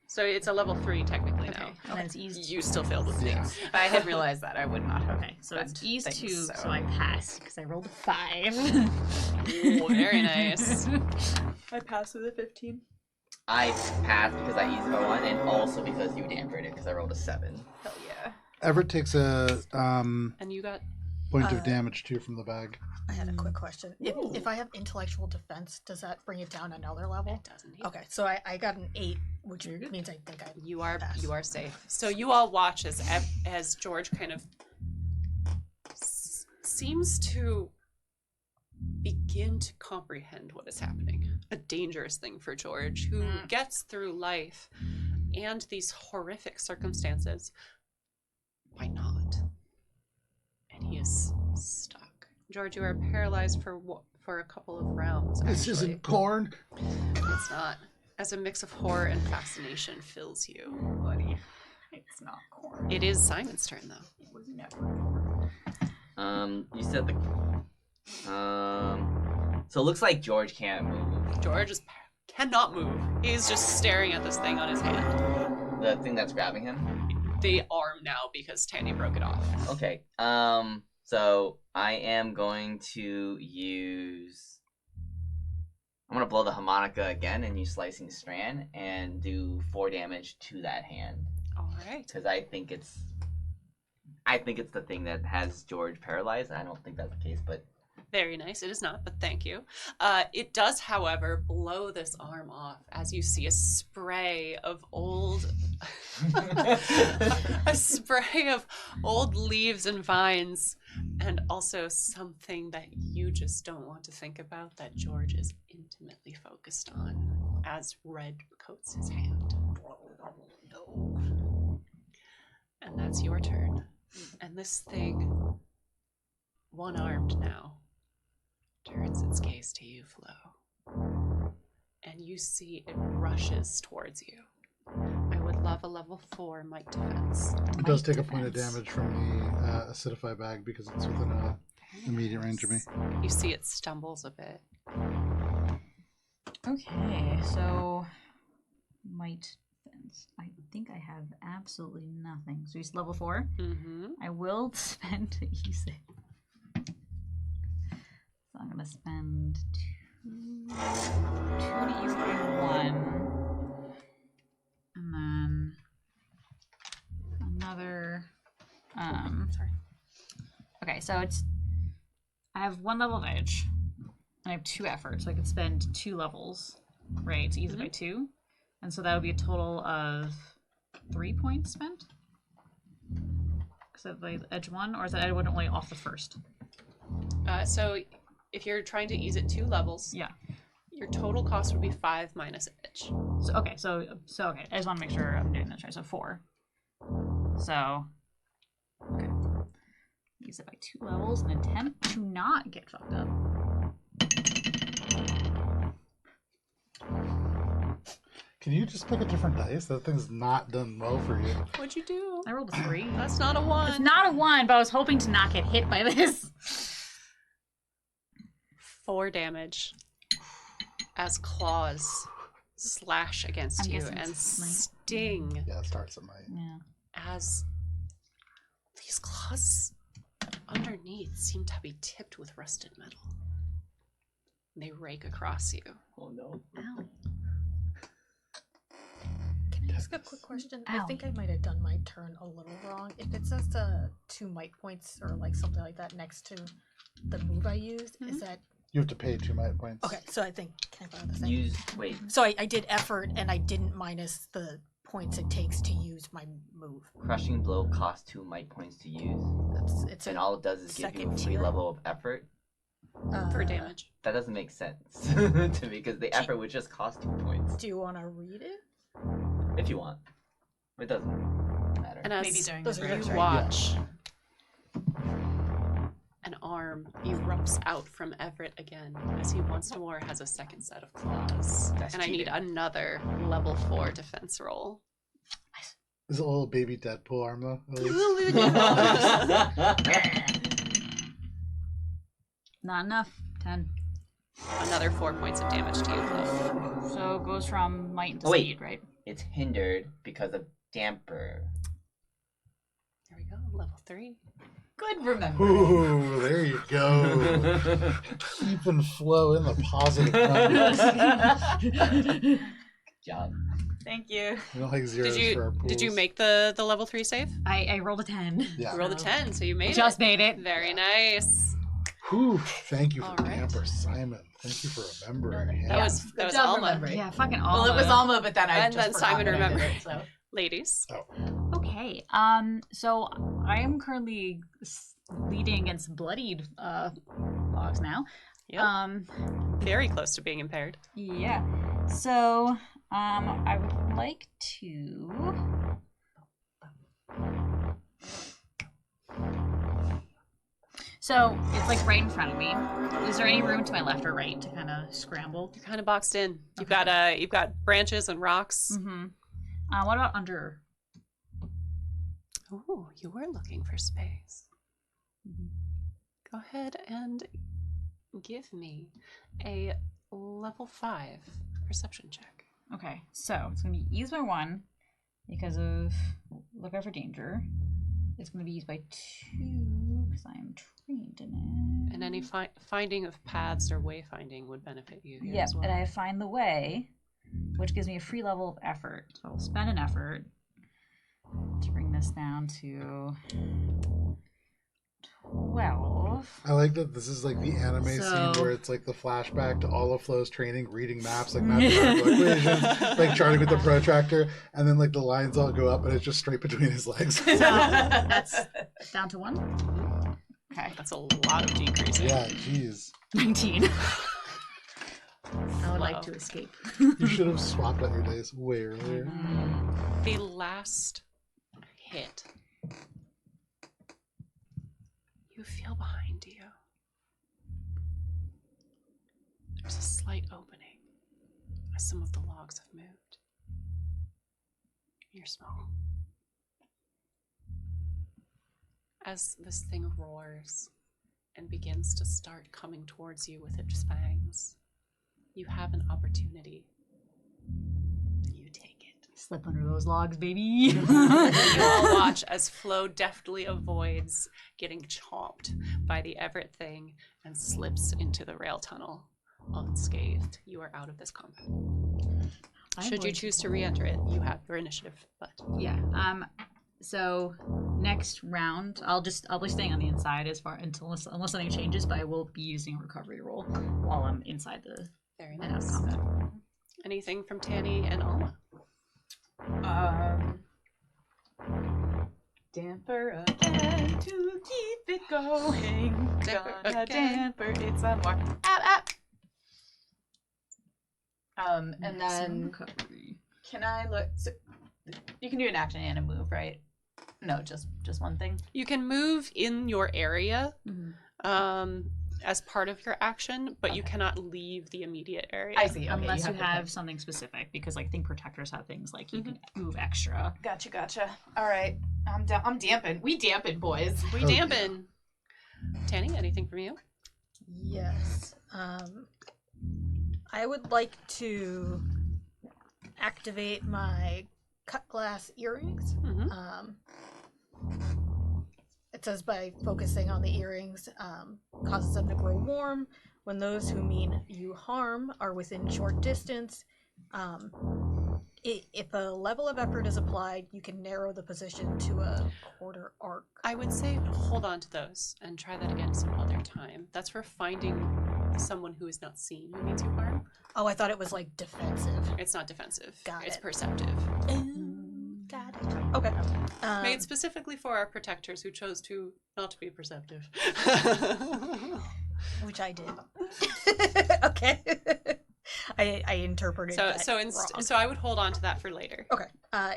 So it's a level 3 technically now. And it's eased. You still failed with Yeah. things. If I had realized that, I would not have. Okay, so it's spent eased things, 2, so I pass because I rolled a 5. Ooh, very nice. I passed with a 15. I passed because I eased by 1, and also because you dampered it because I rolled a 7. Hell yeah. Everett takes a And you got point of damage too from the bag. I had a quick question. If I have intellectual defense, does that bring it down another level? it doesn't. Okay, so I got an 8, which means I think I You are pass. safe. So you all watch as George kind of seems to begin to comprehend what is happening. A dangerous thing for George, who gets through life and these horrific circumstances by not. And he is stuck. George, you are paralyzed for a couple of rounds. This actually. isn't corn. It's not. As a mix of horror and fascination fills you. Buddy. It's not corn. It is Simon's turn, though. It was never corn. You said the. So it looks like George can't move. George cannot move. He's just staring at this thing on his hand. The thing that's grabbing him. The arm now because Tanny broke it off. Okay. So I am going to use. I'm gonna blow the harmonica again and use Slicing Strand and do 4 damage to that hand All right. because I think it's the thing that has George paralyzed. I don't think that's the case, but Very nice. It is not, but thank you. It does, however, blow this arm off as you see a spray of old leaves and vines, and also something that you just don't want to think about that George is intimately focused on as red coats his hand. And that's your turn. And this thing, one-armed now, turns its gaze to you, Flo. And you see it rushes towards you. I would love a level 4 might defense. It does take a point of damage from the acidify bag because it's within a immediate range of me. You see it stumbles a bit. Okay, so might defense. I think I have absolutely nothing. So he's level 4. Mm-hmm. I will spend to use it. So I'm gonna spend 2 to use my 1. And then another sorry. Okay, so I have 1 level of edge. And I have 2 effort, so I could spend 2 levels, right, to use it by 2. And so that would be a total of 3 points spent. Is that the edge 1, or is that edge 1 only off the first? So if you're trying to ease it 2 levels, Yeah. your total cost would be 5 minus edge. So okay. So okay. I just want to make sure I'm doing this right. So 4. So okay. Use it by 2 levels and attempt to not get fucked up. Can you just pick a different dice? That thing's not done well for you. What'd you do? I rolled a 3. That's not a 1. It's not a 1, but I was hoping to not get hit by this. 4 damage as claws slash against I'm you guessing and it's night. sting Yeah, it starts at night. Yeah. as these claws underneath seem to be tipped with rusted metal. They rake across you. Oh no. Ow. Can I ask a quick question? I Ow. think I might have done my turn a little wrong. If it says 2 might points or like something like that next to the move I used, is that You have to pay 2 might points. okay? So I think can I borrow the same? Use wait. So I did effort and I didn't minus the points it takes to use my move. Crushing blow costs 2 might points to use, It's and a, all it does is give you a second free tier. level of effort. For damage. That doesn't make sense to me because the effort would just cost 2 points Do you want to read it? if you want. It doesn't matter. And as Maybe during Those the are breaks, you right? watch, an arm erupts out from Everett again as he once more has a second set of claws. That's and I need cheating. another level 4 defense roll. Is it a little baby Deadpool arm though? At least? Not enough. 10. Another 4 points of damage to you, Chloe. So it goes from might to Oh, wait. speed, right? It's hindered because of damper. There we go, level 3. Good remember. Ooh, there you go. Keeping flow in the positive numbers. Job. Thank you. We don't like zeros for our pools. Did you make the level 3 save? I rolled a 10. Yeah. You rolled a 10, so you made Just it. made it. Very nice. Whew, thank you for All the right. damper, Simon. Thank you for remembering. That Yeah. was Good was job Alma. remembering. Yeah, fucking Well, Alma. it was Alma, but then I And just then forgot Simon that I did remembered. it, so. Ladies. Okay. So I am currently leading against bloodied logs now. Yep. Very close to being impaired. Yeah. So I would like to. So it's like right in front of me. Is there any room to my left or right to kind of scramble? You're kind of boxed in. You've Okay. got you've got branches and rocks. Mm-hmm. What about under? Oh, you were looking for space. Go ahead and give me a level 5 perception check. Okay, so it's gonna be used by 1 because of look out for danger. It's gonna be used by 2 because I am trained in it. And any finding of paths or wayfinding would benefit you here Yep, as well. and I find the way, which gives me a free level of effort. So I'll spend an effort to bring this down to 12. I like that this is like the anime So- scene where it's like the flashback to all of Flo's training, reading maps, like mathematical equations, like charting with the protractor, and then like the lines all go up and it's just straight between his legs. That's down to 1. Okay, That's a lot of decreasing. Yeah, jeez. 19. I would Flow. like to escape. You should have swapped out your dice way earlier. The last hit. You feel behind you. There's a slight opening as some of the logs have moved. You're small. As this thing roars and begins to start coming towards you with its fangs, you have an opportunity. You take it. Slip under those logs, baby. You all watch as Flo deftly avoids getting chomped by the Everett thing and slips into the rail tunnel unscathed. You are out of this combat. Should you choose to re-enter it, you have your initiative. But Yeah. So next round, I'll be staying on the inside unless something changes. But I will be using a recovery roll while I'm inside the very and out of nice. combat. Anything from Tanny and Alma? Damper again to keep it going. Damper Gonna again. damper it some more. And then recovery. can I look? So you can do an action and a move, right? No, just one thing. You can move in your area Mhm. as part of your action, but you Okay. cannot leave the immediate area. I see. Okay, Unless you to have pick. something specific, because like think protectors have things like you can move extra. Gotcha. All right, I'm dampen. We dampen, boys. We Oh, dampen. Tanny, anything from you? Yes. I would like to activate my cut glass earrings. Mhm. It says by focusing on the earrings, causes them to grow warm. When those who mean you harm are within short distance, if a level of effort is applied, you can narrow the position to a quarter arc. I would say hold on to those and try that again some other time. That's for finding someone who is not seen who means you harm. Oh, I thought it was like defensive. It's not defensive. Got it's it. perceptive. Got it. Okay. Made specifically for our protectors who chose to not be perceptive. Which I did. Okay. I interpreted that wrong. So I would hold on to that for later. Okay.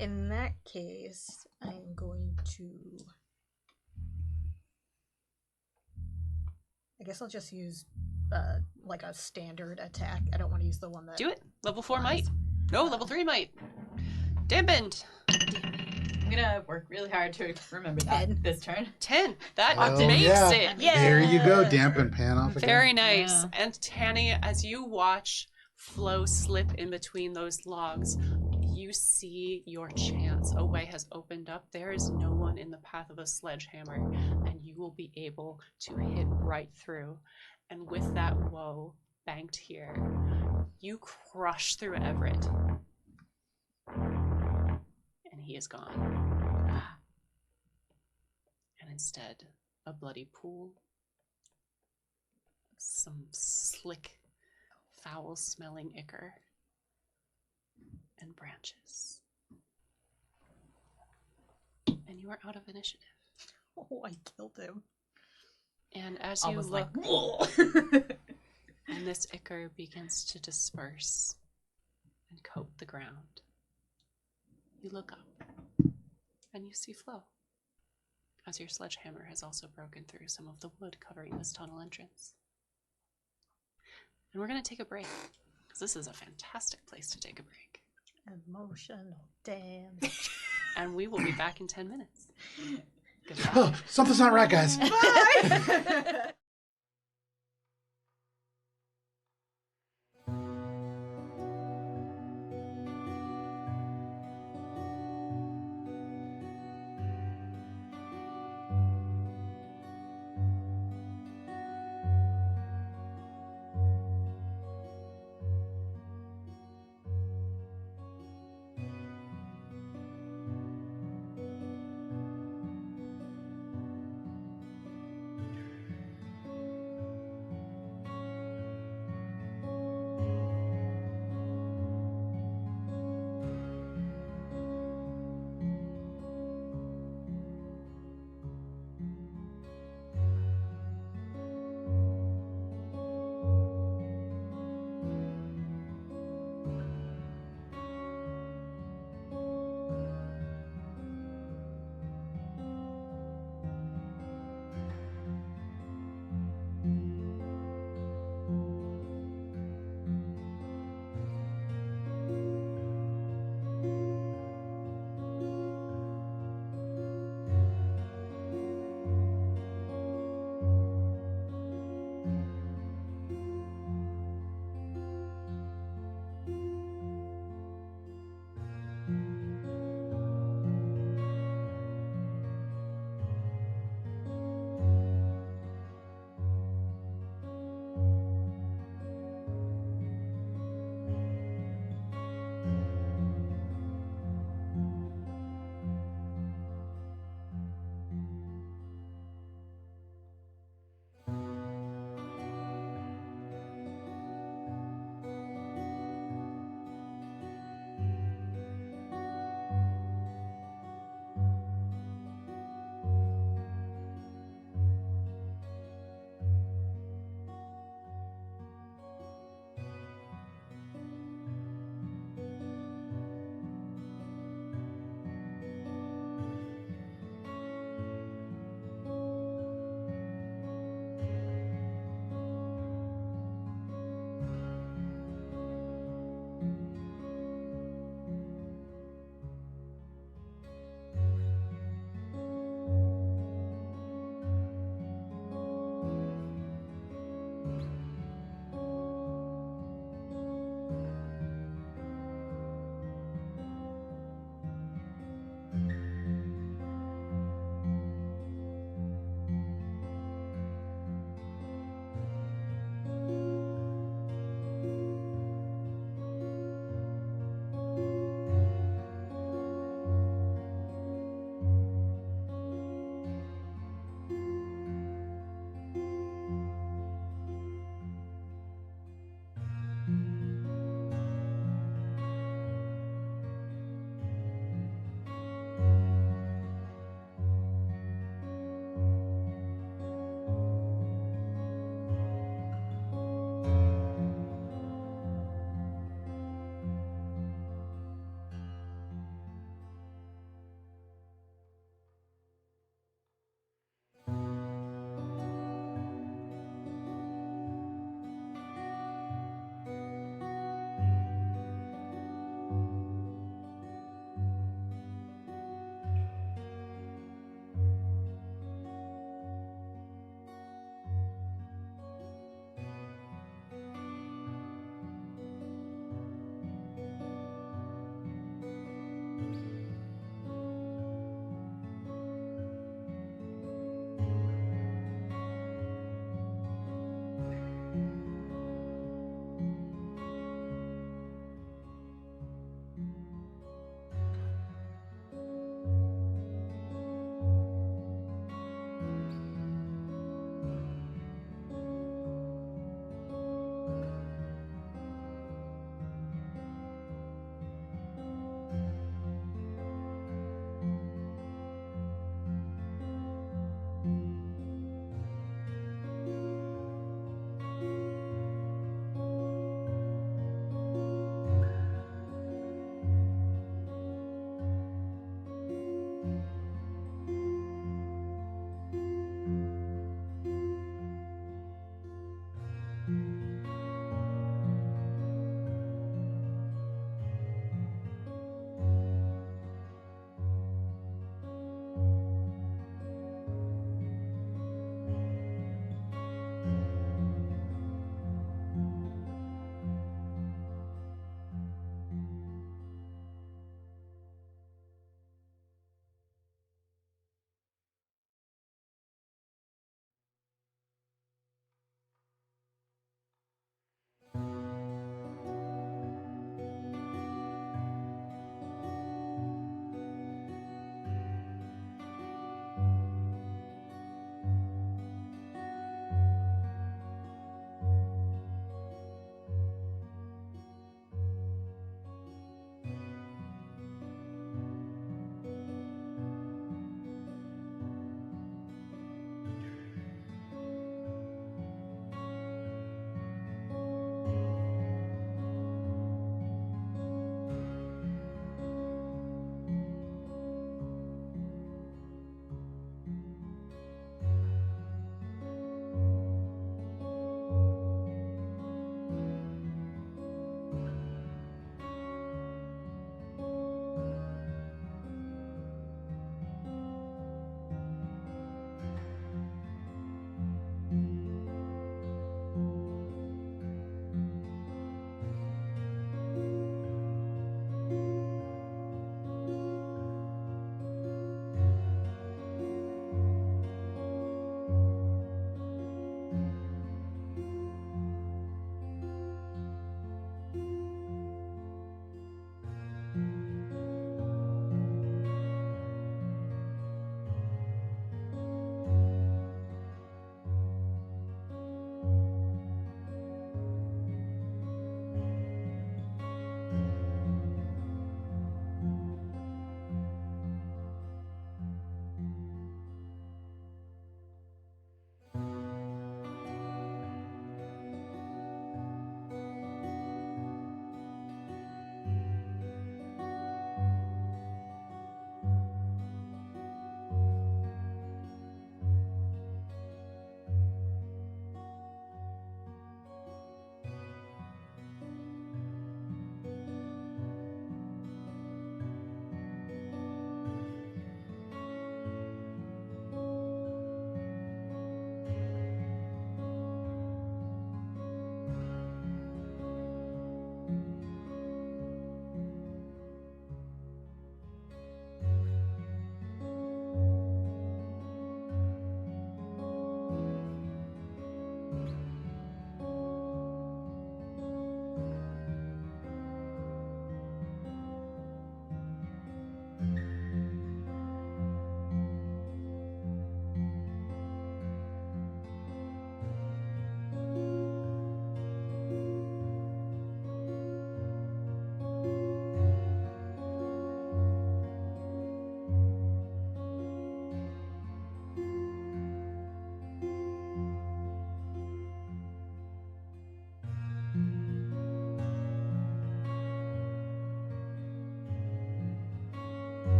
In that case, I'm going to. I guess I'll just use like a standard attack. I don't want to use the one that. Do it. Level 4 flies. might. No, level 3 might. Dampened. I'm gonna work really hard to remember that 10. this turn. 10. That Well, makes yeah. it. Yeah. There you go, dampen pan off again. Very nice. Yeah. And Tanny, as you watch Flo slip in between those logs, you see your chance. A way has opened up. There is no one in the path of a sledgehammer, and you will be able to hit right through. And with that woe banked here, you crush through Everett. And he is gone. And instead, a bloody pool, some slick, foul-smelling ichor, and branches. And you are out of initiative. Oh, I killed him. And as you Almost look, like. and this ichor begins to disperse and coat the ground, you look up, and you see Flo, as your sledgehammer has also broken through some of the wood covering this tunnel entrance. And we're going to take a break, because this is a fantastic place to take a break. Emotional damage. And we will be back in 10 minutes. Goodbye. Oh, something's not right, guys. Bye.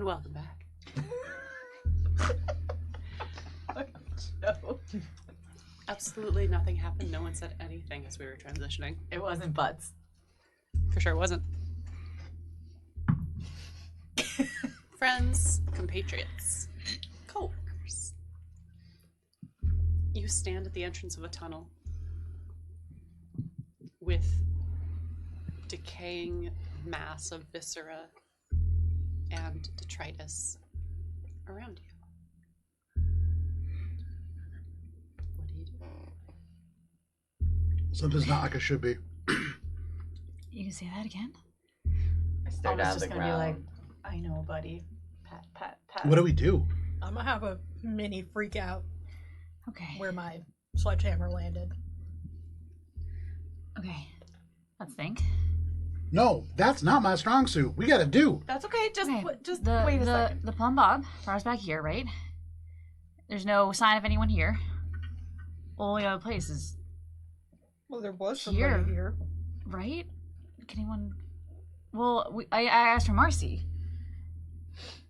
And welcome back. No, Absolutely nothing happened. No one said anything as we were transitioning. it wasn't butts. For sure it wasn't. Friends, compatriots, co-workers. You stand at the entrance of a tunnel with decaying mass of viscera and detritus around you. What do you do? Something's not like it should be. You can say that again? I stare I was down just the gonna be like, ground. I know, buddy. Pat, pat, pat. What do we do? I'm gonna have a mini freak out Okay. where my sledgehammer landed. Okay. Let's think. No, that's not my strong suit. We gotta do. That's okay. Just, Okay, just the, wait a the, second. The plum bob brought us back here, right? There's no sign of anyone here. Only other place is Well, there was Here. somebody here. right. Can anyone? Well, I asked for Marcy.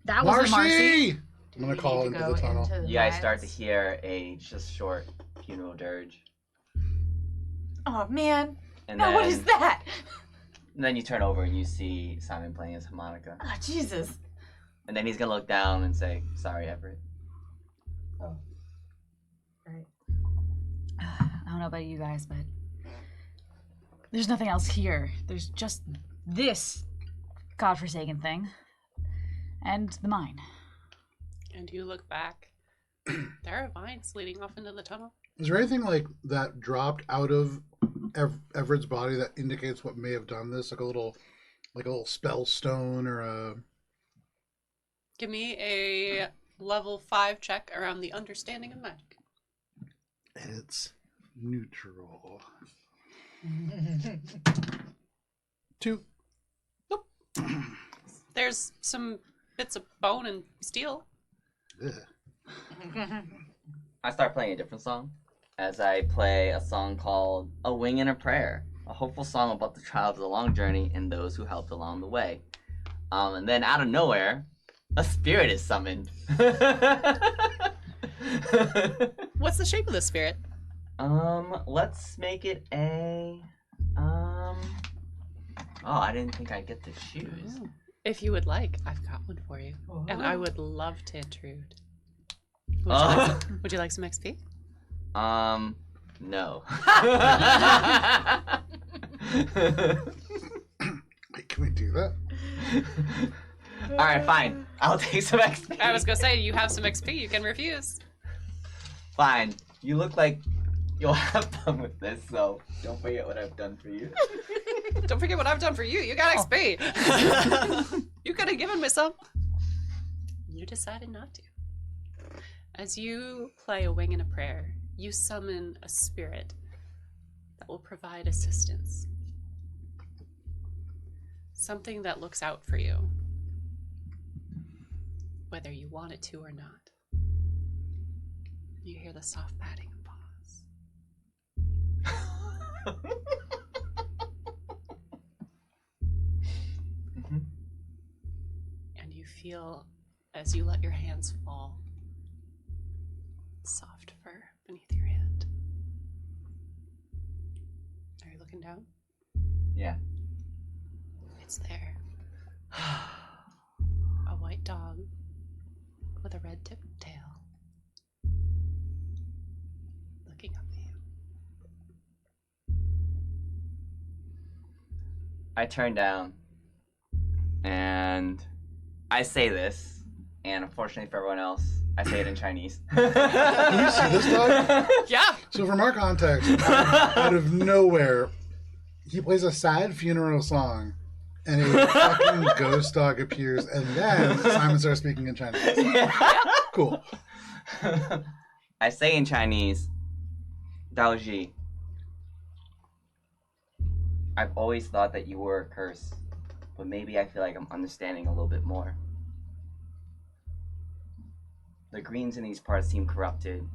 That was Marcy. Marcy! I'm We gonna call need into to the go tunnel. into the You guys start to mines. hear a just short funeral dirge. Oh man! And No, then, what is that? and then you turn over and you see Simon playing his harmonica. Oh Jesus! And then he's gonna look down and say, "Sorry, Everett." Oh, right. I don't know about you guys, but there's nothing else here. There's just this godforsaken thing and the mine. And you look back. There are vines leading off into the tunnel. Is there anything like that dropped out of Everett's body that indicates what may have done this? Like a little spell stone or a. Give me a level 5 check around the understanding of magic. It's neutral. 2. There's some bits of bone and steel. Ugh. I start playing a different song as I play a song called A Wing and a Prayer, a hopeful song about the trials of the long journey and those who helped along the way. And then out of nowhere, a spirit is summoned. What's the shape of the spirit? Let's make it a, oh, I didn't think I'd get to choose. If you would like, I've got one for you. And I Oh. would love to intrude. Oh. Would you like some XP? No. Wait, can we do that? Alright, fine. I'll take some XP. I was gonna say, you have some XP, you can refuse. Fine. You look like you'll have fun with this, so don't forget what I've done for you. Don't forget what I've done for you. You got XP. You could have given me some. You decided not to. As you play A Wing and a Prayer, you summon a spirit that will provide assistance. Something that looks out for you, whether you want it to or not. You hear the soft patting of paws. And you feel, as you let your hands fall, soft fur beneath your hand. Are you looking down? Yeah. It's there. A white dog with a red tipped tail. Looking up at you. I turn down and I say this, and unfortunately for everyone else, I say it in Chinese. Can you see this dog? Yeah! So from our context, out of nowhere, he plays a sad funeral song, and a fucking ghost dog appears, and then Simon starts speaking in Chinese. Cool. I say in Chinese, Dao Ji, I've always thought that you were a curse, but maybe I feel like I'm understanding a little bit more. The greens in these parts seem corrupted.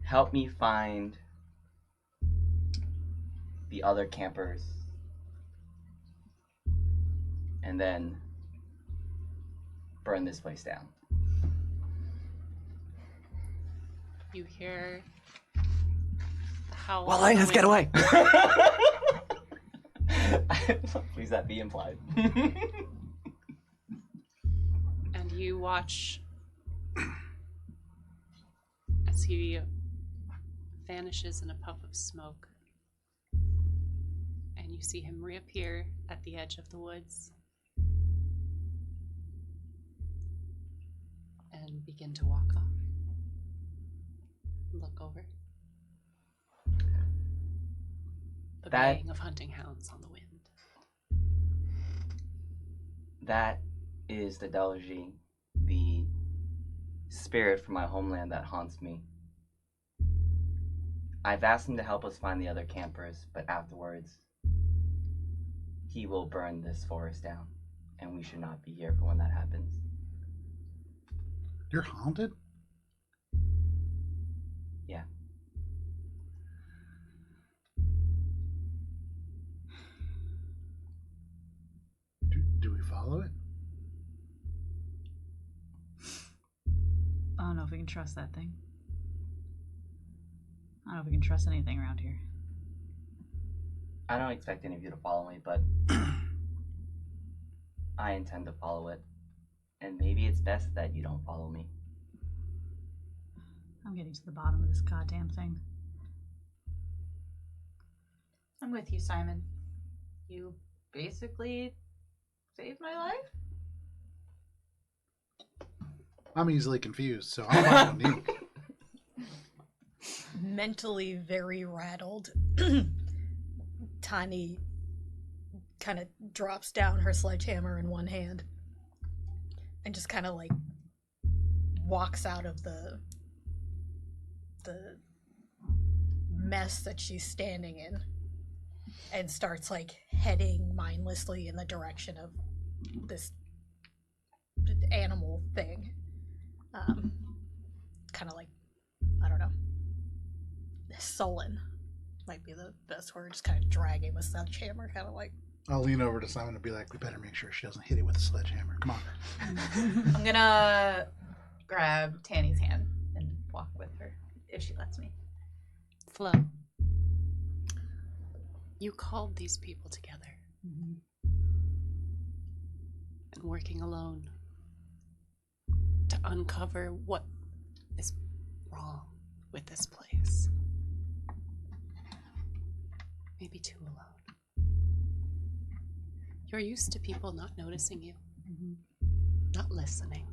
Help me find the other campers. And then burn this place down. You hear the howl. Well, of the let's get wind. away. Please that be implied. And you watch as he vanishes in a puff of smoke. And you see him reappear at the edge of the woods and begin to walk off. Look over. The That- baying of hunting hounds on the wind. That is the Dalji, the spirit from my homeland that haunts me. I've asked him to help us find the other campers, but afterwards, he will burn this forest down, and we should not be here for when that happens. You're haunted? Yeah. Do we follow it? I don't know if we can trust that thing. I don't know if we can trust anything around here. I don't expect any of you to follow me, but I intend to follow it. And maybe it's best that you don't follow me. I'm getting to the bottom of this goddamn thing. I'm with you, Simon. You basically saved my life. I'm easily confused, so I'm following you. Mentally very rattled. Tani kind of drops down her sledgehammer in one hand and just kind of like walks out of the mess that she's standing in and starts like heading mindlessly in the direction of this animal thing. Kind of like, I don't know, sullen might be the best word, just kind of dragging the sledgehammer, kind of like. I'll lean over to Simon and be like, we better make sure she doesn't hit it with a sledgehammer. Come on. I'm gonna grab Tanny's hand and walk with her if she lets me. Flo, you called these people together. Mm-hmm. And working alone to uncover what is wrong with this place. Maybe too alone. You're used to people not noticing you, not listening.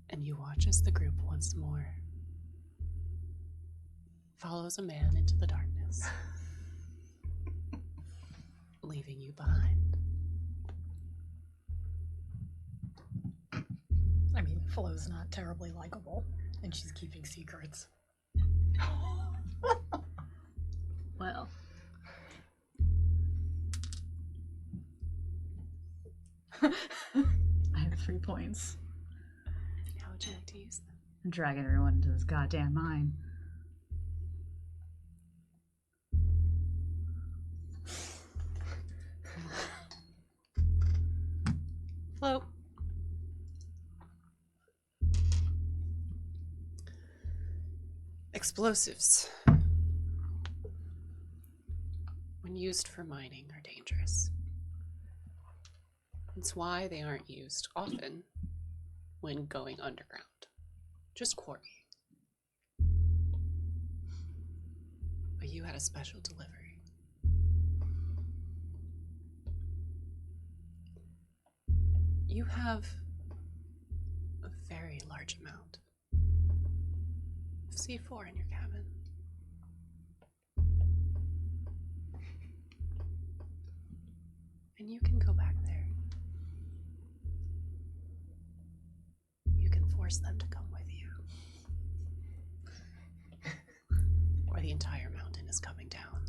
And you watch as the group once more follows a man into the darkness, leaving you behind. I mean, Flo's not terribly likable, and she's keeping secrets. Well. I have 3 points. How would you like to use them? I'm dragging everyone into this goddamn mine. Flo. Explosives, when used for mining, are dangerous. It's why they aren't used often when going underground. Just quarry. But you had a special delivery. You have a very large amount of C4 in your cabin. And you can go back there. You can force them to come with you. Or the entire mountain is coming down.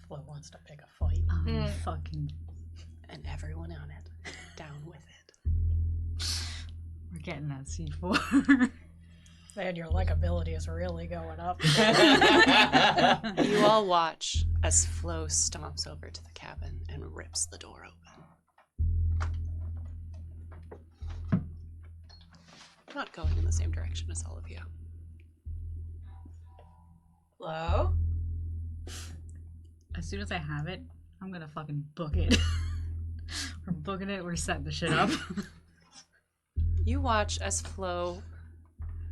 Flo wants to pick a fight. Fucking. And everyone on it, down with it. We're getting that C4. Man, your likability is really going up. You all watch as Flo stomps over to the cabin and rips the door open. not going in the same direction as all of you. Hello? As soon as I have it, I'm gonna fucking book it. We're booking it, we're setting the shit up. You watch as Flo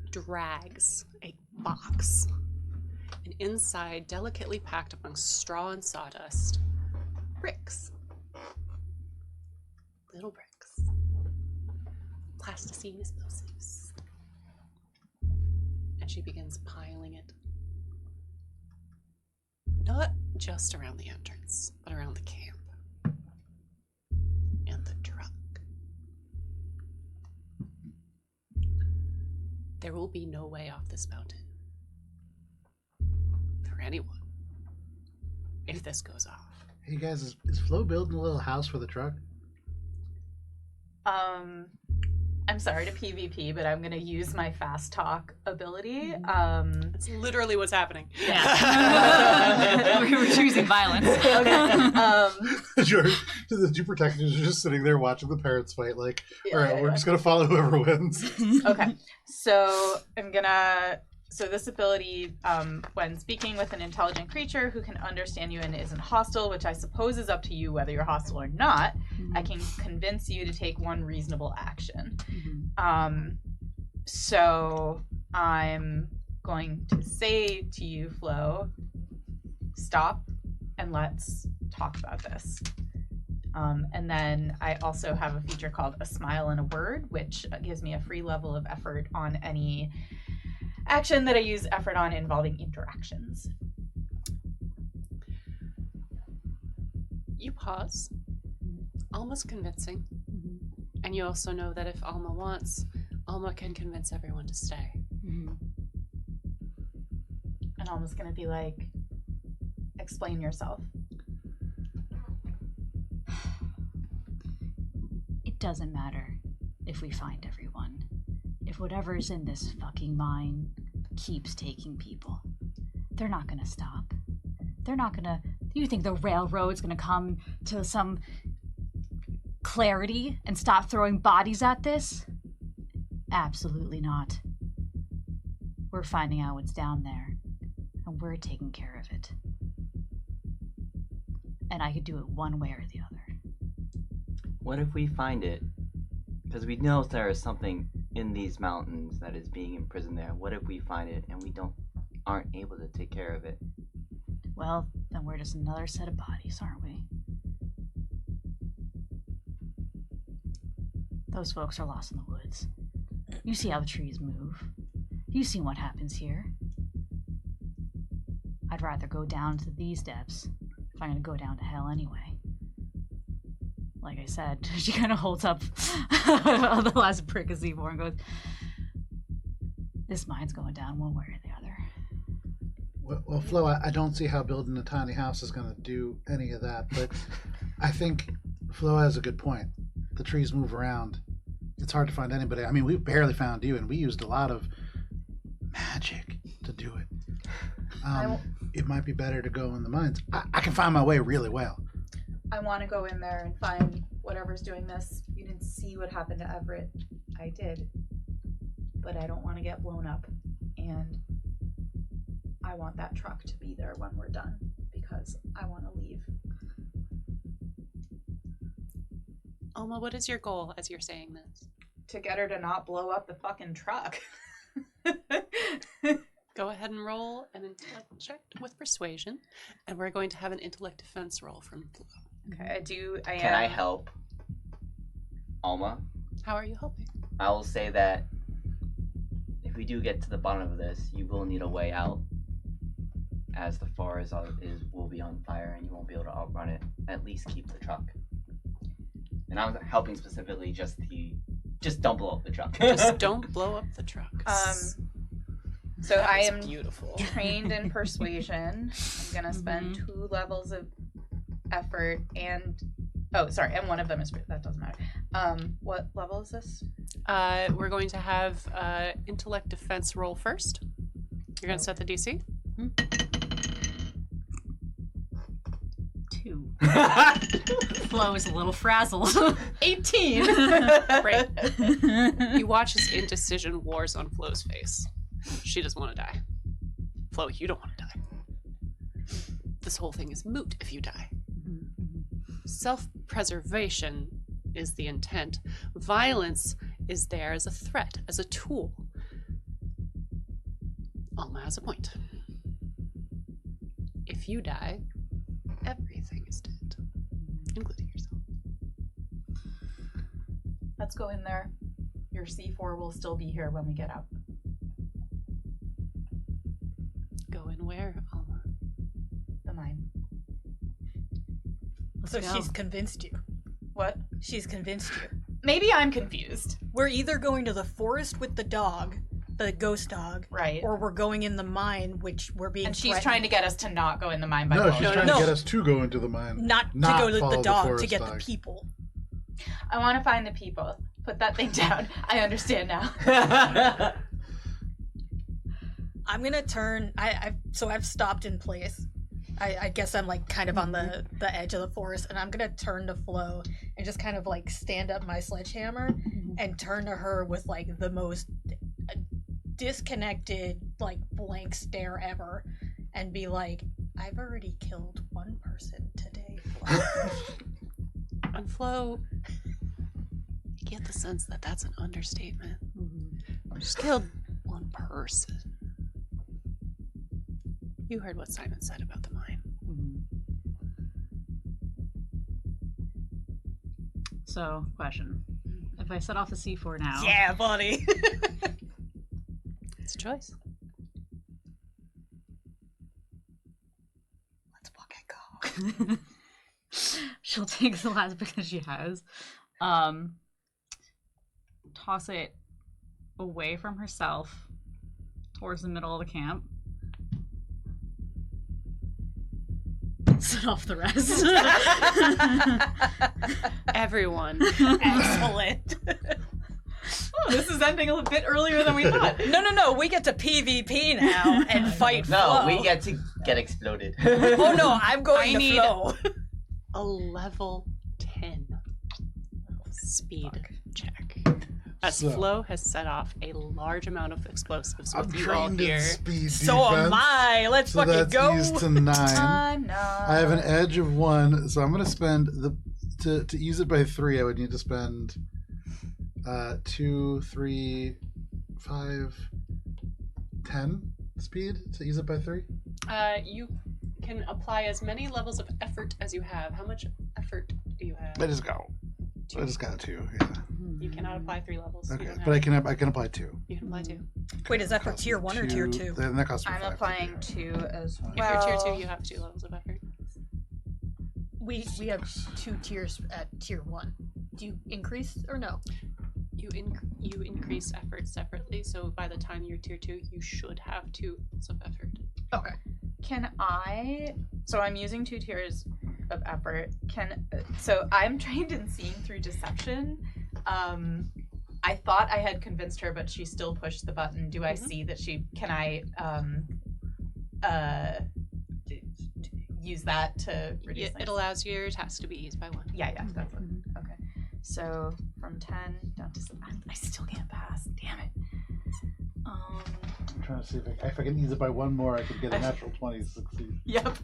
drags a box, and inside, delicately packed among straw and sawdust, bricks. Little bricks. Plasticine explosives. And she begins piling it. Not just around the entrance, but around the camp. And the truck. There will be no way off this mountain. For anyone. If this goes off. Hey guys, is Flo building a little house for the truck? I'm sorry to PvP, but I'm gonna use my fast talk ability. That's literally what's happening. Yeah. We were choosing violence. The two protectors are just sitting there watching the parents fight, like, Yeah, all right, yeah, we're yeah. just gonna follow whoever wins. Okay, so so this ability, when speaking with an intelligent creature who can understand you and isn't hostile, which I suppose is up to you whether you're hostile or not, I can convince you to take one reasonable action. So I'm going to say to you, Flo, stop and let's talk about this. And then I also have a feature called a smile and a word, which gives me a free level of effort on any action that I use effort on involving interactions. You pause. Alma's convincing. And you also know that if Alma wants, Alma can convince everyone to stay. And Alma's gonna be like, explain yourself. It doesn't matter if we find everyone. If whatever's in this fucking mine keeps taking people, they're not gonna stop. They're not gonna... You think the railroad's gonna come to some clarity and stop throwing bodies at this? Absolutely not. We're finding out what's down there, and we're taking care of it. And I could do it one way or the other. What if we find it? Because we know there is something in these mountains that is being imprisoned there. What if we find it and we aren't able to take care of it? Well, then we're just another set of bodies, aren't we? Those folks are lost in the woods. You see how the trees move. You've seen what happens here. I'd rather go down to these depths if I'm gonna go down to hell anyway. Like I said, she kind of holds up the last brick of Z4 and goes, this mine's going down one way or the other. Well, Flo, I don't see how building a tiny house is going to do any of that, but I think Flo has a good point. The trees move around. It's hard to find anybody. I mean, we barely found you, and we used a lot of magic to do it. It might be better to go in the mines. I can find my way really well. I want to go in there and find whatever's doing this. You didn't see what happened to Everett. I did. But I don't want to get blown up. And I want that truck to be there when we're done because I want to leave. Alma, what is your goal as you're saying this? To get her to not blow up the fucking truck. Go ahead and roll an intellect check with persuasion, and we're going to have an intellect defense roll from Flo. Okay, Can I help Alma? How are you helping? I will say that if we do get to the bottom of this, you will need a way out, as the forest will be on fire and you won't be able to outrun it. At least keep the truck. And I'm helping specifically just don't blow up the truck. Just don't blow up the truck. So That I was am beautiful. trained in persuasion. I'm gonna spend 2 levels of effort and one of them is that doesn't matter. What level is this? We're going to have intellect defense roll first. You're going to set the DC. 2. Flo is a little frazzled. 18. Right. You watch as indecision wars on Flo's face. She doesn't want to die. Flo, you don't want to die. This whole thing is moot if you die. Self-preservation is the intent. Violence is there as a threat, as a tool. Alma has a point. If you die, everything is dead, including yourself. Let's go in there. Your C4 will still be here when we get out. Go in where, Alma? The mine. So go. she's convinced you. What? She's convinced you. Maybe I'm confused. We're either going to the forest with the dog, the ghost dog, Right. or we're going in the mine, which we're being And she's threatened. trying to get us to not go in the mine by No, going. she's trying to get us to go into the mine. not to not go to follow the the dog to forest get dog. the people. I want to find the people. Put that thing down. I understand now. I'm gonna turn. I've stopped in place. I guess I'm like kind of on the edge of the forest, and I'm gonna turn to Flo and just kind of like stand up my sledgehammer and turn to her with like the most disconnected, like blank stare ever, and be like, "I've already killed one person today, Flo." On Flo, you get the sense that that's an understatement. I just killed one person. You heard what Simon said about the mine. So, question. If I set off the C4 now... Yeah, buddy. It's a choice. Let's fucking go. She'll take the last bit that she has. Toss it away from herself towards the middle of the camp. Set off the rest. Everyone. Excellent. Oh, this is ending a bit earlier than we thought. No. We get to PvP now and fight No, Flo. we get to get exploded. Oh no, I'm going to need- Flo. A level 10 speed check. As So- Flo has set off a large amount of explosives I'm with you all trained in here. speed So defense. am I. Let's So fucking that's go. ease to 9. I know. I have an edge of 1, so I'm going to spend to use it by 3. I would need to spend 2, 3, 5, 10 speed to use it by 3. You can apply as many levels of effort as you have. How much effort do you have? I just got 2. Yeah. You cannot apply 3 levels. You Okay, don't but I have- can apply 2. You can apply 2. Wait, is that for Costs tier me 1 or tier 2? Then that costs me I'm 5 to applying do. 2 as well. If you're tier 2, you have 2 levels of effort. We have 2 tiers at tier 1. Do you increase or no? You increase effort separately, so by the time you're tier 2, you should have 2 levels of effort. Okay. Can I? So I'm using 2 tiers of effort. So I'm trained in seeing through deception. I thought I had convinced her, but she still pushed the button. Do I see that she? Can I use that to reduce? It allows your task to be eased by 1. Yeah, that's it. Okay. So from 10 down to 7. I still can't pass. Damn it. I'm trying to see if I can ease it by 1 more, I could get a natural 20 to succeed. Yep.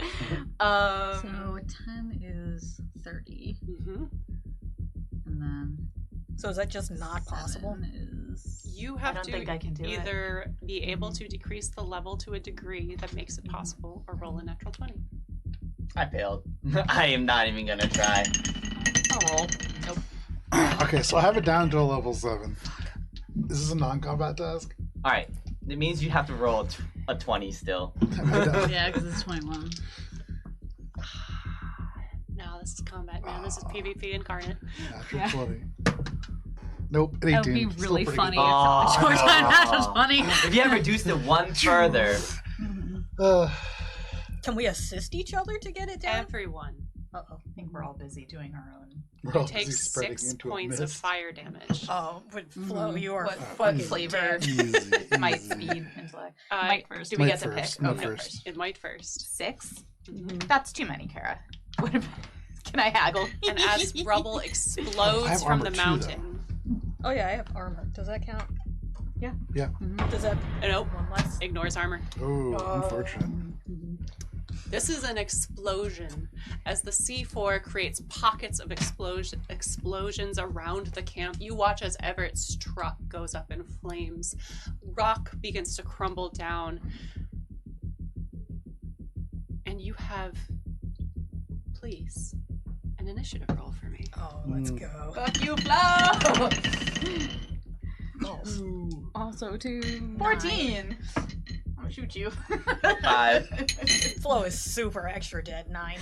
So 10 is 30. Mm-hmm. And then So is that just not possible? 7 is... You I have don't to think I can do it. either be able to decrease the level to a degree that makes it possible, or roll a natural 20. I failed. I am not even gonna try. I'll roll. Nope. Okay, so I have it down to a level 7. Is this a non-combat task? Alright, it means you have to roll a 20 still. Yeah, because it's 21. Now this is combat. Now this is PvP incarnate. Natural Yeah. 20. Nope, an 18. That would be Still really pretty funny good. if Oh, short time no. natural 20. If you had reduced it 1 further, Can we assist each other to get it down? Everyone Uh-oh. I think we're all busy doing our own. we're all takes busy spreading 6 into a points of mist. fire damage. Oh, but Flo, you are What fucking flavor? dead. Easy, Might, easy. speed, intellect. Might first. Do we Might get to first, pick? might Okay, first. It might first. 6? Mhm. That's too many, Kara. What if Can I haggle? And as rubble I explodes have from the armor too, mountain. Oh yeah, I have armor. Does that count? Yeah. Does that Nope. one less? Ignores armor. Oh, unfortunate. This is an explosion as the C4 creates pockets of explosions around the camp. You watch as Everett's truck goes up in flames. Rock begins to crumble down. And you have, please, an initiative roll for me. Oh, let's go. Fuck you, Flo! Goals. Also 2. 14. I'm gonna shoot you. 5. Flo is super extra dead. 9.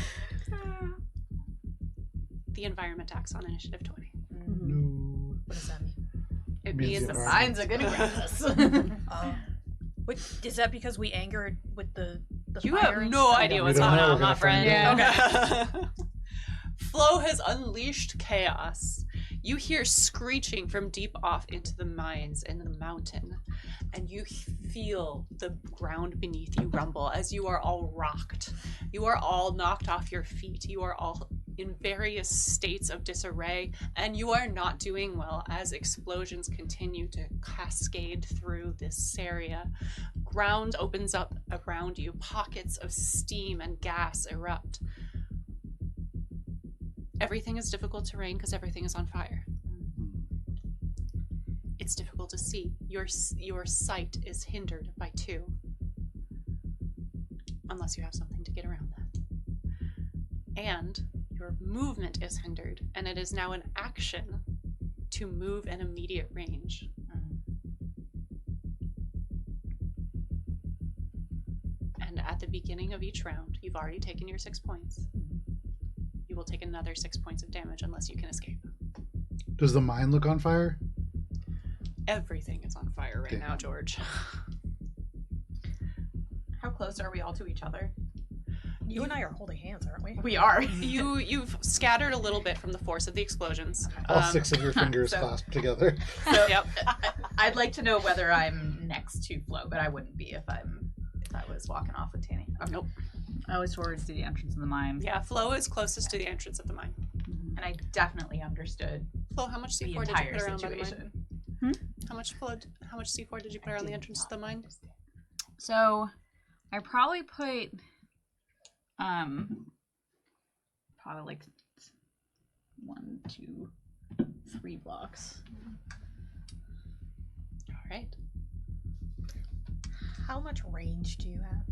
The environment acts on initiative 20. No. What does that mean? It Means means the the environment. Signs are gonna grab us. Wait, is that because we angered with the You fire have and no stuff? idea We what's don't going know. on, We're my gonna find friend. out. Okay. Flo has unleashed chaos. You hear screeching from deep off into the mines in the mountain, and you feel the ground beneath you rumble as you are all rocked. You are all knocked off your feet. You are all in various states of disarray, and you are not doing well as explosions continue to cascade through this area. Ground opens up around you. Pockets of steam and gas erupt. Everything is difficult terrain because everything is on fire. It's difficult to see. Your sight is hindered by 2. Unless you have something to get around that. And your movement is hindered, and it is now an action to move in immediate range. And at the beginning of each round, you've already taken your 6 points. You will take another 6 points of damage unless you can escape. Does the mine look on fire? Everything is on fire right now, George. How close are we all to each other? You and I are holding hands, aren't we? We are. You've scattered a little bit from the force of the explosions. All 6 of your fingers so- clasped together. So Yep. I'd like to know whether I'm next to Flo, but I wouldn't be if I was walking off with Tanny. Okay. Nope. I was towards the entrance of the mine. Yeah, Flo is closest to the entrance of the mine. And I definitely understood Flo, how much the C4 did you entire put around the mine? situation. How much C4 did you put around the entrance to the mine? So, I probably put, probably like 1, 2, 3 blocks. All right. How much range do you have?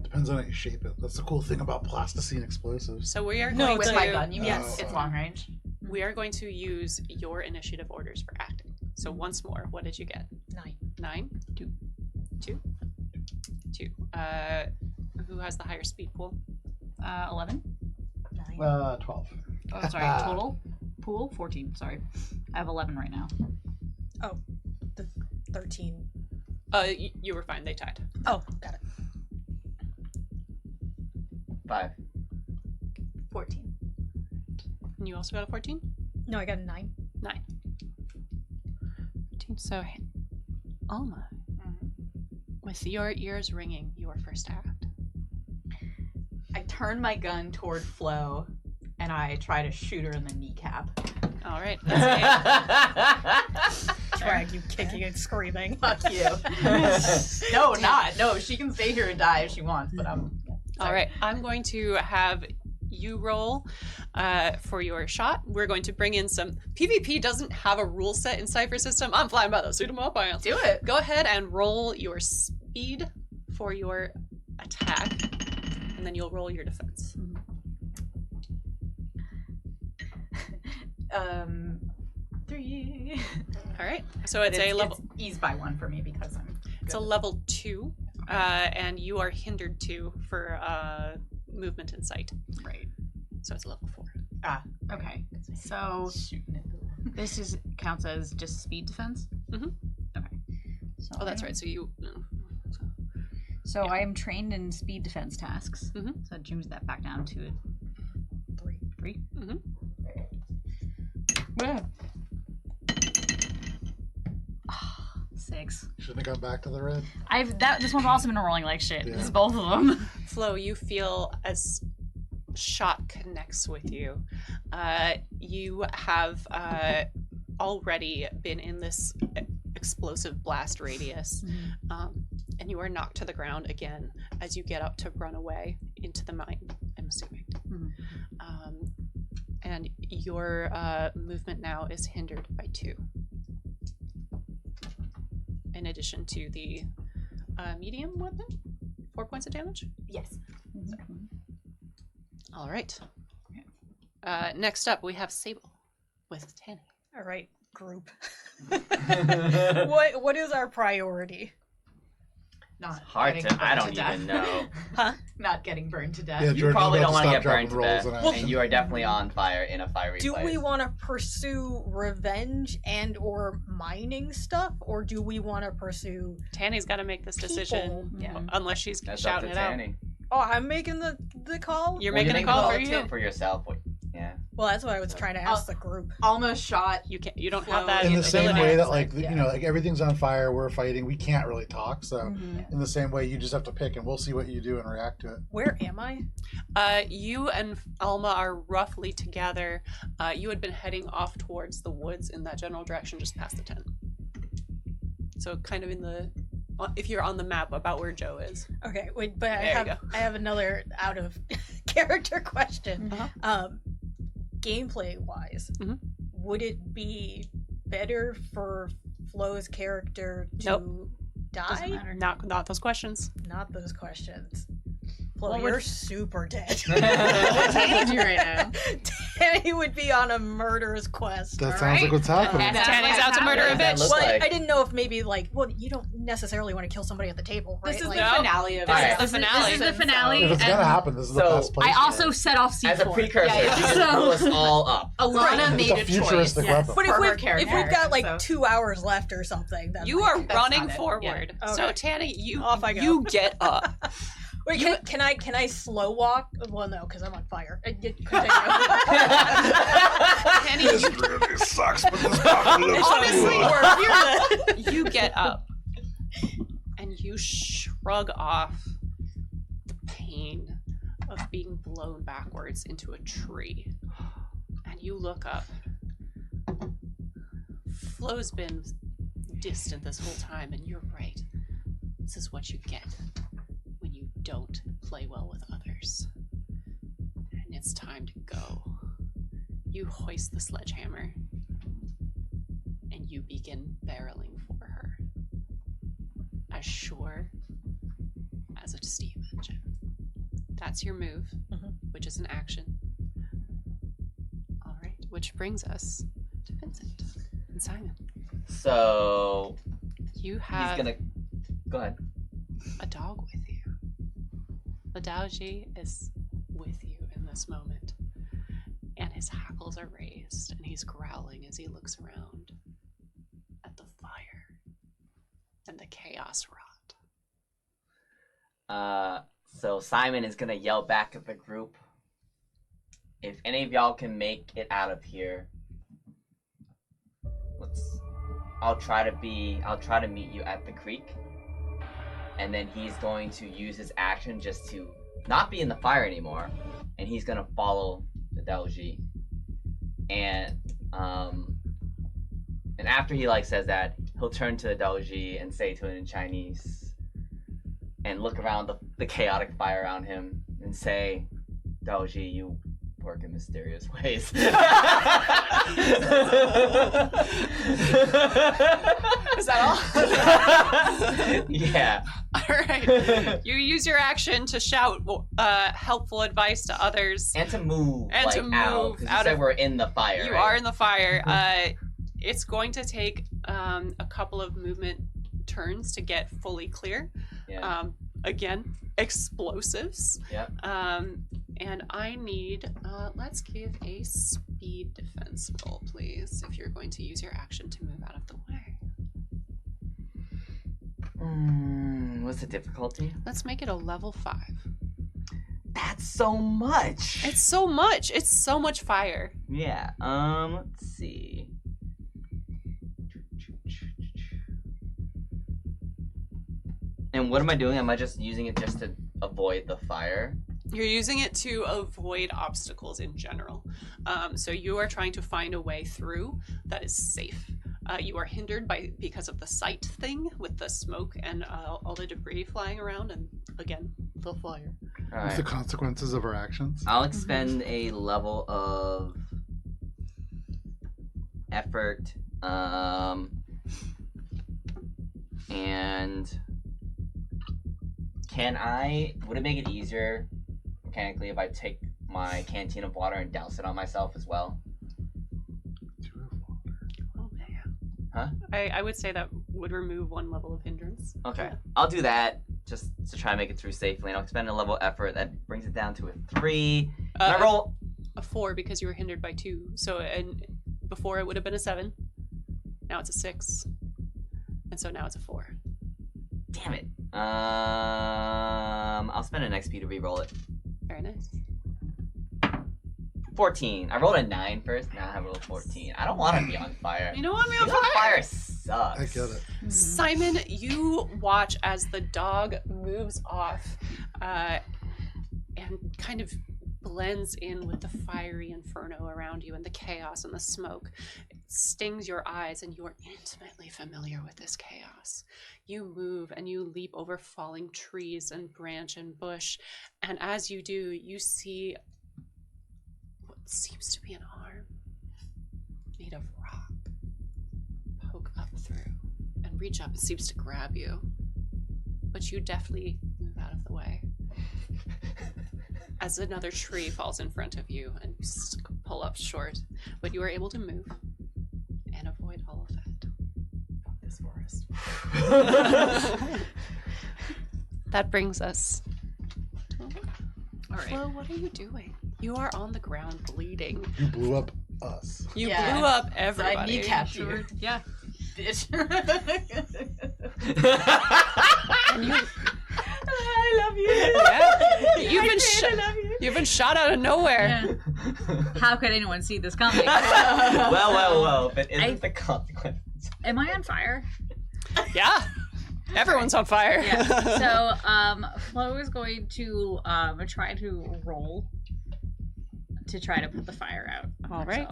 Depends on how you shape it. That's the cool thing about plasticine explosives. So we are No, going With to my gun, you mean? Yes. It's long range. we are going to use your initiative orders for acting. So once more, what did you get? 9. 9? 2. 2. 2. Who has the higher speed pool? 11. 9. 12. Oh, sorry, total pool 14. Sorry, I have 11 right now. Oh, the 13. You were fine. They tied. Oh, got it. 5. 14. And you also got a 14? No, I got a 9. 9. 14. So, Alma, with your ears ringing, your first act. I turn my gun toward Flo and I try to shoot her in the kneecap. All right. That's Drag you kicking and screaming. Fuck you. No, not. No, she can stay here and die if she wants, but I'm. All right. I'm going to have you roll for your shot. We're going to bring in some. PvP doesn't have a rule set in Cypher system. I'm flying by the suit 'em up. Do it. Go ahead and roll your speed for your attack, and then you'll roll your defense. 3. All right. So it's a level. It's eased by 1 for me because I'm. It's a level 2, and you are hindered 2 for movement and sight. Right. So it's a level 4. Okay. So Shooting it. this counts as just speed defense. Mhm. Okay. So Oh, that's right. So you. So I am trained in speed defense tasks. Mhm. So it brings that back down to 3. Mhm. Yeah. 6. Shouldn't have gone back to the red. This one's also been rolling like shit. Yeah. This is both of them. Flo, you feel as shot connects with you. You have already been in this explosive blast radius, and you are knocked to the ground again as you get up to run away into the mine, I'm assuming. And your movement now is hindered by 2. In addition to the medium weapon, 4 points of damage. Yes. All right. Next up, we have Sable with Tanny. All right, group. What is our priority? Not Hard getting to. burned I don't death. even know. Huh? Not getting burned to death. Yeah, You George is probably about don't want to stop get burned dropping to rolls death, in Well, action. and you are definitely on fire in a fiery Do place. we want to pursue revenge and or mining stuff, or do we want to pursue... Tanny's got to make this decision, People. unless she's That's up shouting to it out. Tanny. Oh, I'm making the call? You're Well, making you a make call the for you. for yourself. Yeah. Well, that's what I was trying to ask the group. Almost shot. You can't. You don't have that. In the same ability. way that, like, Yeah. you know, like everything's on fire, we're fighting, we can't really talk. So, Mm-hmm. in the same way, you just have to pick, and we'll see what you do and react to it. Where am I? You and Alma are roughly together. You had been heading off towards the woods in that general direction, just past the tent. So kind of in the, if you're on the map, about where Joe is. Okay, wait, but There you I have another out of character question. Uh-huh. Gameplay wise, Mhm. would it be better for Flo's character to Nope. die? matter. Not those questions. Not those questions. Flo, What you're would- super dead. What's happening to you right now? Danny would be on a murderous quest. That all sounds right? like what's happening. That's Tanny's what's out to murder a What does that bitch. look Well, like? I didn't know if maybe well, you don't necessarily want to kill somebody at the table, right? This is Like, the finale of This Alright. is the finale. This is the finale. If it's and gonna happen, this is the So, best place. I for also it. set off C4. As a precursor, Yeah, yeah. you just So- blew us all up. Alana made It's a futuristic choice. weapon. But for her if we've character, got like so- 2 hours left or something, then You like, are that's running not it. forward. Yeah. So Okay. Tanny, you Off I go. you get up. Wait, can I slow walk? Well, no, because I'm on fire. Continue. Tanny, you really sucks, but this apocalypse honestly, you get up and you shrug off the pain of being blown backwards into a tree. And you look up. Flo's been distant this whole time, and you're right. This is what you get when you don't play well with others. And it's time to go. You hoist the sledgehammer and you begin barreling for her. As sure as a steam engine. That's your move, which is an action. All right, which brings us to Vincent and Simon. So You he's have gonna go ahead. a dog with you. Ladauji is with you in this moment, and his hackles are raised, and he's growling as he looks around at the fire and the chaos rot. So Simon is gonna yell back at the group. If any of y'all can make it out of here, I'll try to meet you at the creek. And then he's going to use his action just to not be in the fire anymore. And he's gonna follow the Daoji. And after he says that, he'll turn to the Daoji and say to it in Chinese and look around the chaotic fire around him and say, Daoji, you work in mysterious ways. Is that all? Yeah. All right. You use your action to shout helpful advice to others. And to move. And to out. move 'Cause you out said of- we're in the fire. You right? are in the fire. It's going to take a couple of movement turns to get fully clear. Yeah. Again, explosives. Yep. And I need, let's give a speed defense roll, please, if you're going to use your action to move out of the way. What's the difficulty? Let's make it a level 5. That's so much. It's so much. It's so much fire. Yeah. Let's see. And what am I doing? Am I just using it just to avoid the fire? You're using it to avoid obstacles in general. So you are trying to find a way through that is safe. You are hindered because of the sight thing with the smoke and all the debris flying around, and again, the fire. All What's the right. consequences of our actions? I'll expend a level of effort, and would it make it easier mechanically if I take my canteen of water and douse it on myself as well? Oh, man. Huh? I would say that would remove one level of hindrance. Okay, I'll do that just to try and make it through safely, and I'll expend a level of effort that brings it down to a 3. Can I roll? A 4 because you were hindered by 2. So and before it would have been a 7. Now it's a 6. And so now it's a 4. Damn it. I'll spend an XP to re-roll it. Very nice. 14. I rolled a 9 first, now I rolled 14. I don't want to be on fire. You don't want me on Being on fire. fire sucks. I get it. Simon, you watch as the dog moves off and kind of blends in with the fiery inferno around you and the chaos and the smoke. It stings your eyes, and you are intimately familiar with this chaos. You move and you leap over falling trees and branch and bush, and as you do, you see what seems to be an arm made of rock poke up through and reach up. It seems to grab you, but you deftly move out of the way as another tree falls in front of you and you pull up short, but you are able to move and avoid all of that. Fuck this forest. That brings us. All right. Flo, what are you doing? You are on the ground bleeding. You blew up us. You Yeah. blew up So I everybody. kneecapped you. Yeah. Bitch. And you, I love you. yeah, you've been shot out of nowhere. Yeah. How could anyone see this coming? well, but isn't the consequence? Am I on fire? Yeah, everyone's on fire. Yeah. So, Flo is going to try to roll to try to put the fire out. of All right.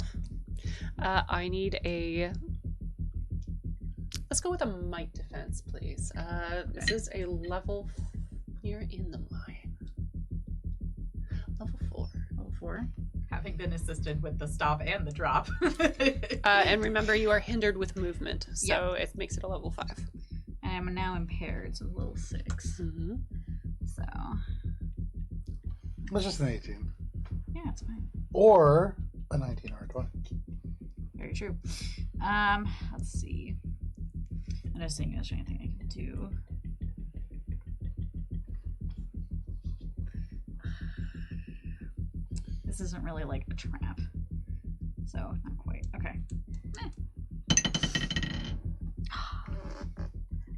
herself. I need a. Let's go with a might defense, please. This is a level. You're in the mine. Level 4. Level 4. Having been assisted with the stop and the drop. And remember, you are hindered with movement, so it makes it a level 5. And I'm now impaired, so level 6. Mm-hmm. So, It's just an 18. yeah, it's fine. Or a 19 or a 20. Very true. Let's see. I'm just thinking there's anything I can do. This isn't really like a trap. So, not quite. Okay.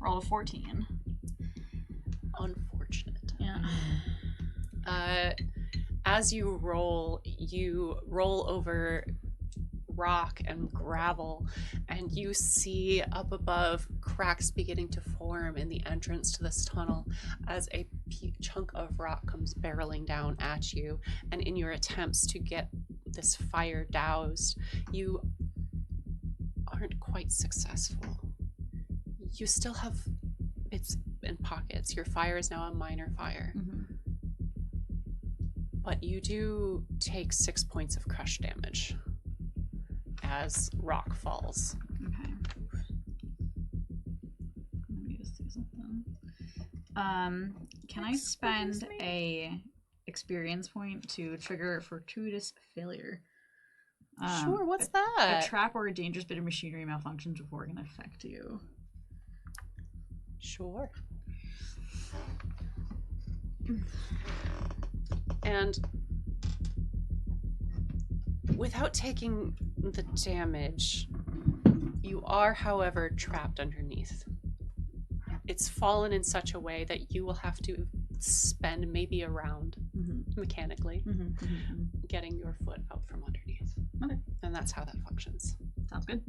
Roll a 14. Unfortunate. Yeah. As you roll over rock and gravel, and you see up above cracks beginning to form in the entrance to this tunnel as a chunk of rock comes barreling down at you. And in your attempts to get this fire doused, you aren't quite successful. You still have bits and pockets. Your fire is now a minor fire. Mm-hmm. But you do take 6 points of crush damage as rock falls. Okay. Let me just do something. Can I spend a experience point to trigger a fortuitous failure? Sure, what's A that? trap or a dangerous bit of machinery malfunctions before it can affect you. Sure. And without taking the damage, you are, however, trapped underneath. It's fallen in such a way that you will have to spend maybe a round mechanically getting your foot out from underneath. Okay. And that's how that functions. Sounds good.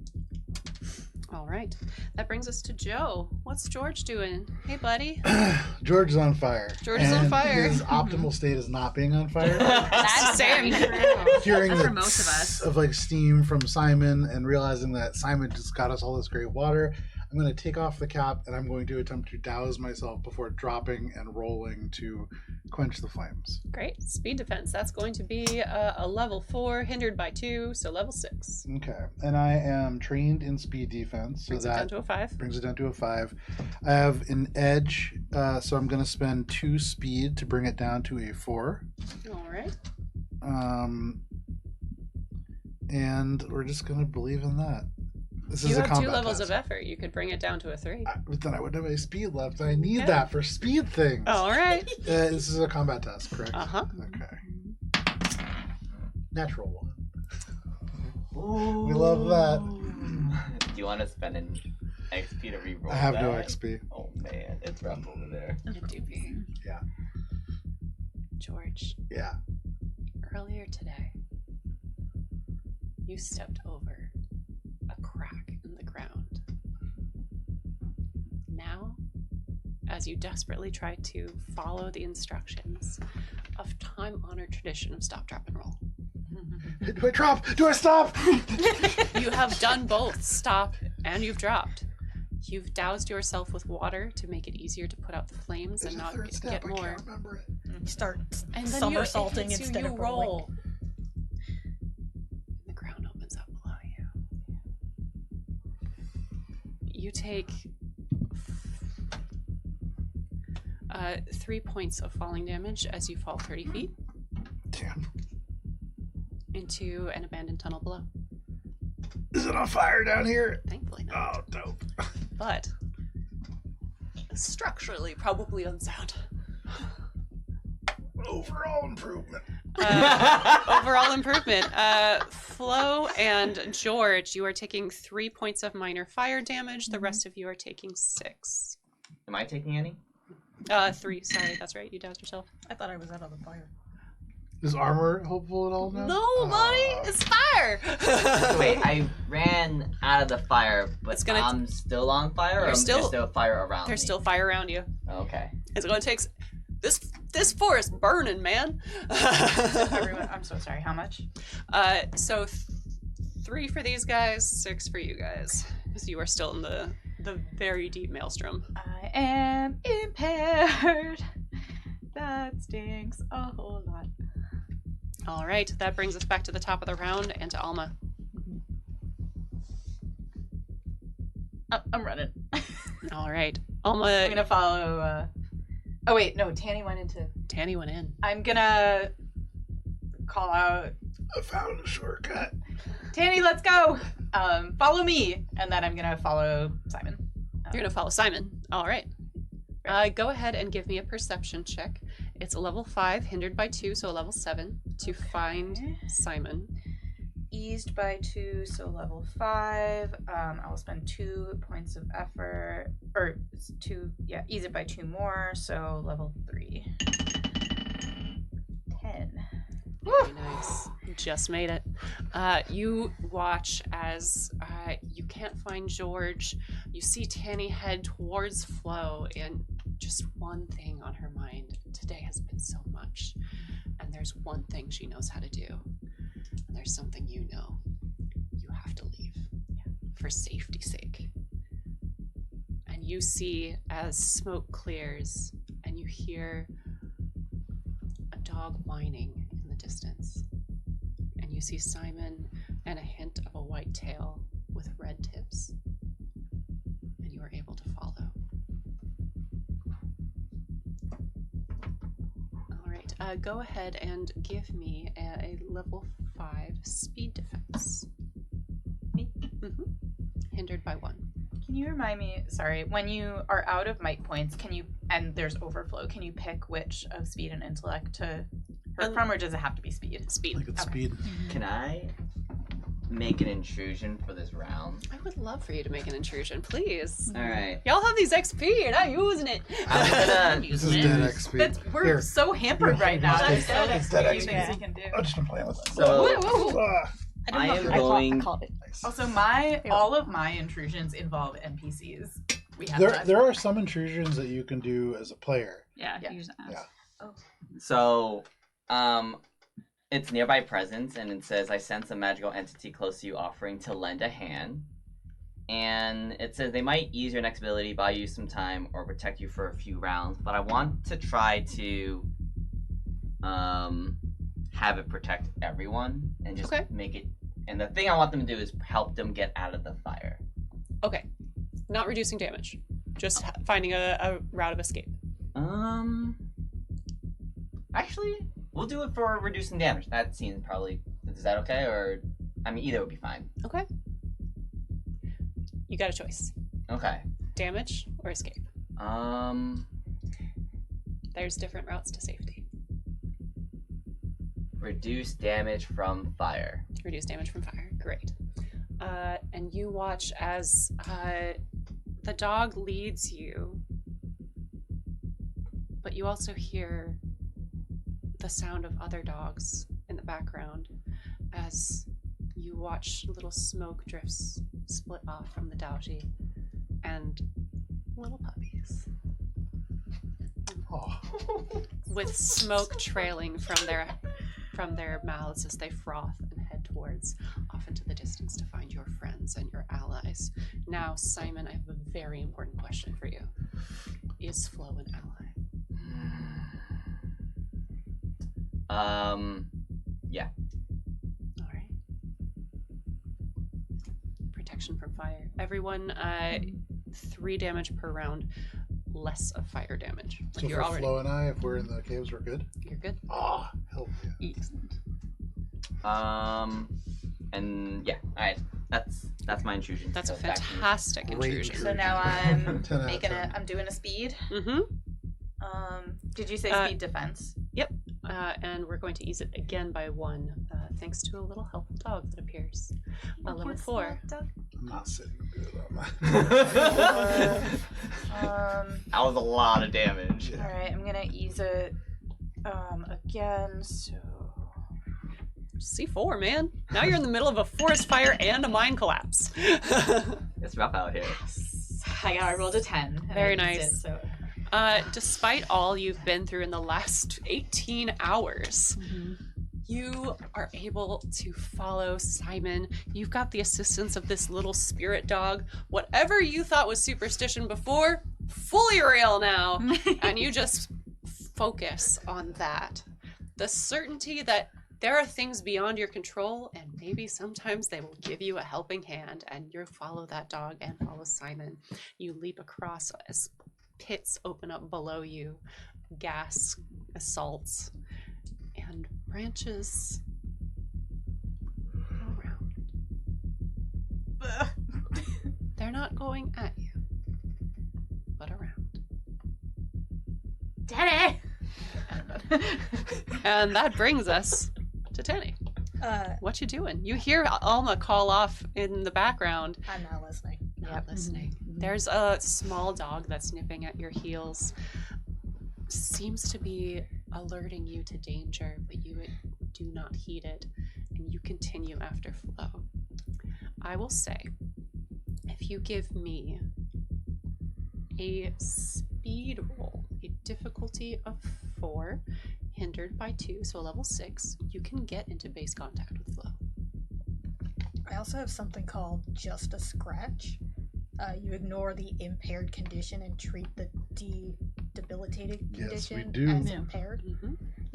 All right. That brings us to Joe. What's George doing? Hey, buddy. George is on fire. George is on fire. His optimal state is not being on fire. That's Same. very true. Hearing That's the for most of us. of like steam from Simon and realizing that Simon just got us all this great water, I'm going to take off the cap and I'm going to attempt to douse myself before dropping and rolling to quench the flames. Great. Speed defense. That's going to be a level 4, hindered by 2, so level 6. Okay, and I am trained in speed defense, so Brings it down that to a 5. brings it down to a 5. I have an edge, so I'm going to spend 2 speed to bring it down to a 4. All right. And we're just going to believe in that. This You is a have 2 combat levels test. of effort. You could bring it down to a 3. But then I wouldn't have any speed left. I need Okay. that for speed things. All right. This is a combat test, correct? Uh-huh. Okay. Natural 1. Ooh. We love that. Do you want to spend an XP to reroll I have no that? XP. Oh man, it's rough over there. It do be. Yeah. George, Yeah. earlier today, you stepped over a crack in the ground. Now, as you desperately try to follow the instructions of time-honored tradition of stop, drop, and roll, Do I drop? Do I stop? you have done both stop and you've dropped. You've doused yourself with water to make it easier to put out the flames There's and a not third step. get I more. can't remember it. Start And then somersaulting you, it hits instead you, of you rolling. roll. And the ground opens up below you. You take 3 points of falling damage as you fall 30 feet Damn. into an abandoned tunnel below. Is it on fire down here? Thankfully not. Oh, dope. But structurally probably unsound. Overall improvement. Overall improvement. Flo and George, you are taking 3 points of minor fire damage. The rest of you are taking 6. Am I taking any? 3. Sorry, that's right. You doused yourself. I thought I was out of the fire. Is armor helpful at all now? No, buddy, it's fire. Wait, I ran out of the fire, but It's gonna- I'm still on fire, or You're I'm still- just still fire around There's me? still fire around you. Okay. It's going to take this forest burning, man. Everyone, I'm so sorry. How much? So 3 for these guys, 6 for you guys, because you are still in the very deep maelstrom. I am impaired. That stinks a whole lot. All right, that brings us back to the top of the round and to Alma. Oh, I'm running. All right, Alma. I'm gonna follow. Oh wait, no. Tanny went into. Tanny went in. I'm gonna call out. I found a shortcut. Tanny, let's go. Follow me, and then I'm gonna follow Simon. You're gonna follow Simon. All right. Go ahead and give me a perception check. It's a level 5, hindered by 2, so a level 7 to find Simon. Eased by 2, so level 5. I will spend 2 points of effort, or 2. Yeah, ease it by 2 more, so level 3. 10. Very nice. Just made it. You watch as you can't find George. You see Tanny head towards Flo, and just one thing on her mind. Today has been so much, and there's one thing she knows how to do. And there's something you know. You have to leave for safety's sake. And you see as smoke clears, and you hear a dog whining in the distance. And you see Simon and a hint of a white tail with red tips. And you are able to follow. All right, go ahead and give me a level 5 speed defense. Mm-hmm. Hindered by 1. Can you remind me, sorry, when you are out of might points, can you, and there's overflow, can you pick which of speed and intellect to hurt from, or does it have to be speed? Speed. Like it's Okay. speed. Can I make an intrusion for this round? I would love for you to make an intrusion, please. All right. Y'all have these XP, you're not using it. I'm gonna This is dead XP. We're Here. so hampered Here, right now. it's There's so dead many XP. things we can do. I've just been playing with it. So Ah, I am I going. called it. Also, all of my intrusions involve NPCs. We have that. There are some intrusions that you can do as a player. Yeah, Yeah. use that. Yeah. So, it's nearby presence, and it says, "I sense a magical entity close to you, offering to lend a hand." And it says they might ease your next ability, buy you some time, or protect you for a few rounds. But I want to try to have it protect everyone and just Okay. make it. And the thing I want them to do is help them get out of the fire. Okay. Not reducing damage. Just finding a route of escape. Actually, we'll do it for reducing damage. That seems probably. Is that okay? Or, I mean, either would be fine. Okay. You got a choice. Okay. Damage or escape. There's different routes to safety. Reduce damage from fire. Reduce damage from fire. Great. And you watch as the dog leads you, but you also hear the sound of other dogs in the background as you watch little smoke drifts split off from the Daoji and little puppies Oh, with smoke trailing from their mouths as they froth and head towards off into the distance to find your friends and your allies. Now, Simon, I have a very important question for you. Is Flo an ally? Yeah. All right. Protection from fire. Everyone, 3 damage per round, less of fire damage. so You're for already Flo and I, if we're in the caves, we're good. you're good. Ah, hell yeah. Excellent. And yeah, alright. That's my intrusion. That's a So back to you. fantastic Great intrusion. So now I'm 10 out of making 10. I'm doing a speed. Mm-hmm. Did you say Uh, speed defense? And we're going to ease it again by 1, thanks to a little helpful dog that appears. A level 4. I'm not sitting good on my. That was a lot of damage. All right, I'm gonna ease it again. So C4, man. Now you're in the middle of a forest fire and a mine collapse. It's rough out here. I rolled a 10. and Very I used nice. It, so Despite all you've been through in the last 18 hours, you are able to follow Simon. You've got the assistance of this little spirit dog. Whatever you thought was superstition before, fully real now. And you just focus on that. The certainty that there are things beyond your control, and maybe sometimes they will give you a helping hand, and you follow that dog and follow Simon. You leap across as pits open up below you, gas assaults, and branches around. They're not going at you, but around. Daddy! And that brings us to Tanny. What you doing? You hear Alma call off in the background. I'm not listening. Not listening. There's a small dog that's nipping at your heels. Seems to be alerting you to danger, but you do not heed it, and you continue after Flo. I will say, if you give me a speed roll, a difficulty of 4, hindered by 2, so a level 6, you can get into base contact with Flo. I also have something called Just a Scratch. You ignore the impaired condition and treat the debilitated Yes, we condition do. as Yeah. impaired.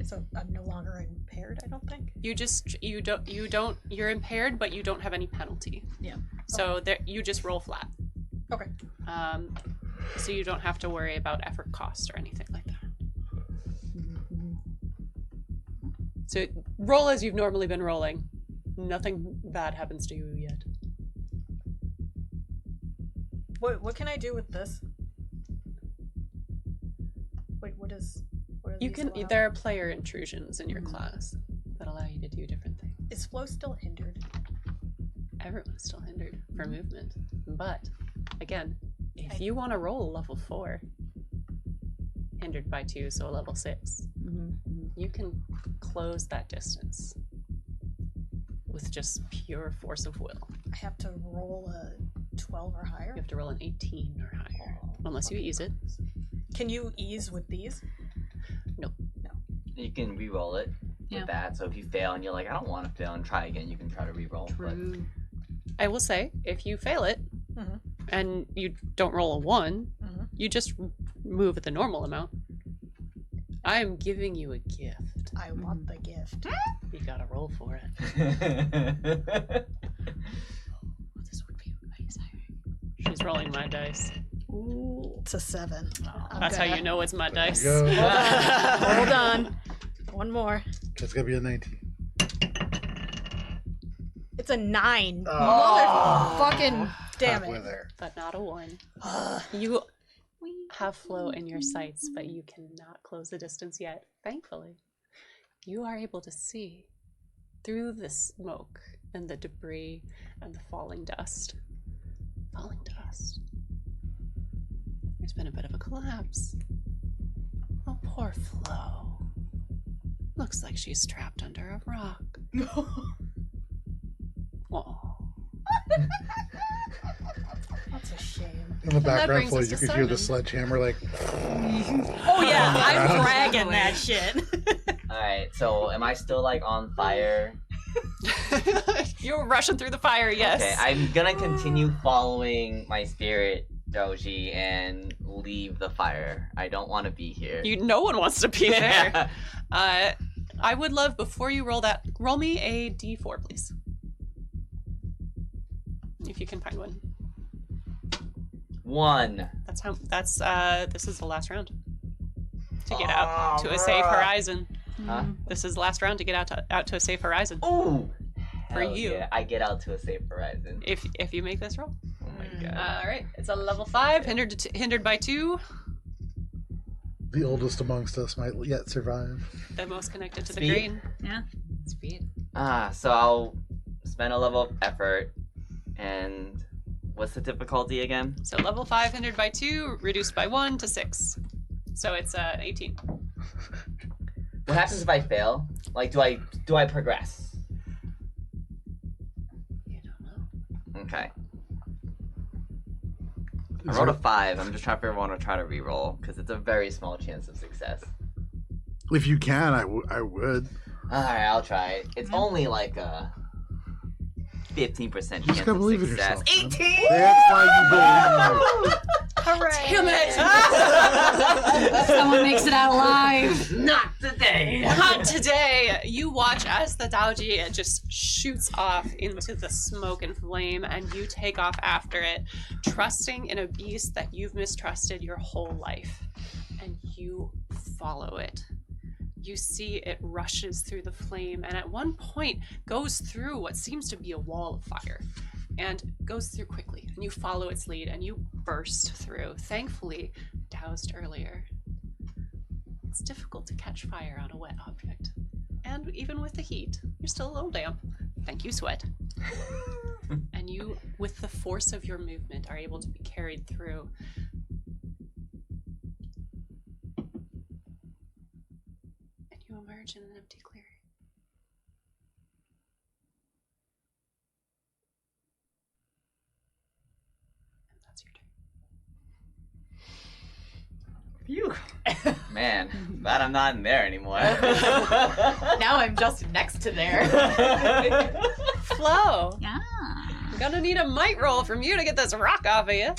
So I'm no longer impaired, I don't think. You're impaired, but you don't have any penalty. Yeah. So there, you just roll flat. Okay. So you don't have to worry about effort cost or anything like that. So roll as you've normally been rolling. Nothing bad happens to you yet. What can I do with this? Wait, what are You these can. allowed? There are player intrusions in your class that allow you to do different things. Is Flo still hindered? Everyone's still hindered for movement, but again, if you want to roll a level 4, hindered by 2, so a level 6, you can close that distance with just pure force of will. I have to roll a 12 or higher. You have to roll an 18 or higher, unless you ease it. Can you ease with these? Nope. You can re-roll it Yeah. with that. So if you fail and you're like, I don't want to fail and try again, you can try to re-roll. True. I will say, if you fail it, Mhm. and you don't roll a 1, Mhm. you just move at the normal amount. I am giving you a gift. I want the gift. You gotta roll for it. But... This would be amazing. She's rolling my dice. Ooh, it's a 7. That's how you know it's my There you dice. go. Hold on. One more. That's gonna be a 19. It's a 9. Oh. Motherfucking damn Halfway it. there. But not a 1. You have flow in your sights, but you cannot close the distance yet. Thankfully, you are able to see through the smoke and the debris and the falling dust. Falling dust. There's been a bit of a collapse. Oh, poor Flo. Looks like she's trapped under a rock. Oh. That's a shame. In the background, brings Floyd, us you to could hear the Simon. sledgehammer like. Oh yeah, I'm dragging that shit. Alright, so am I still like on fire? You're rushing through the fire, yes. Okay, I'm gonna continue following my spirit, Doji, and leave the fire. I don't want to be here. No one wants to be there. Yeah. I would love, before you roll that, roll me a d4, please. If you can find one. 1. This is the last round. To get out to a safe horizon. Huh? This is the last round to get out to a safe horizon. Ooh! For Hell you. yeah, I get out to a safe horizon. If you make this roll. Oh my god. All right, it's a level 5, hindered by 2. The oldest amongst us might yet survive. The most connected to the Speed? green. Yeah. Speed. So I'll spend a level of effort, and what's the difficulty again? So level 5, hindered by 2, reduced by 1 to 6. So it's 18. What happens if I fail? Like, do I progress? You don't know. Okay. I Is rolled a there- 5. I'm just trying to figure out want to try to re-roll because it's a very small chance of success. If you can, I would. Alright, I'll try it. It's only like a 15% chance just gotta of believe in success. yourself, man. 18! That's why you believe. Hooray! Damn it! Someone makes it out alive. Not today! Not today! You watch as the Daoji just shoots off into the smoke and flame, and you take off after it, trusting in a beast that you've mistrusted your whole life. And you follow it. You see it rushes through the flame, and at one point goes through what seems to be a wall of fire. And goes through quickly, and you follow its lead, and you burst through, thankfully doused earlier. It's difficult to catch fire on a wet object. And even with the heat, you're still a little damp. Thank you, sweat. And you, with the force of your movement, are able to be carried through. And you emerge in an empty clearing. And that's your turn. Phew. Man, glad I'm not in there anymore. Now I'm just next to there. Flo! Yeah. I'm gonna need a might roll from you to get this rock off of you.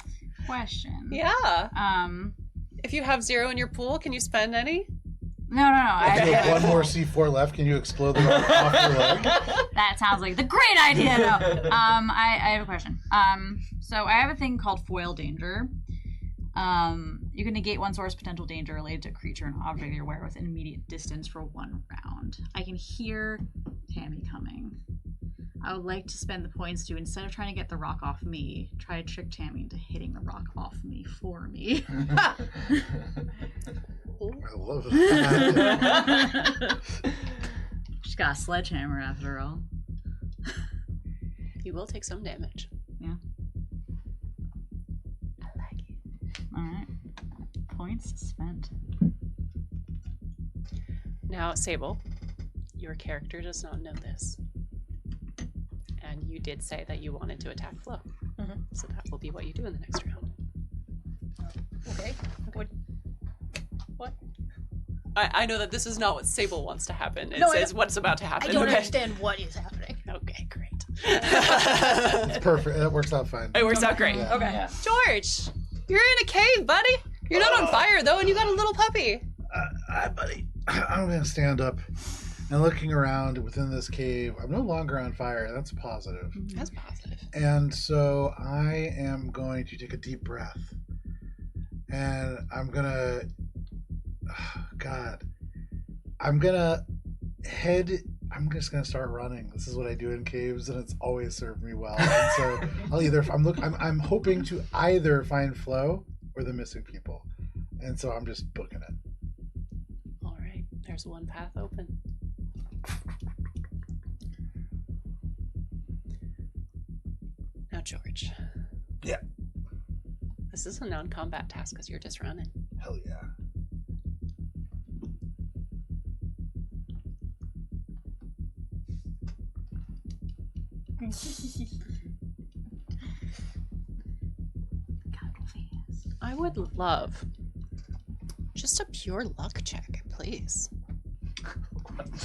Question. Yeah. Um. If you have 0 in your pool, can you spend any? No. If you have one more C4 left, can you explode the rock off your leg? That sounds like the great idea. No. I have a question. So I have a thing called foil danger. You can negate one source potential danger related to a creature and object you're aware within immediate distance for 1 round. I can hear Tammy coming. I would like to spend the points to, instead of trying to get the rock off me, try to trick Tammy into hitting the rock off me for me. I love that. She's got a sledgehammer after all. You will take some damage. Yeah. I like it. Alright. Points spent. Now, Sable, your character does not know this. And you did say that you wanted to attack Flo. Mhm. So that will be what you do in the next round. Okay. What? I know that this is not what Sable wants to happen. It No, I says what's about to I happen. don't Okay. understand what is happening. Okay, great. It's perfect. That works out fine. It works out great. Yeah. Okay. Yeah. George, you're in a cave, buddy. You're not on fire though, and you got a little puppy. Hi, buddy. I'm going to stand up and looking around within this cave. I'm no longer on fire. That's positive. That's positive. And so I am going to take a deep breath. And I'm going to... God. I'm going to head... I'm just going to start running. This is what I do in caves, and it's always served me well. And so I'll either... I'm hoping to either find Flo or the missing people. And so I'm just booking it. All right, there's one path open. Now, George. Yeah. This is a non-combat task because you're just running. Hell yeah. I would love just a pure luck check, please.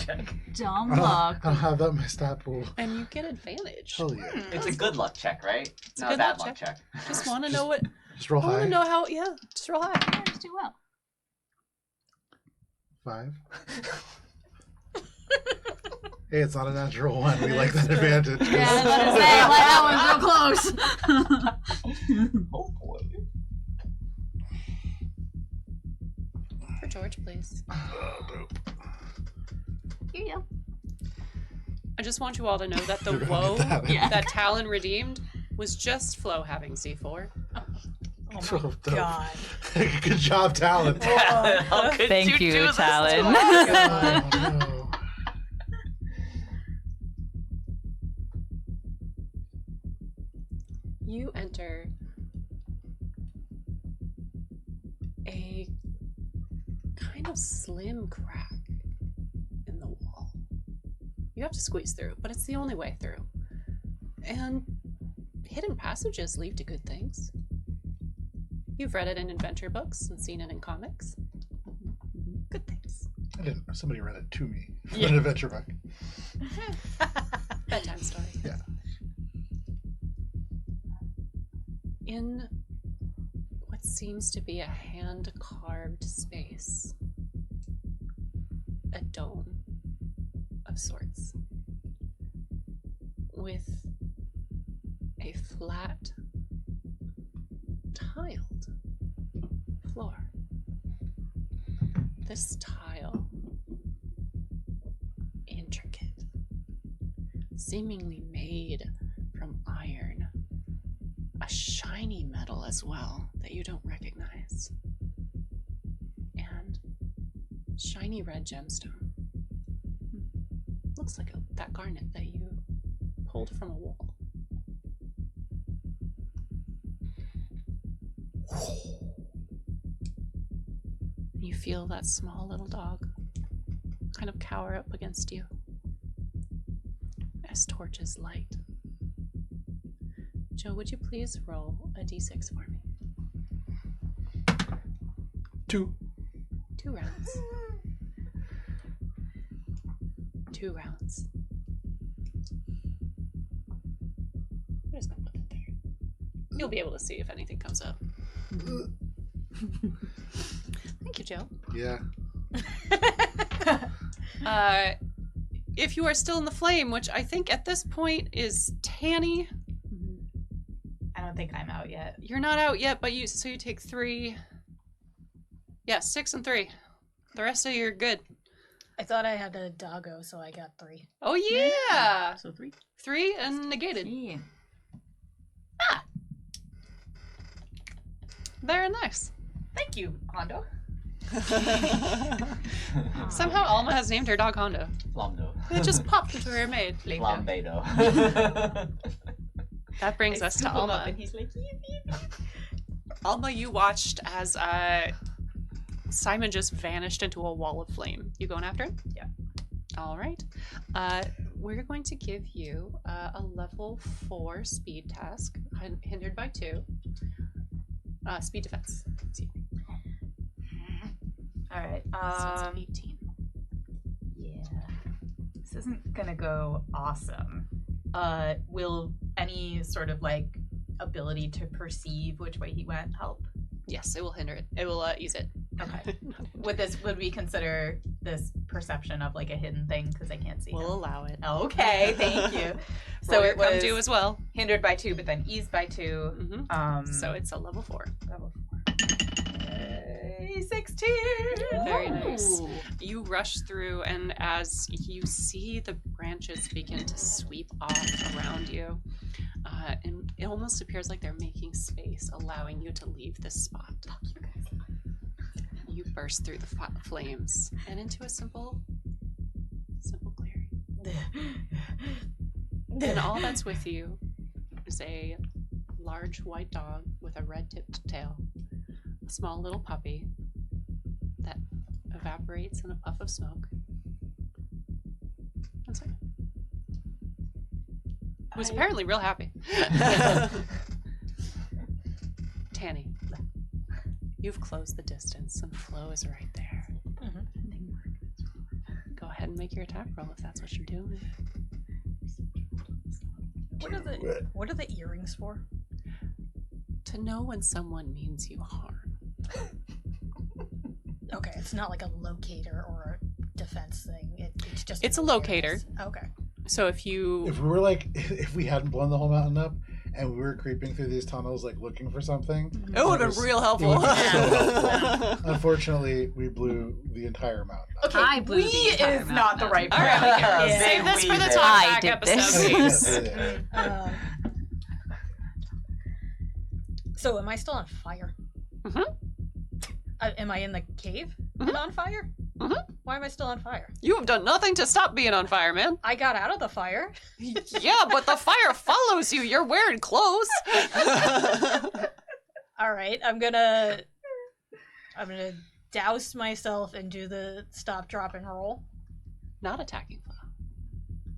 Check. Dumb I luck. don't have that in my stat pool. And you get advantage. Hell yeah. It's a good luck check, right? a Not good a bad luck luck check. Just want to know what. Just roll I want high. to know how. Yeah, just roll high. Yeah, just do well. 5. Hey, it's not a natural one. We like that advantage. Yeah, I was gonna say, like, that one's real close. Oh boy. For George, please. Oh, dope. Here you go. I just want you all to know that the You're gonna woe get that. Yeah. that Talon redeemed was just Flo having C4. Oh Oh, my dope. god. Good job, Talon. How could Thank do you, this to Talon. us? Oh, no. You enter a kind of slim crack in the wall. You have to squeeze through, but it's the only way through. And hidden passages lead to good things. You've read it in adventure books and seen it in comics. Good things. I didn't. Somebody read it to me. Yeah. An adventure book. Bedtime story. Yeah. In what seems to be a hand-carved space, a dome of sorts, with a flat, tiled floor. This tile, intricate, seemingly made from iron, a shiny metal as well that you don't recognize, and shiny red gemstone. Looks like that garnet that you pulled from a wall. You feel that small little dog kind of cower up against you as torches light. Joe, would you please roll a d6 for me? 2. 2 rounds. 2 rounds. I'm just gonna put it there. You'll be able to see if anything comes up. Thank you, Joe. Yeah. If you are still in the flame, which I think at this point is Tanny, I don't think I'm out yet. you're not out yet, but you take 3. Yeah, 6 and 3. The rest of you are good. I thought I had a doggo, so I got 3. Oh yeah! So 3. 3 and negated. Yeah. Very nice. Thank you, Hondo. Somehow Alma has named her dog Hondo. Flamdo. It just popped into her maid. Flambedo. That brings us to Alma. and he's like, "Yeep, yeep." Alma, you watched as Simon just vanished into a wall of flame. You going after him? Yeah. All right. We're going to give you a level 4 speed task, hindered by 2. Speed defense. Excuse me. All right. So it's an 18. Yeah. This isn't gonna go awesome. Will any sort of like ability to perceive which way he went help? Yes, it will hinder it. It will use it. Okay. Would we consider this perception of like a hidden thing because I can't see We'll him? allow it. Okay, thank you. So So it it was come due as well. hindered by 2, but then eased by 2. Mm-hmm. So it's a level 4. level 4. 16. Very nice. Ooh. You rush through, and as you see the branches begin to sweep off around you, and it almost appears like they're making space, allowing you to leave this spot. You burst through the flames and into a simple clearing. And all that's with you is a large white dog with a red-tipped tail, a small little puppy that evaporates in a puff of smoke. That's it. Who's apparently real happy. Tanny, you've closed the distance and Flo is right there. Go ahead and make your attack roll if that's what you're doing. What are the earrings for? To know when someone means you harm. Okay, it's not like a locator or a defense thing. It's just. It's a locator. Okay. So if you If we were like, if we hadn't blown the whole mountain up and we were creeping through these tunnels, like looking for something, it would have been real helpful. it would be so helpful. Unfortunately, we blew the entire mountain up. Okay, I blew the we entire is not the mountain right All right, parameter. we can save this for the did. talk I back did episode, this. please. Yeah. So am I still on fire? Mhm. Am I in the cave Mhm. and on fire? Mhm. Why am I still on fire? You have done nothing to stop being on fire, man. I got out of the fire. Yeah, but the fire follows you. You're wearing clothes. All right, I'm gonna douse myself and do the stop, drop, and roll. Not attacking Flo.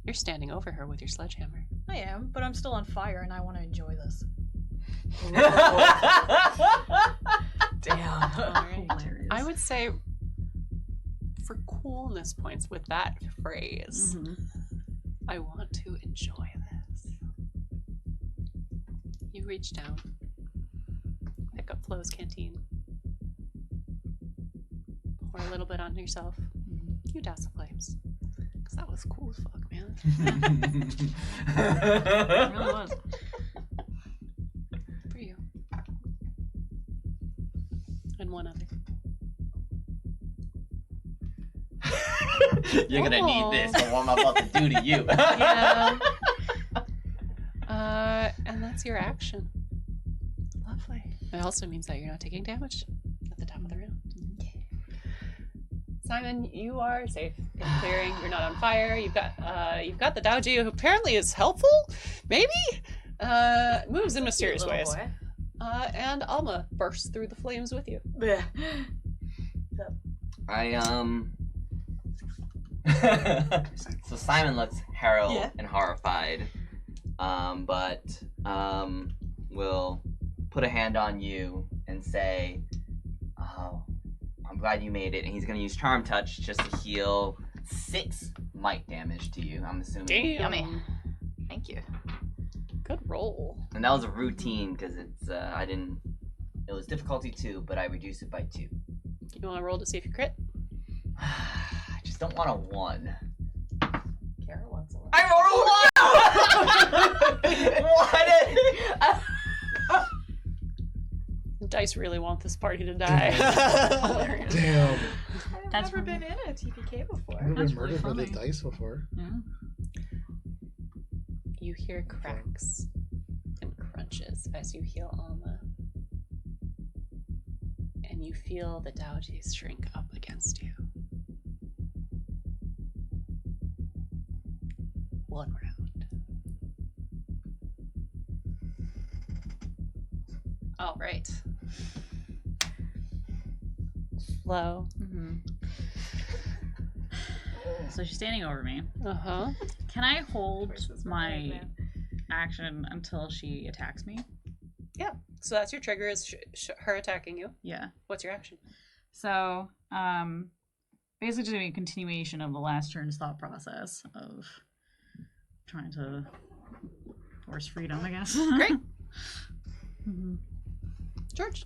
You're standing over her with your sledgehammer. I am, but I'm still on fire and I want to enjoy this. Damn. Alright. I would say, for coolness points with that phrase, I want to enjoy this. You reach down, pick up Flo's canteen, pour a little bit on yourself. You douse the flames. Because that was cool as fuck, man. It really was. For you. And one other. You're gonna need this for what I'm about to do to you. Yeah. And that's your action. Lovely. It also means that you're not taking damage at the top of the round. Simon, you are safe in the clearing. You're not on fire. You've got the Daoji, who apparently is helpful. Maybe moves in mysterious Little ways. boy. And Alma bursts through the flames with you. Blech. So Simon looks harrowed Yeah. and horrified, but will put a hand on you and say, "Oh, I'm glad you made it." And he's gonna use Charm Touch just to heal 6 might damage to you. I'm assuming. Damn. Yummy. Thank you. Good roll. And that was a routine because it's I didn't. It was difficulty 2, but I reduced it by 2. You want to roll to see if you crit? I just don't want a 1. Kara wants a lot. I rolled a 1. What? Dice really want this party to die. Damn. I've That's never been in a TPK before. I've never That's been really murdered by the funny. dice before. You hear cracks and crunches as you heal Alma. And you feel the Daojis shrink up against you. One round. All right. Flo. So she's standing over me. Uh-huh. Can I hold Versus my Batman. action until she attacks me? So that's your trigger, is her attacking you. Yeah. What's your action? So, basically doing a continuation of the last turn's thought process of trying to force freedom, I guess. Great. Mhm. George.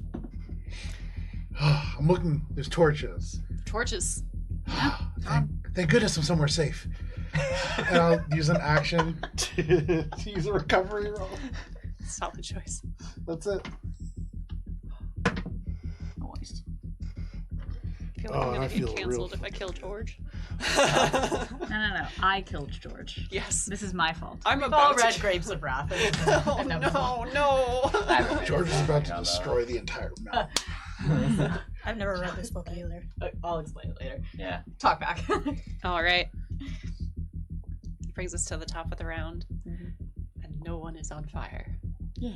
I'm looking. There's torches. Torches. Thank goodness I'm somewhere safe. And I'll use an action to use a recovery roll. Solid choice. That's it. Nice. I feel like Oh, I'm I gonna feel get real canceled if I kill George. No. I killed George. Yes. This is my fault. I'm We've about all read to... Grapes of Wrath. Oh, no. I haven't read George it, is so about I to don't know. destroy the entire map. I've never read this book either. I'll explain it later. Yeah. Talk back. All right. Brings us to the top of the round. And no one is on fire. Yeah,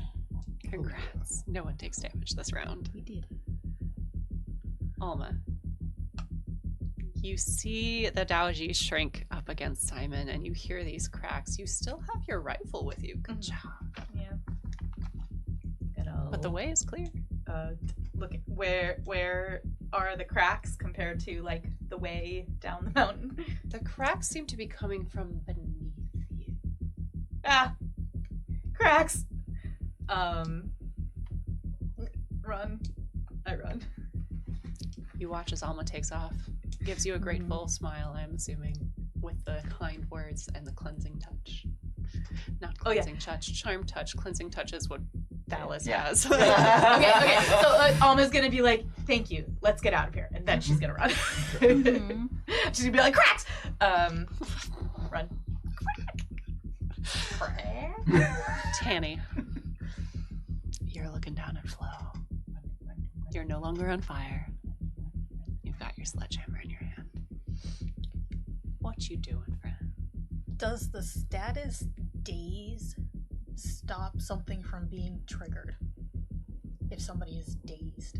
Congrats. No one takes damage this round. we did. Alma. You see the Daoji shrink up against Simon, and you hear these cracks. You still have your rifle with you. Good job. Yeah. But the way is clear. Look, where are the cracks compared to like the way down the mountain? The cracks seem to be coming from beneath you. Ah, cracks. Run. I run. You watch as Alma takes off. Gives you a grateful smile, I'm assuming, with the kind words and the cleansing touch. Not Oh, yeah. cleansing touch, charm touch. Cleansing touch is what Dallas Yeah. has. Okay. So Alma's gonna be like, "Thank you. Let's get out of here," and then she's gonna run. Mhm. She's gonna be like, "Cracks!" Run. Tanny, you're looking down at Flo. You're no longer on fire. You've got your sledgehammer in your hand. What you doing, friend? Does the status daze stop something from being triggered? If somebody is dazed.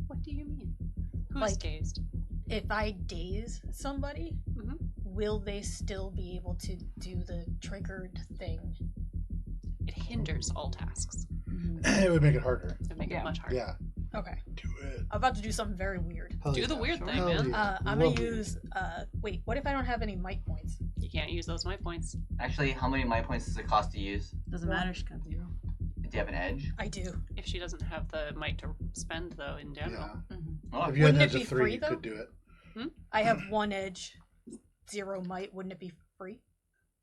What do you mean? Who's Like- dazed? If I daze somebody, Mhm. will they still be able to do the triggered thing? It hinders all tasks. It would make it harder. It make Yeah. it much harder. Yeah. Okay. Do it. I'm about to do something very weird. Hell Do the yeah. weird thing, Hell man. yeah. I'm gonna Love it. use wait, what if I don't have any might points? You can't use those might points. Actually, how many might points does it cost to use? Doesn't matter, she got 0. Do you have an edge? I do. If she doesn't have the might to spend, though, in general. Yeah. Oh, If you had an Wouldn't edge it of be 3, free, you though? could do it. I have 1 edge, 0 might. Wouldn't it be free?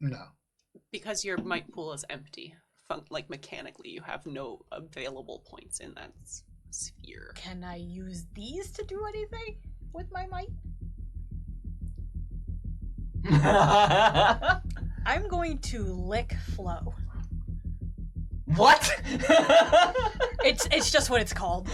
No. Because your might pool is empty. Like, mechanically, you have no available points in that sphere. Can I use these to do anything with my might? I'm going to lick Flo. What? It's just what it's called.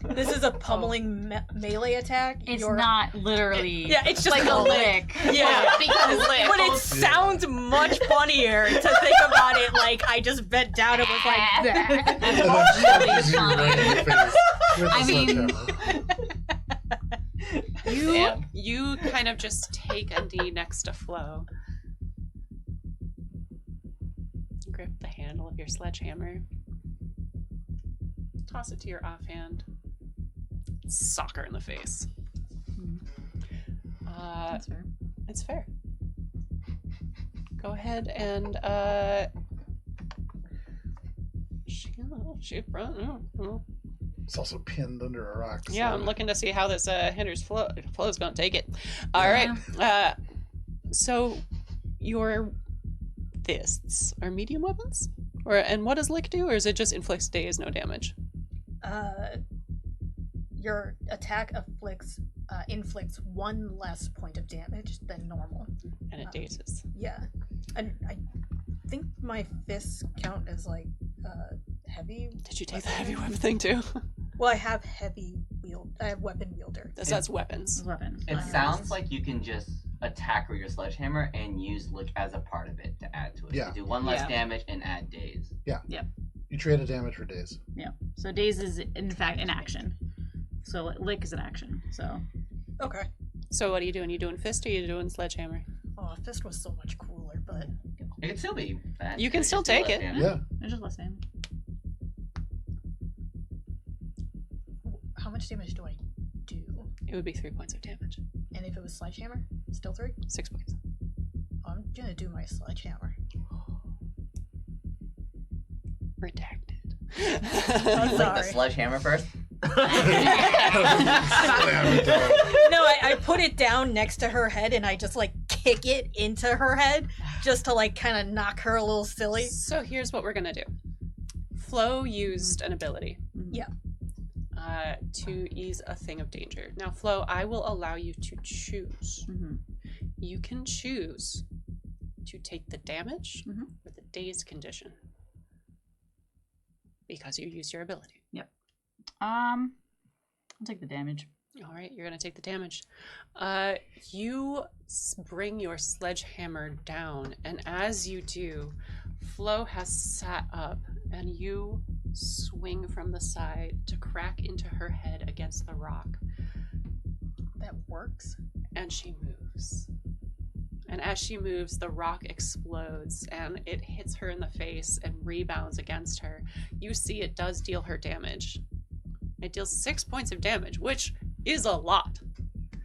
This is a pummeling melee attack. It's You're- not literally Yeah, it's just like a called lick. Yeah, Because but it sounds much funnier to think about it like I just bent down and was like that. And then Really stabs you right in the face with I the mean- sledgehammer. You kind of just take a D next to Flo. Grip the handle of your sledgehammer. Toss it to your offhand. Sock her in the face. That's fair. It's fair. Go ahead and It's also pinned under a rock. yeah, so- I'm looking to see how this hinders Flo. Flo's gonna take it. All right. So your fists are medium weapons, and what does lick do, or is it just inflicts daze, no damage? Your attack inflicts 1 less point of damage than normal. And it dazes. Yeah, and I think my fists count as like heavy. Did you take the heavy weapon thing too? Well, I have I have weapon wielder. That's weapons. Weapons. It sounds like you can just attack with your sledgehammer and use lick as a part of it to add to it. Yeah. You do 1 less Yeah. damage and add days. You trade a damage for days. Yeah. So daze is in fact an action. So lick is an action. So Okay. So what are you doing? You doing fist or you doing sledgehammer? Oh, fist was so much cooler, but It could still be bad. You can still take it. Yeah. There's just less damage. how much damage do I do? It would be 3 points of damage. And if it was sledgehammer, still 3? 6 points. I'm gonna do my sledgehammer. Redacted. I'm Like the sorry. sledgehammer first. No, I put it down next to her head and I just like kick it into her head just to like kind of knock her a little silly. So here's what we're gonna do. Flo used an ability. Yeah. To ease a thing of danger. Now, Flo, I will allow you to choose. Mm-hmm. You can choose to take the damage Mhm. or the dazed condition because you used your ability. I'll take the damage. All right, you're gonna take the damage. You bring your sledgehammer down, and as you do, Flo has sat up, and you swing from the side to crack into her head against the rock, That works. and she moves. And as she moves, the rock explodes, and it hits her in the face and rebounds against her. You see it does deal her damage. It deals 6 points of damage, which is a lot,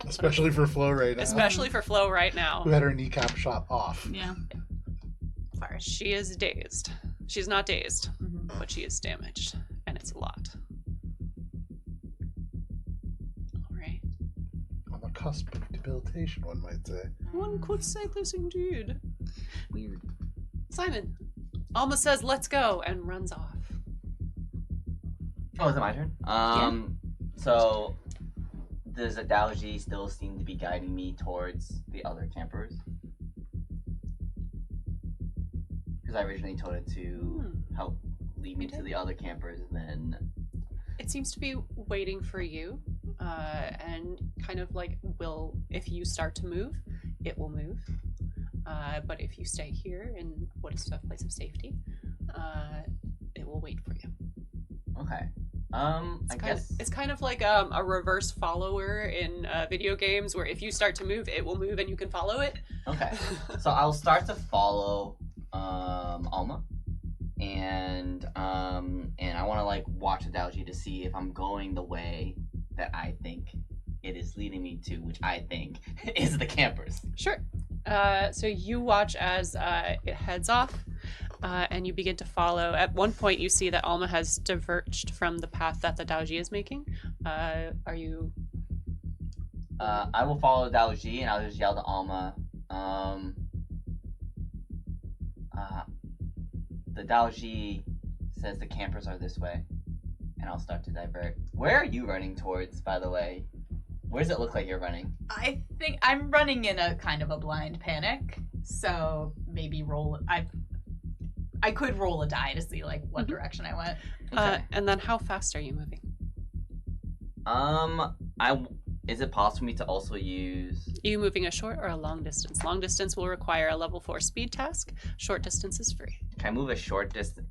Especially for Flo right now. especially for Flo right now. Who had her kneecap shot off. Yeah. She is dazed. She's not dazed, Mm-hmm. but she is damaged, and it's a lot. All right. On the cusp of debilitation, one might say. One could say this indeed. Weird. Simon. Alma says, "Let's go," and runs off. Oh, is it my turn? So does Adalji still seem to be guiding me towards the other campers? Because I originally told it to help lead me to the other campers, and then It seems to be waiting for you, and kind of like if you start to move, it will move. But if you stay here in what is a place of safety, it will wait for you. okay. It's kind of like a reverse follower in video games, where if you start to move, it will move and you can follow it. Okay. So I'll start to follow Alma, and I want to like watch Adalji to see if I'm going the way that I think it is leading me to, which I think is the campers. Sure. So you watch as it heads off, and you begin to follow. At one point, you see that Alma has diverged from the path that the Daoji is making. Are you? I will follow Daoji, and I'll just yell to Alma. The Daoji says the campers are this way, and I'll start to divert. Where are you running towards, by the way? Where does it look like you're running? I think I'm running in a kind of a blind panic, so maybe I could roll a die to see like what direction I went. Okay. And then, how fast are you moving? Is it possible for me to also use? Are you moving a short or a long distance? Long distance will require a level 4 speed task. Short distance is free. Can I move a short distance?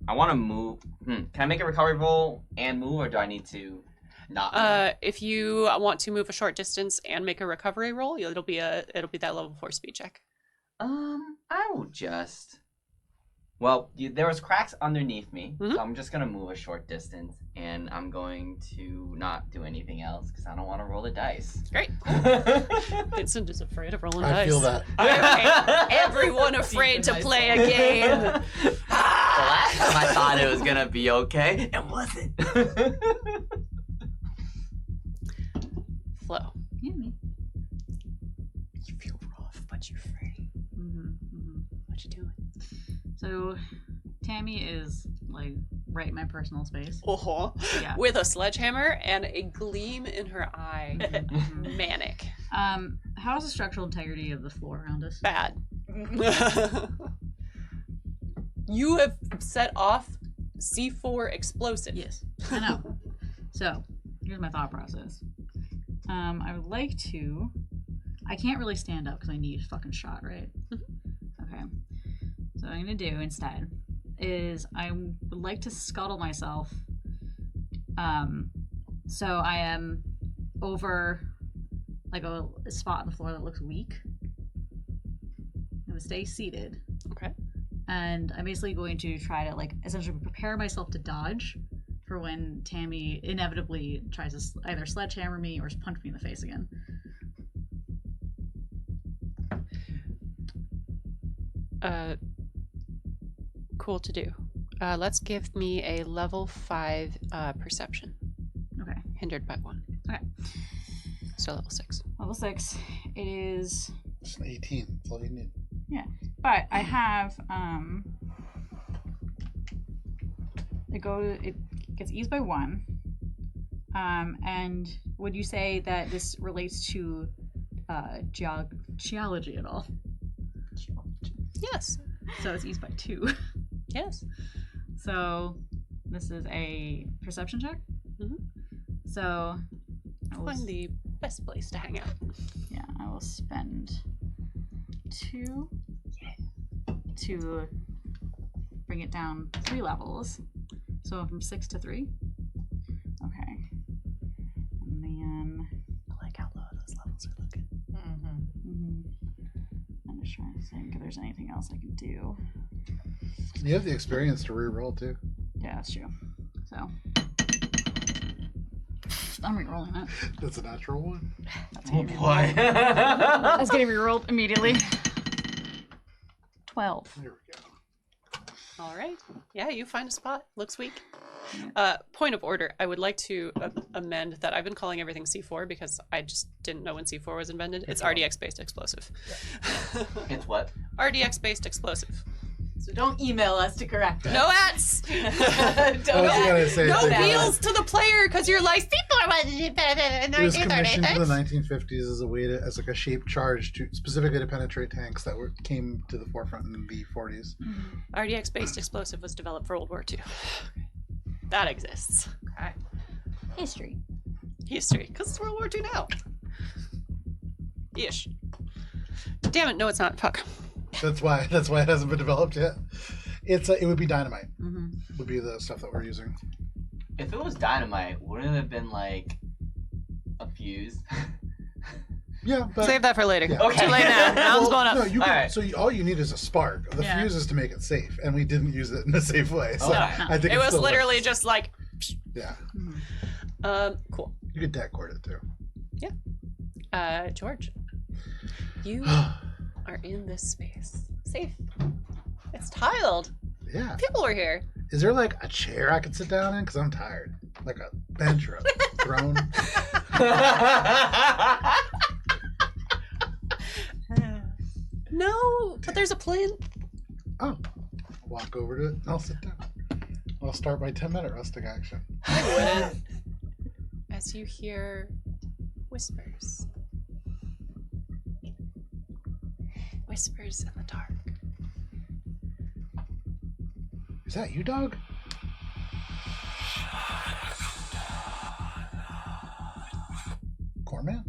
I want to move. Can I make a recovery roll and move, or do I need to not move? If you want to move a short distance and make a recovery roll, it'll be that level 4 speed check. I will just. Well, there was cracks underneath me, Mhm. so I'm just gonna move a short distance, and I'm going to not do anything else because I don't want to roll the dice. Great. Vincent is afraid of rolling I dice. feel that. Okay. Everyone afraid to play a game. The last time I thought it was gonna be okay, it wasn't. Flo. Yeah, me. You feel rough, but you're free. What you doing? So, Tammy is like right in my personal space. Uh-huh. Yeah. With a sledgehammer and a gleam in her eye. Manic. How's the structural integrity of the floor around us? Bad. You have set off C4 explosive. Yes, I know. So, here's my thought process. I would like to. I can't really stand up because my knee is fucking shot, right? Okay. So, what I'm gonna do instead is I would like to scuttle myself. So I am over like a spot on the floor that looks weak. I'm gonna stay seated. Okay. And I'm basically going to try to like essentially prepare myself to dodge for when Tammy inevitably tries to either sledgehammer me or punch me in the face again. Cool to do. Let's give me a level 5 perception. Okay. Hindered by 1. Okay. So level 6. Level 6. It is. It's an 18. That's all you need. Yeah. But I have it gets eased by 1. And would you say that this relates to geology at all? Yes. So it's eased by 2. Yes. So this is a perception check. Mhm. So I will, Find the best place to hang out. yeah, I will spend 2 to bring it down 3 levels. So from 6 to 3. Okay. And then I like how low those levels are looking. I'm just trying to think if there's anything else I can do. You have the experience to re-roll too. Yeah, that's true. So I'm re-rolling it. That's a natural one. That's Oh getting boy. That's getting re-rolled immediately. 12. There we go. All right. Yeah, you find a spot. Looks weak. Point of order. I would like to amend that. I've been calling everything C4 because I just didn't know when C4 was invented. It's RDX-based explosive. It's what? RDX-based explosive. So don't email us to correct us. No ads! I was gonna say No that wheels to the player because you're like, C4 wasn't invented in it was commissioned in the 1936. 1950s as a way to, as like a shaped charge to specifically to penetrate tanks that came to the forefront in the 40s. RDX-based explosive was developed for World War II. That exists. Okay. History. History, because it's World War II now. Ish. Damn it! No, it's not. Fuck. That's why it hasn't been developed yet. It would be dynamite. Mm-hmm. Would be the stuff that we're using. If it was dynamite, wouldn't it have been like a fuse? Yeah, but Save that for later. Yeah. Okay. Too late now. Round's blowing up. No, you All can, right. so all you need is a spark. The Yeah. fuse is to make it safe, and we didn't use it in a safe way. So Okay. I think It was still literally works. just like, Yeah, cool. you could deck cord it too. George, you are in this space. Safe. It's tiled. Yeah. People were here. Is there like a chair I could sit down in? Because I'm tired. Like a bench or a throne. No, but there's a plinth. Oh, I'll walk over to it and I'll sit down. I'll start my 10-minute rustic action. I wouldn't. As you hear whispers. Whispers in the dark. Is that you, dog? Cornman?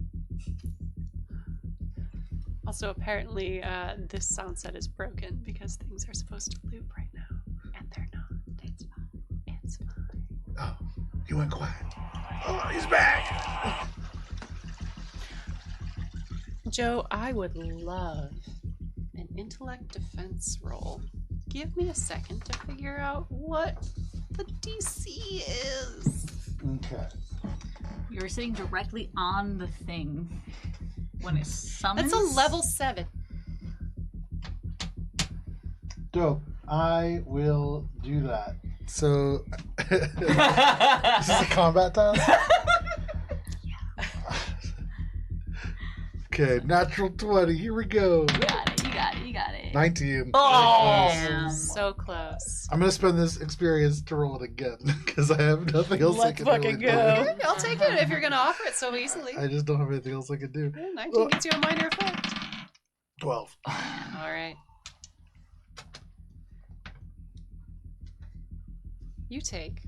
Also, apparently, this sound set is broken because things are supposed to loop right now, and they're not. It's fine. It's fine. Oh, he went quiet. Oh, he's back. Joe, I would love an intellect defense roll. Give me a second to figure out what the DC is. Okay. You're sitting directly on the thing when it summons. That's a level 7. Dope. I will do that. So, this is a combat task? Okay, natural 20. Here we go. You got it. You got it. You got it. 19. Oh! Damn. So close. I'm gonna spend this experience to roll it again because I have nothing else I Let's can fucking really go. do. I'll take it if you're gonna offer it so easily. I just don't have anything else I can do. 19 gets you a minor effect. 12. All right. You take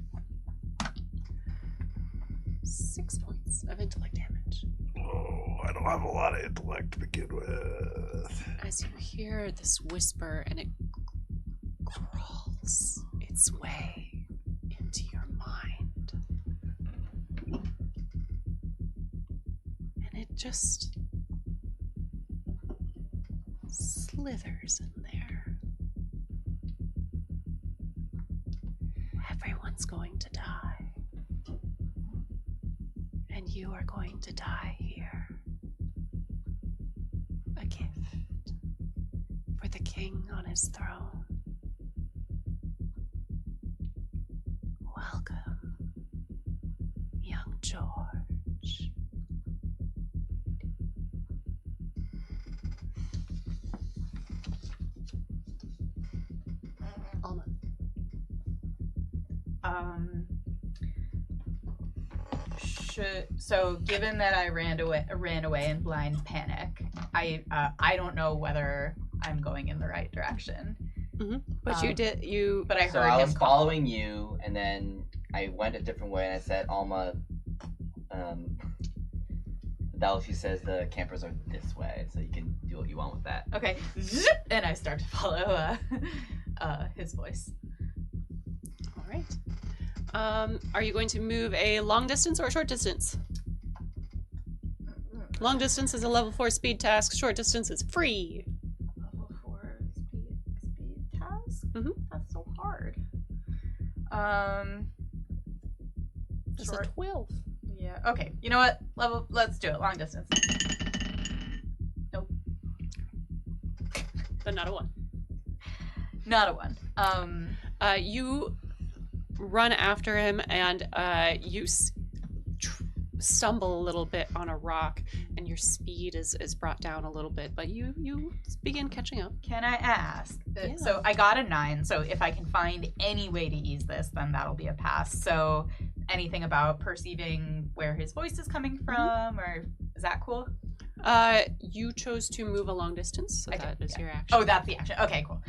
6 points of intellect damage Oh, I don't have a lot of intellect to begin with. as you hear this whisper and it crawls its way into your mind. And it just slithers in there. Everyone's going to die. And you are going to die here. A gift for the king on his throne. Welcome, young George. Alma. So given that I ran away in blind panic, I don't know whether I'm going in the right direction. Mm-hmm. But you But I heard So I was him call. following you, and then I went a different way, and I said, Alma, Dalshi says the campers are this way, so you can do what you want with that. Okay, zip, and I start to follow his voice. All right. Are you going to move a long distance or a short distance? Long distance is a level 4 speed task. Short distance is free. Level 4 speed task? Mhm. That's so hard. It's a Short. 12. Yeah. Okay. You know what? Let's do it. Long distance. Nope. But not a 1. Not a 1. You run after him and you stumble a little bit on a rock, and your speed is brought down a little bit, but you begin catching up. Can I ask? Yeah. So I got a 9. So if I can find any way to ease this, then that'll be a pass. So anything about perceiving where his voice is coming from, or is that cool? You chose to move a long distance, so I that did, is yeah. your action. Oh, that's the action. Okay, cool.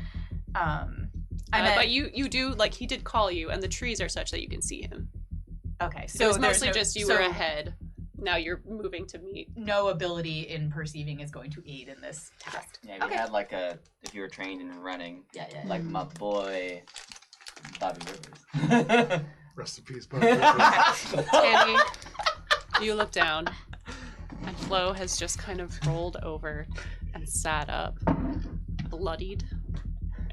But you do, like, he did call you, and the trees are such that you can see him. Okay, So so it was there's mostly just you so were ahead. Now you're moving to meet. no ability in perceiving is going to aid in this task. Yeah, if you Okay. had like if you were trained in running, Yeah. like my boy, Bobby Rivers. Rest in peace, Bobby Rivers. Tanny, you look down, and Flo has just kind of rolled over and sat up, bloodied,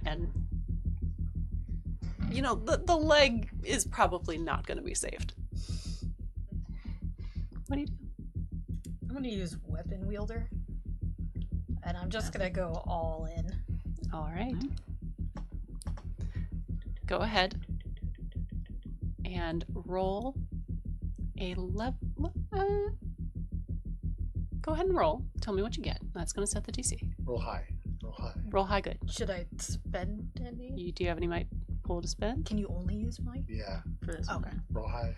and you know the leg is probably not going to be saved. What do you do? I'm gonna use weapon wielder, and I'm just gonna go all in. All right. Go ahead and roll a level. Go ahead and roll. Tell me what you get. That's going to set the DC. Roll high. Roll high. Roll high, good. Should I spend any? Do you have any might pull to spend? Can you only use might Yeah. for this? Oh. Okay. Roll high.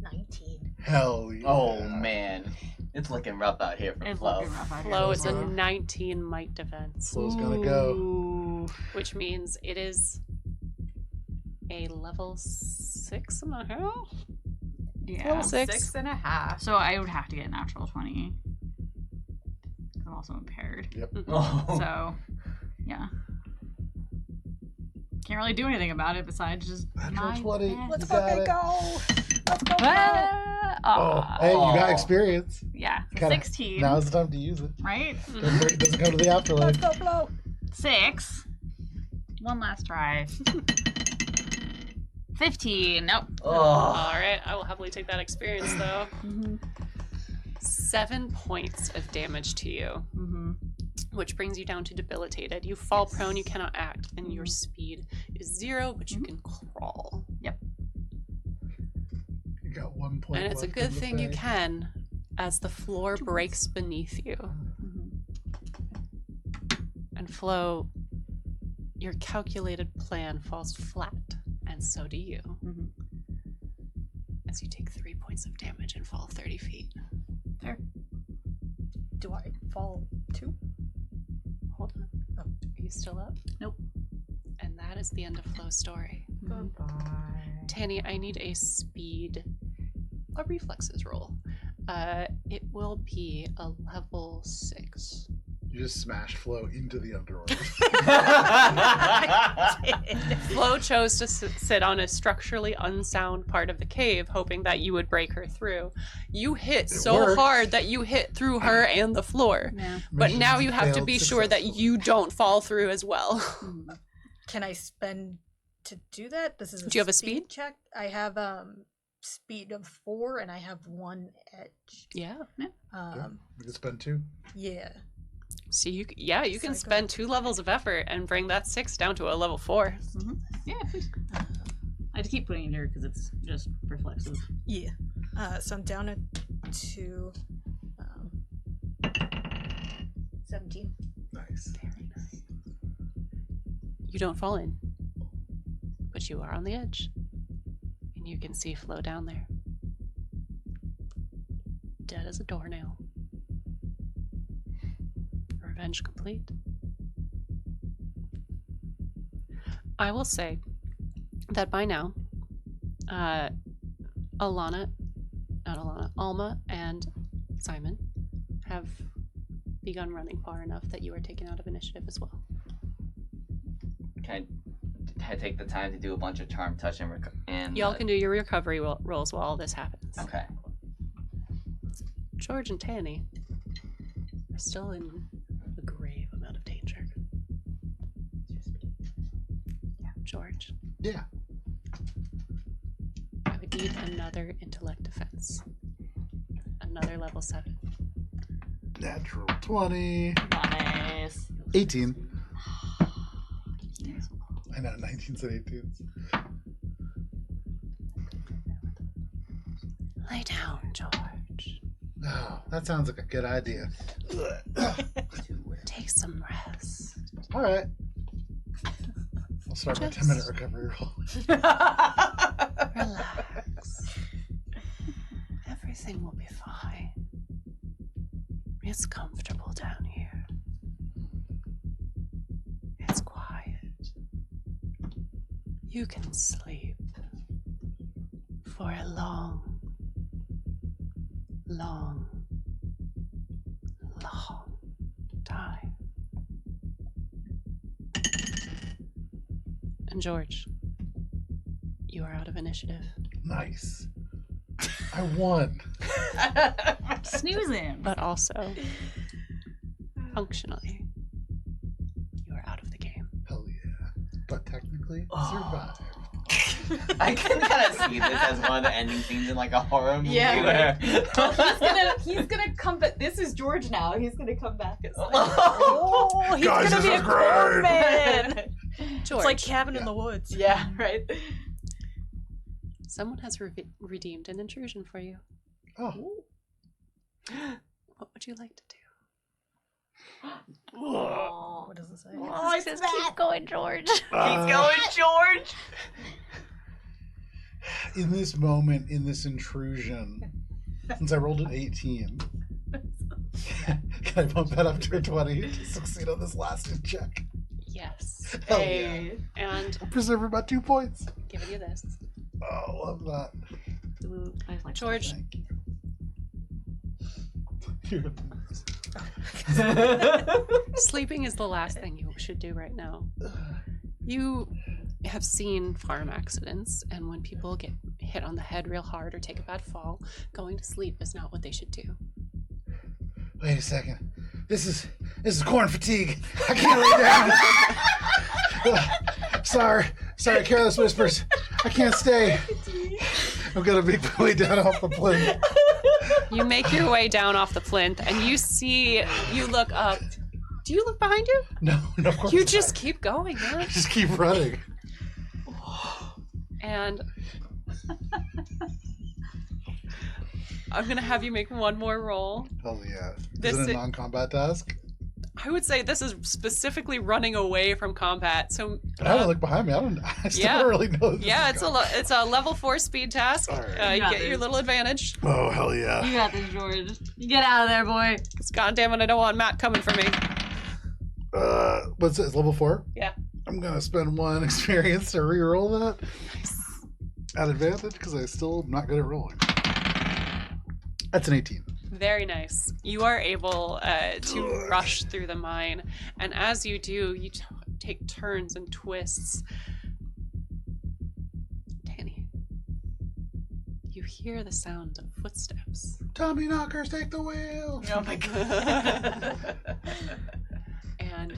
19. Hell yeah. Oh man, it's looking rough out here for It's Flo. looking rough out here. Flo, it's a Flo. 19 might defense, Flo's gonna go. Ooh. which means it is a level 6.5. Yeah. Level 6. 6.5. So I would have to get a natural 20. I'm also impaired. Oh. So, yeah. Can't really do anything about it besides just. Natural my 20. best. Let's You got fucking it. go! Let's go! Oh, hey, you got experience. Yeah. Kinda- 16. Now's the time to use it. Right? It doesn't come to the afterlife. Let's go, Flo! 6. One last try. 15. Nope. Oh. All right, I will happily take that experience though. Mm-hmm. 7 points of damage to you, Mm-hmm. which brings you down to debilitated. You fall prone, you cannot act, and your speed is 0, but you can crawl. You got 1 point. And it's a left good in the thing you bank. can, as the floor breaks beneath you. And Flo, your calculated plan falls flat, and so do you. Mm-hmm. As you take 3 points of damage and fall 30 feet. Fair. Do I fall too? Hold on. Oh, are you still up? Nope. And that is the end of Flo's story. Goodbye. Tanny, I need a reflexes roll. It will be a level 6. You just smashed Flo into the underworld. Flo chose to sit on a structurally unsound part of the cave, hoping that you would break her through. You hit so worked. hard that you hit through her and the floor. Yeah. But Mission now you have to failed be sure that successfully. you don't fall through as well. Can I spend to do that? This is Do you have a speed? check. I have speed of 4 and I have 1 edge. Yeah. We could spend 2. Yeah. So you can Cycle. spend 2 levels of effort and bring that 6 down to a level 4. Yeah, please. I just keep putting it here because it's just reflexive. Yeah. So I'm down to 2. 17. Nice. You don't fall in, but you are on the edge, and you can see Flo down there, dead as a doornail. Revenge complete. I will say that by now, Alma and Simon have begun running far enough that you are taken out of initiative as well. Can I take the time to do a bunch of charm, touch, and Y'all can do your recovery rolls while all this happens. Okay. George and Tanny are still in a grave amount of danger. George, Yeah. I would need another intellect defense. Another level 7. Natural 20. Nice. 18. I know, 19s and 18s. Lay down, George. Oh, that sounds like a good idea. Take some rest. All right. I'll start my 10-minute recovery roll. Relax. Everything will be fine. It's comfortable down here. It's quiet. You can sleep for a long, long, long time. And George, you are out of initiative. Nice. I won. Snoozing. But also, functionally, you are out of the game. Hell yeah. But technically, survived. I can kind of see this as one of the ending scenes in like a horror movie. Yeah. Where... He's gonna come back. This is George now. He's gonna come back as Oh, he's Guys, gonna this be is a great. corn man. George, It's like Cabin in the Woods. yeah, right. someone has redeemed an intrusion for you. Oh. What would you like to do? What does it say? Oh, it's Just that. keep going, George. Keep going, George. In this moment, in this intrusion, since I rolled an 18, can I bump that up to a 20 to succeed on this last hit check? Yes. Hell Hey. And yeah. Preserve about 2 points. giving you this. Oh, love that. George, Thank you. You're sleeping is the last thing you should do right now. You have seen farm accidents, and when people get hit on the head real hard or take a bad fall, going to sleep is not what they should do. Wait a second. This is corn fatigue. I can't lay down. Sorry, careless whispers. I can't stay. I'm gonna make my way down off the plinth. You make your way down off the plinth, and you look up. Do you look behind you? No, of course You not. just keep going, man. Just keep running. And I'm gonna have you make one more roll. Hell yeah. This Is it a i- non-combat task? I would say this is specifically running away from combat. So But I don't look behind me. I still yeah. don't really know this yeah, is it's a level 4 speed task. All right. You You got get your this. little advantage. Oh, hell yeah. You got this, George. You get out of there, boy. God damn it, I don't want Matt coming for me. What's it? It's level 4? Yeah. I'm gonna spend 1 experience to re-roll that. At advantage, because I still am not good at rolling. That's an 18. Very nice. You are able to rush through the mine, and as you do, you take turns and twists. Tanny, you hear the sound of footsteps. Tommy knockers, take the wheel. Oh my god. And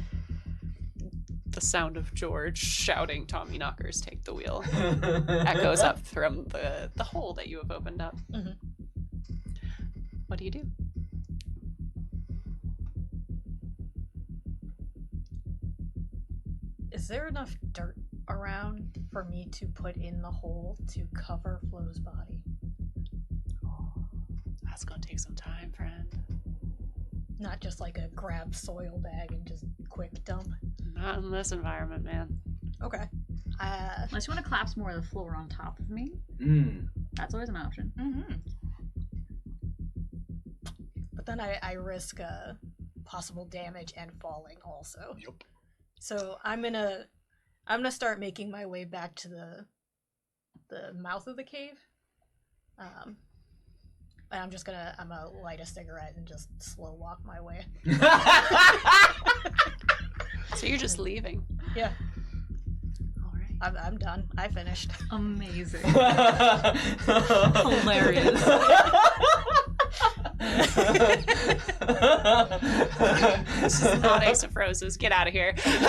the sound of George shouting, Tommy knockers, take the wheel, echoes up from the hole that you have opened up. Mhm. What do you do? Is there enough dirt around for me to put in the hole to cover Flo's body? That's gonna take some time, friend. Not just like a grab soil bag and just quick dump. Not in this environment, man. Okay. Unless you want to collapse more of the floor on top of me, that's always an option. Mm-hmm. But then I risk possible damage and falling also. Yep. So I'm gonna start making my way back to the mouth of the cave. And I'm gonna light a cigarette and just slow walk my way. So you're just leaving. Yeah, All right. I'm done. I finished. Amazing. Hilarious. This is not Ace of Roses. Get out of here. Task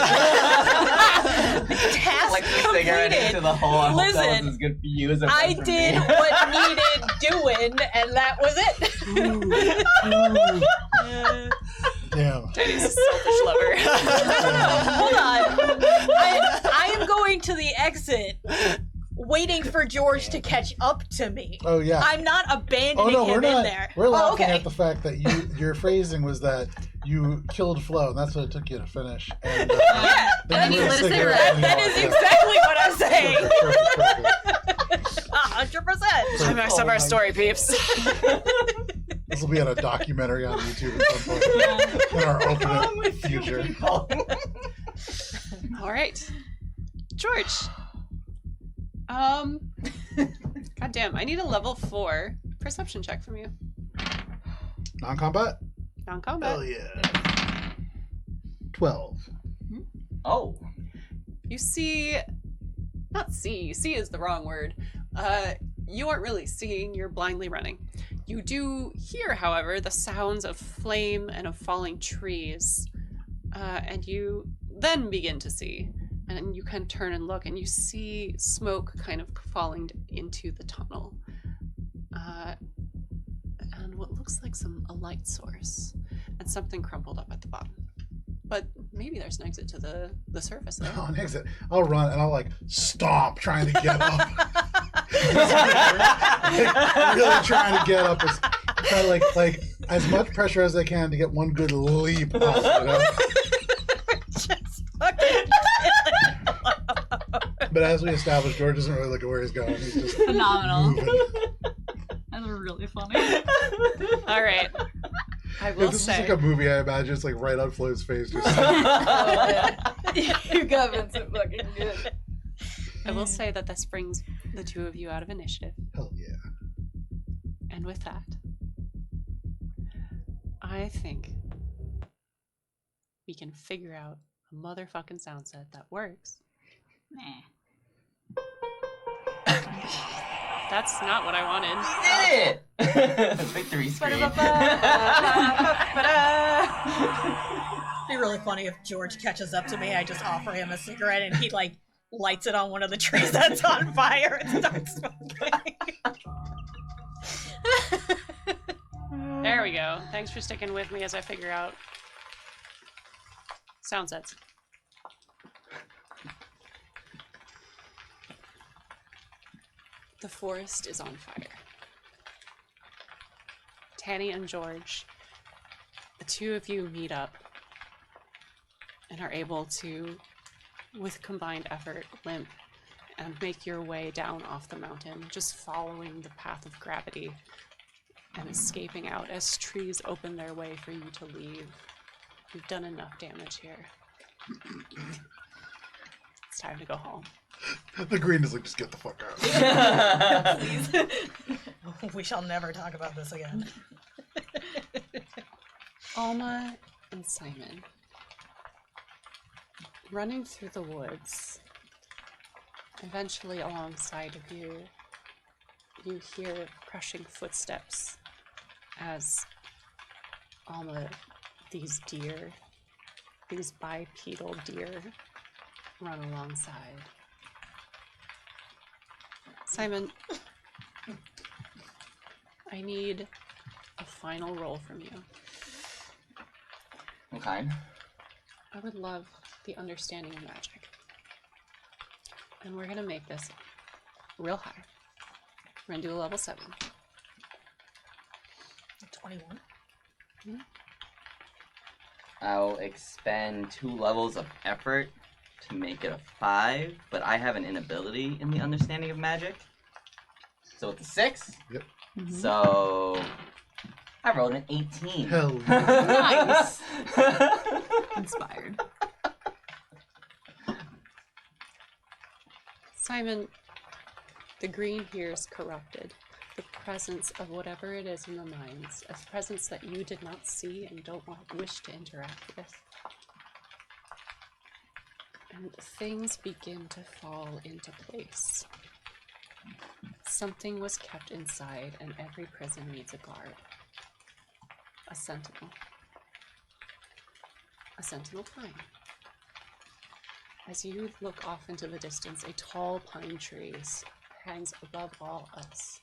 Like the cigarette completed. into the hole. I hope that Listen, was as good for you as it was I for did me. what needed doing, and that was it. Damn. Teddy's a selfish lover. Hold on. I am going to the exit, waiting for George to catch up to me. Oh yeah. I'm not Oh abandoning no, him we're not. in there. We're laughing okay. at the fact that your phrasing was that you killed Flo, and that's what it took you to finish. And, Yeah, then you lit lit a cigarette. that is exactly what I'm saying. Perfect. 100%. Climax of our story, peeps. This will be on a documentary on YouTube at some point in our alternate future. All right. George. Goddamn, I need a level 4 perception check from you. Non-combat? Non-combat. Hell yeah. 12. Oh. You see, not see is the wrong word. You aren't really seeing, you're blindly running. You do hear, however, the sounds of flame and of falling trees. And you then begin to see. And you kind of turn and look, and you see smoke kind of falling into the tunnel. And what looks like a light source. And something crumpled up at the bottom. But maybe there's an exit to the surface there. Oh, an exit. I'll run and I'll like stomp trying to get up. Really trying to get up like as much pressure as I can to get one good leap up, you know? Just fucking But as we established, George doesn't really look at where he's going. He's just Phenomenal. moving. That's really funny. All right. I If will this say. is like a movie, I imagine it's like right on Flo's face. Just You got Vincent fucking good. I will say that this brings the two of you out of initiative. hell yeah. And with that, I think we can figure out a motherfucking sound set that works. Nah. That's not what I wanted. Did it! Victory scream. It'd be really funny if George catches up to me. I just offer him a cigarette and he like lights it on one of the trees that's on fire and starts smoking. There we go. Thanks for sticking with me as I figure out sound sets. The forest is on fire. Tanny and George, the two of you meet up and are able to, with combined effort, limp and make your way down off the mountain, just following the path of gravity and escaping out as trees open their way for you to leave. You've done enough damage here. It's time to go home. The green is like, just get the fuck out. We shall never talk about this again. Alma and Simon, running through the woods, eventually alongside of you, you hear crushing footsteps as Alma, these bipedal deer, run alongside. Simon, I need a final roll from you. Okay. I would love the understanding of magic. And we're gonna make this real high. We're gonna do a level 7. 21. I'll expend 2 levels of effort to make it a 5, but I have an inability in the understanding of magic. So it's a 6. Yep. So I rolled an 18. Hell yeah. Nice. Inspired. Simon, the green here is corrupted. The presence of whatever it is in the mines, a presence that you did not see and don't wish to interact with. And things begin to fall into place. Something was kept inside, and every prison needs a guard. A sentinel. A sentinel pine. As you look off into the distance, a tall pine tree hangs above all us.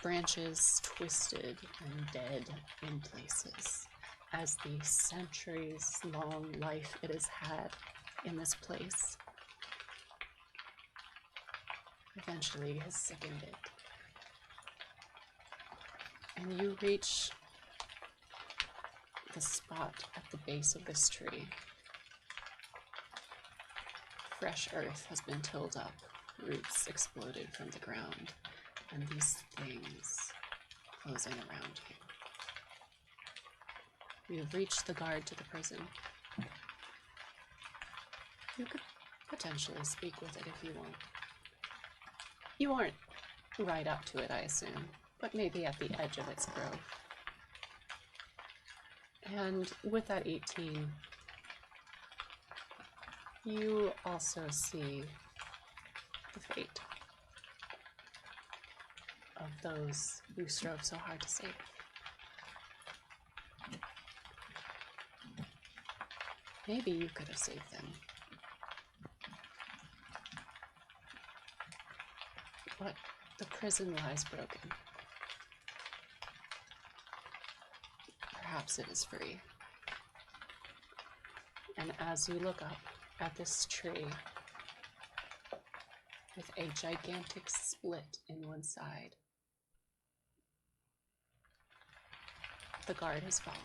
Branches twisted and dead in places, as the centuries-long life it has had in this place eventually has sickened it. And you reach the spot at the base of this tree. Fresh earth has been tilled up, roots exploded from the ground, and these things closing around you. You've reached the guard to the prison. You could potentially speak with it if you want. You aren't right up to it, I assume, but maybe at the edge of its growth. And with that 18, you also see the fate of those you strove so hard to save. Maybe you could have saved them. But the prison lies broken. Perhaps it is free. And as you look up at this tree, with a gigantic split in one side, the guard has fallen.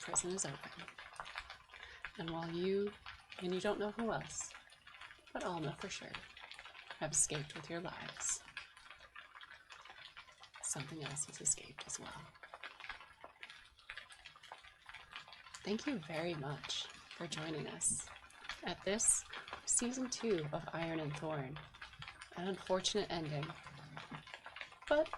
Prison is open. And while you, and you don't know who else, but Alma for sure, have escaped with your lives, something else has escaped as well. Thank you very much for joining us at this season 2 of Iron and Thorn. An unfortunate ending, but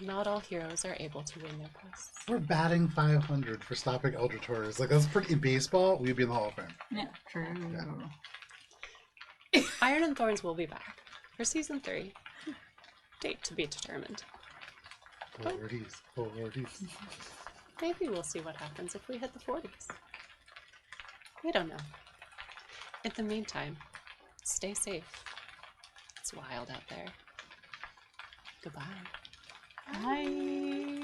not all heroes are able to win their quests. We're batting 500 for stopping Eldritch Horrors. Like, that's pretty baseball. We'd be in the Hall of Fame. Yeah, true. Yeah. Iron and Thorns will be back for season 3. Date to be determined. 40s. Maybe we'll see what happens if we hit the 40s. We don't know. In the meantime, stay safe. It's wild out there. Goodbye. Bye.